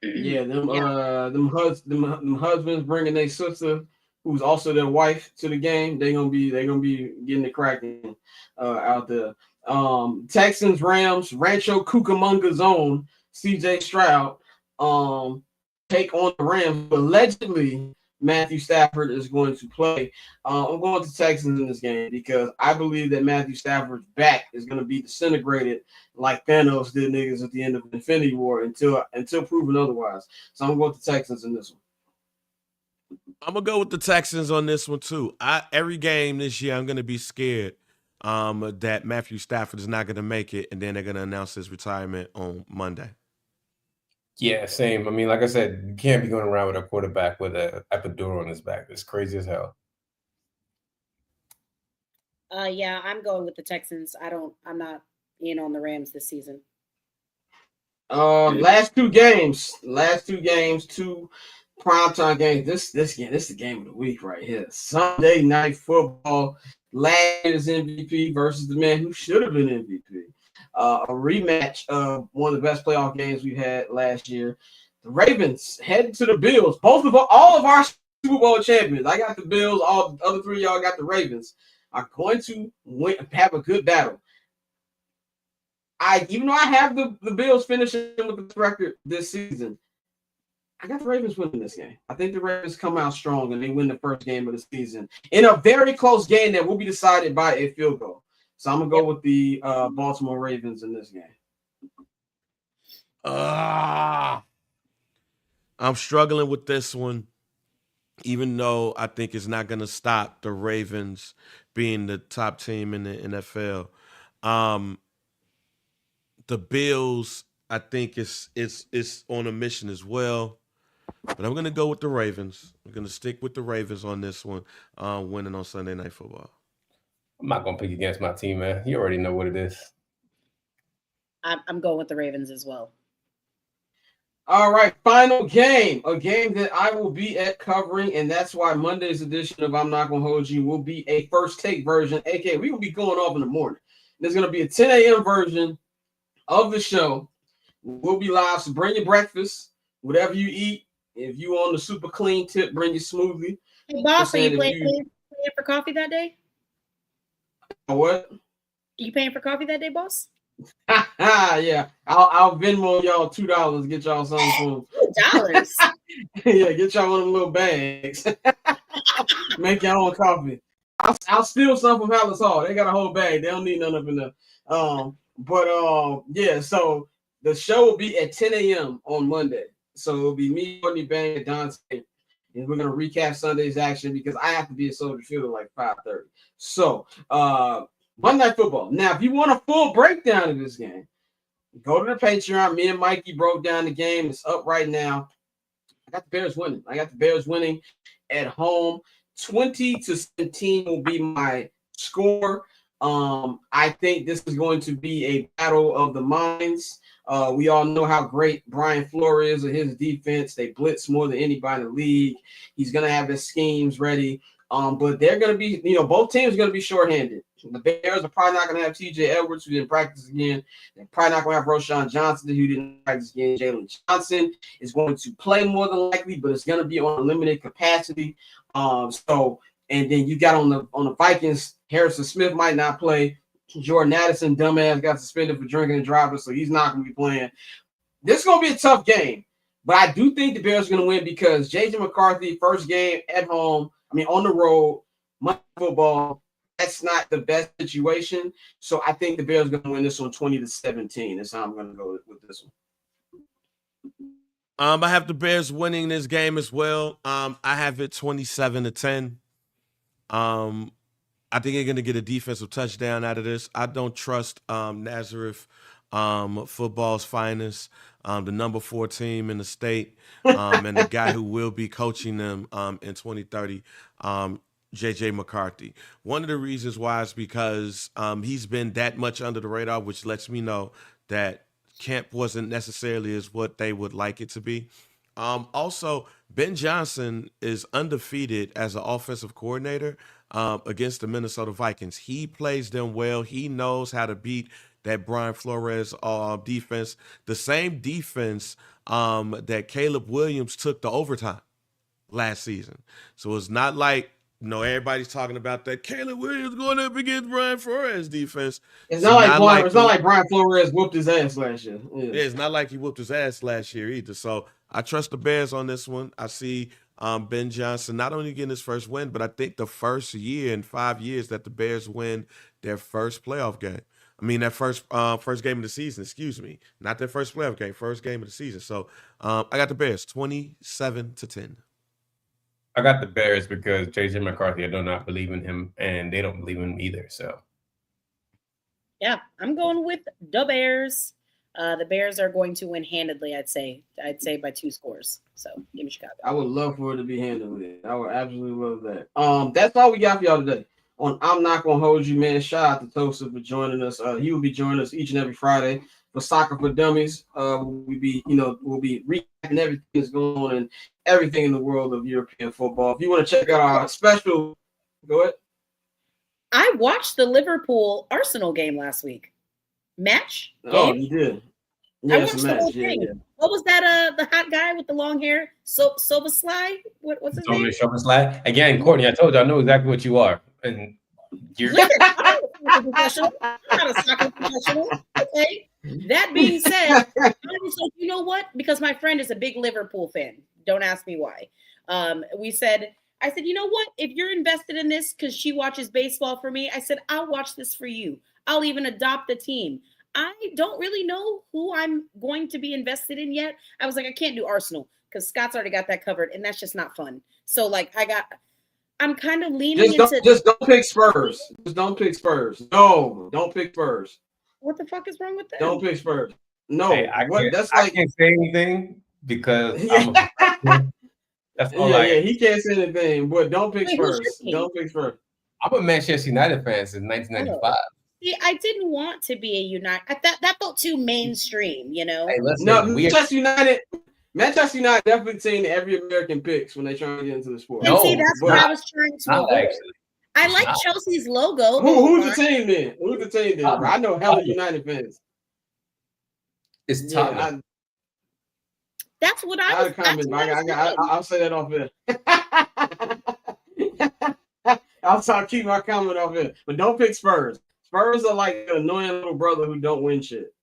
Yeah, them husbands bringing their sister, who's also their wife, to the game. They're gonna be getting the cracking out there. Texans, Rams, Rancho Cucamonga zone. CJ Stroud take on the Rams. But allegedly, Matthew Stafford is going to play. I'm going to Texans in this game because I believe that Matthew Stafford's back is going to be disintegrated like Thanos did niggas at the end of Infinity War until proven otherwise. So I'm going to Texans in this one. I'm gonna go with the Texans on this one too. Every game this year, I'm gonna be scared that Matthew Stafford is not gonna make it, and then they're gonna announce his retirement on Monday. Yeah, same. I mean, like I said, you can't be going around with a quarterback with an epidural on his back. It's crazy as hell. Yeah, I'm going with the Texans. I'm not in on the Rams this season. Last two games, 2 primetime games. This is the game of the week right here. Sunday Night Football. Last year's MVP versus the man who should have been MVP. A rematch of one of the best playoff games we had last year. The Ravens heading to the Bills. All of our Super Bowl champions. I got the Bills. All the other 3 of y'all got the Ravens. Are going to have a good battle. Even though I have the Bills finishing with the record this season, I got the Ravens winning this game. I think the Ravens come out strong and they win the first game of the season in a very close game that will be decided by a field goal. So I'm gonna go with the Baltimore Ravens in this game. I'm struggling with this one, even though I think it's not gonna stop the Ravens being the top team in the NFL. The Bills I think it's on a mission as well. But I'm gonna go with the Ravens. I'm gonna stick with the Ravens on this one, winning on Sunday Night Football. I'm not gonna pick against my team, man. You already know what it is. I'm going with the Ravens as well. All right, final game, a game that I will be at covering, and that's why Monday's edition of I'm Not Gonna Hold You will be a first take version, aka we will be going off in the morning. There's gonna be a 10 a.m. version of the show. We'll be live, so bring your breakfast, whatever you eat. If you on the super clean tip, bring your smoothie. Hey, boss, are you paying for coffee that day? What? Are you paying for coffee that day, boss? Yeah, I'll Venmo y'all $2. Get y'all something from $2. Yeah, get y'all one of them little bags. Make your own coffee. I'll steal some from Hallis Hall. They got a whole bag. They don't need none up in there. Yeah. So the show will be at 10 a.m. on Monday. So it'll be me, Courtney Bang, and Dante, and we're gonna recap Sunday's action because I have to be at Soldier Field at like 5:30. So Monday Night Football. Now, if you want a full breakdown of this game, go to the Patreon. Me and Mikey broke down the game. It's up right now. I got the Bears winning at home. 20-17 will be my score. I think this is going to be a battle of the minds. We all know how great Brian Flores is at his defense. They blitz more than anybody in the league. He's going to have his schemes ready. But they're going to be, both teams are going to be shorthanded. The Bears are probably not going to have TJ Edwards, who didn't practice again. They're probably not going to have Roshan Johnson, who didn't practice again. Jalen Johnson is going to play more than likely, but it's going to be on a limited capacity. And then you got on the Vikings, Harrison Smith might not play. Jordan Addison, dumbass, got suspended for drinking and driving, so he's not going to be playing. This is going to be a tough game, but I do think the Bears are going to win because J.J. McCarthy, first game at home, on the road, Monday Football, that's not the best situation. So I think the Bears are going to win this one 20-17. That's how I'm going to go with this one. I have the Bears winning this game as well. I have it 27-10. I think they're going to get a defensive touchdown out of this. I don't trust Nazareth football's finest, the number 4 team in the state, and the guy who will be coaching them in 2030, J.J. McCarthy. One of the reasons why is because he's been that much under the radar, which lets me know that camp wasn't necessarily as what they would like it to be. Also, Ben Johnson is undefeated as an offensive coordinator against the Minnesota Vikings. He plays them well. He knows how to beat that Brian Flores defense, the same defense that Caleb Williams took to overtime last season. So it's not like, everybody's talking about that Caleb Williams going up against Brian Flores defense. It's not like Brian Flores whooped his ass last year. Yeah, it's not like he whooped his ass last year either. So I trust the Bears on this one. I see Ben Johnson not only getting his first win, but I think the first year in 5 years that the Bears win their first playoff game. That first game of the season, excuse me. Not their first playoff game, first game of the season. So I got the Bears 27-10. I got the Bears because J.J. McCarthy, I do not believe in him, and they don't believe in him either. So, yeah, I'm going with the Bears. The Bears are going to win handedly, I'd say by 2 scores. So, give me Chicago. I would love for it to be handedly. I would absolutely love that. That's all we got for y'all today. On I'm Not Gonna Hold You, man. Shout out to Tosa for joining us. He will be joining us each and every Friday for Soccer for Dummies. We'll be recapping everything that's going on and everything in the world of European football. If you want to check out our special, go ahead. I watched the Liverpool Arsenal game last week. Match? Oh, game? you did. Yeah, I watched the whole thing. Yeah. What was that? The hot guy with the long hair? Soboslai? What's his name? Soboslai. Again, Courtney, I told you I know exactly what you are. And you're I'm not a professional. I'm not a soccer professional. Okay. That being said, I was like, you know what? Because my friend is a big Liverpool fan. Don't ask me why. I said, you know what? If you're invested in this because she watches baseball for me, I said, I'll watch this for you. I'll even adopt the team. I don't really know who I'm going to be invested in yet. I was like, I can't do Arsenal because Scott's already got that covered, and that's just not fun. So, I'm kind of leaning into. Just don't pick Spurs. Just don't pick Spurs. No, don't pick Spurs. What the fuck is wrong with that? Don't pick Spurs. No, Hey, I like can't say anything because yeah. I'm a professional. That's all yeah, he can't say anything, but don't pick Wait, who's Spurs. your team? Don't pick Spurs. I'm a Manchester United fan since 1995. See, I didn't want to be a United. That felt too mainstream, you know. Hey, listen, No, Manchester United definitely seen every American picks when they try to get into the sport. And see, that's what I was trying to avoid. Actually. I like Chelsea's logo. Who's the team then? Who's the team then? Bro? I know hella United fans. It's Tottenham. That's what I was. I'll say that off there. I'll keep my comment off there. But don't pick Spurs. Spurs are like an annoying little brother who don't win shit.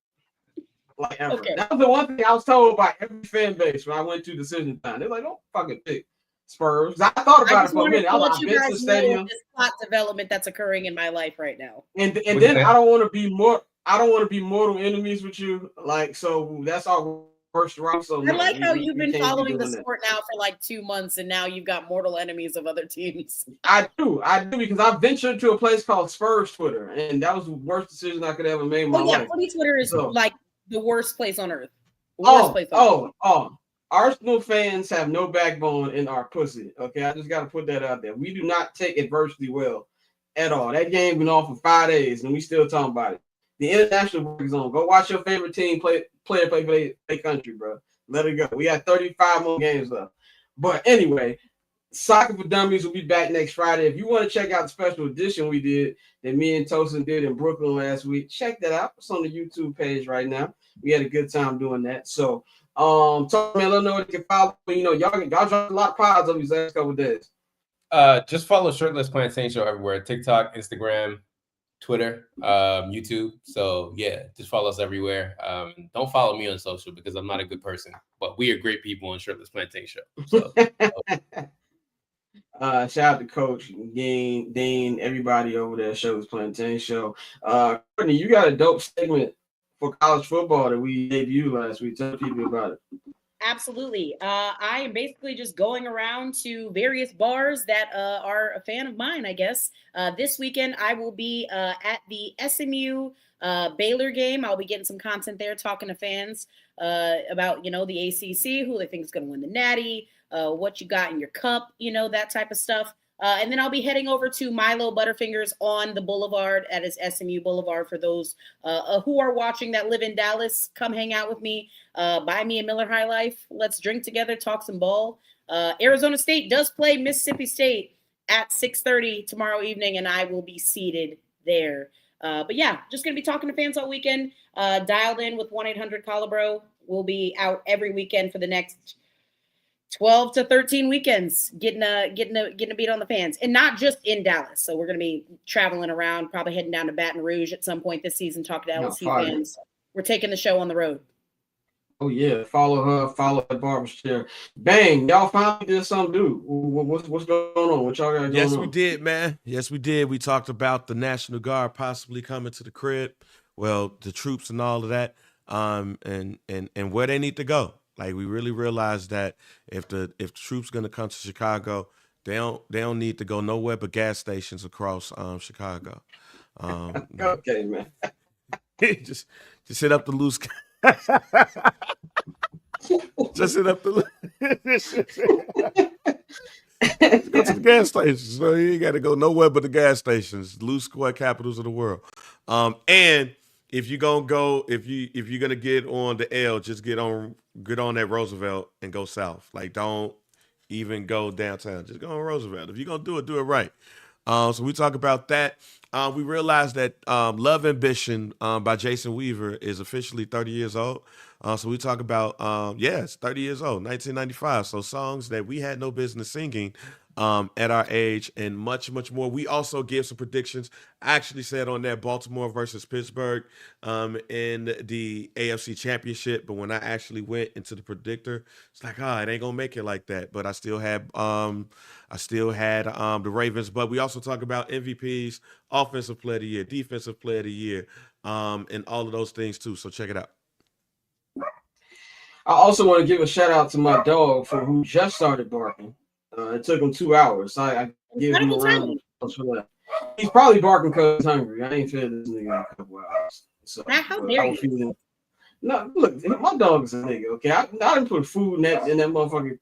Like ever. Okay. That was the one thing I was told by every fan base when I went to decision time. They're like, don't fucking pick Spurs. I thought about it for a minute. I was like, I've been to the stadium. This plot development that's occurring in my life right now. And then I don't want to be mortal enemies with you. Like, so that's our first round. So I like how you've been following the sport now for like 2 months, and now you've got mortal enemies of other teams. I do because I ventured to a place called Spurs Twitter, and that was the worst decision I could ever make in my life. Footy Twitter is like the worst place on earth. Arsenal fans have no backbone in our pussy. Okay, I just got to put that out there. We do not take adversity well at all. That game been off for 5 days, and we still talking about it. The international break is on. Go watch your favorite team play country, bro. Let it go. We got 35 more games left. But anyway, Soccer for Dummies will be back next Friday. If you want to check out the special edition we did that me and Tosin did in Brooklyn last week, check that out. It's on the YouTube page right now. We had a good time doing that. So, talk man, let them know what they can follow. You know, y'all dropped a lot of pods over these last couple of days. Just follow Shirtless Plantain Show everywhere: TikTok, Instagram, Twitter, YouTube. So yeah, just follow us everywhere. Don't follow me on social because I'm not a good person, but we are great people on Shirtless Plantain Show. So, shout out to Coach Dean, everybody over there. Shirtless Plantain Show. Courtney, you got a dope segment for college football that we debuted last week. Tell people about it. Absolutely. I am basically just going around to various bars that are a fan of mine, I guess. This weekend, I will be at the SMU Baylor game. I'll be getting some content there, talking to fans about, the ACC, who they think is going to win the Natty, what you got in your cup, that type of stuff. And then I'll be heading over to Milo Butterfingers on the Boulevard. That is SMU Boulevard. For those who are watching that live in Dallas, come hang out with me. Buy me a Miller High Life. Let's drink together, talk some ball. Arizona State does play Mississippi State at 6:30 tomorrow evening, and I will be seated there. But yeah, just going to be talking to fans all weekend. Dialed in with 1-800-COLLABRO. We'll be out every weekend for the next 12 to 13 weekends, getting a beat on the fans, and not just in Dallas. So we're going to be traveling around, probably heading down to Baton Rouge at some point this season, talking to LSU fans. We're taking the show on the road. Oh yeah, follow at Barber's Chair. Bang, y'all finally did something new. What's going on? What y'all got going on? Yes, we did, man. Yes, we did. We talked about the National Guard possibly coming to the crib. Well, the troops and all of that, and where they need to go. Like, we really realized that if the troops gonna come to Chicago, they don't need to go nowhere but gas stations across Chicago. Okay, man. just hit up the loose. Just hit up the. Go to the gas stations. So you ain't got to go nowhere but the gas stations, loose square capitals of the world. And if you're gonna go, if you're gonna get on the L, just get on that Roosevelt and go south. Like, don't even go downtown. Just go on Roosevelt. If you're gonna do it right. So we talk about that. We realized that Love Ambition by Jason Weaver is officially 30 years old. So we talk about, it's 30 years old, 1995. So songs that we had no business singing at our age, and much, much more. We also give some predictions. I actually said on there Baltimore versus Pittsburgh in the AFC Championship, but when I actually went into the predictor, it's like, it ain't gonna make it like that. But I still had the Ravens. But we also talk about MVPs, Offensive Player of the Year, Defensive Player of the Year, and all of those things too. So check it out. I also want to give a shout out to my dog who just started barking. It took him 2 hours. So I give him a round of applause for that. He's probably barking because he's hungry. I ain't fed this nigga in a couple hours. So how dare you? No, look, my dog is a nigga. Okay, I didn't put food in that motherfucking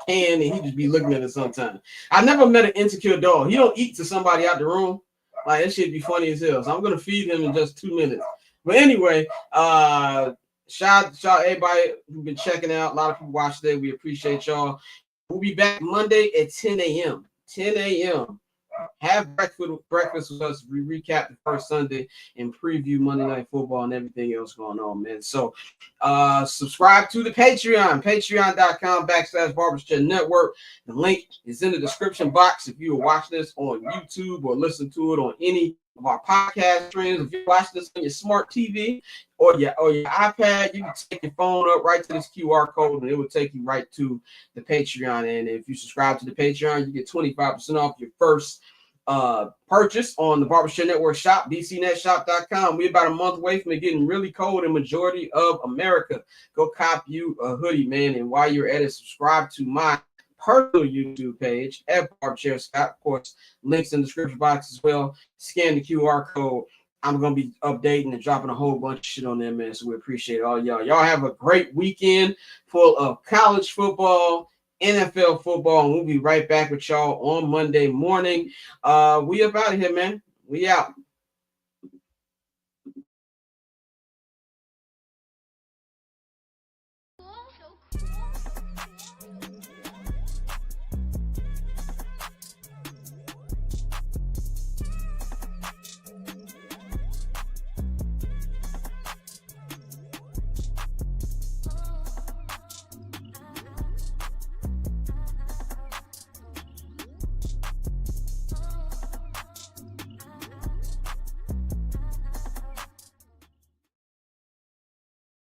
can, and he just be looking at it sometimes. I never met an insecure dog. He don't eat to somebody out the room. Like that shit be funny as hell. So I'm gonna feed him in just 2 minutes. But anyway, shout everybody who've been checking out. A lot of people watch today. We appreciate y'all. We'll be back Monday at 10 a.m. 10 a.m. Have breakfast with us. We recap the first Sunday and preview Monday Night Football and everything else going on, man. So subscribe to the Patreon, patreon.com/Barbershop Network. The link is in the description box if you are watching this on YouTube or listen to it on any of our podcast streams. If you watch this on your smart TV or your iPad, you can take your phone up right to this QR code and it will take you right to the Patreon. And if you subscribe to the Patreon, you get 25% off your first purchase on the Barbershop Network shop, bcnetshop.com. We're about a month away from it getting really cold in majority of America. Go cop you a hoodie, man. And while you're at it, subscribe to my personal YouTube page at Barbershop Scott. Of course, links in the description box as well. Scan the QR code. I'm going to be updating and dropping a whole bunch of shit on there, man. So we appreciate all y'all. Y'all have a great weekend full of college football, NFL football, and we'll be right back with y'all on Monday morning. We up out of here, man. We out.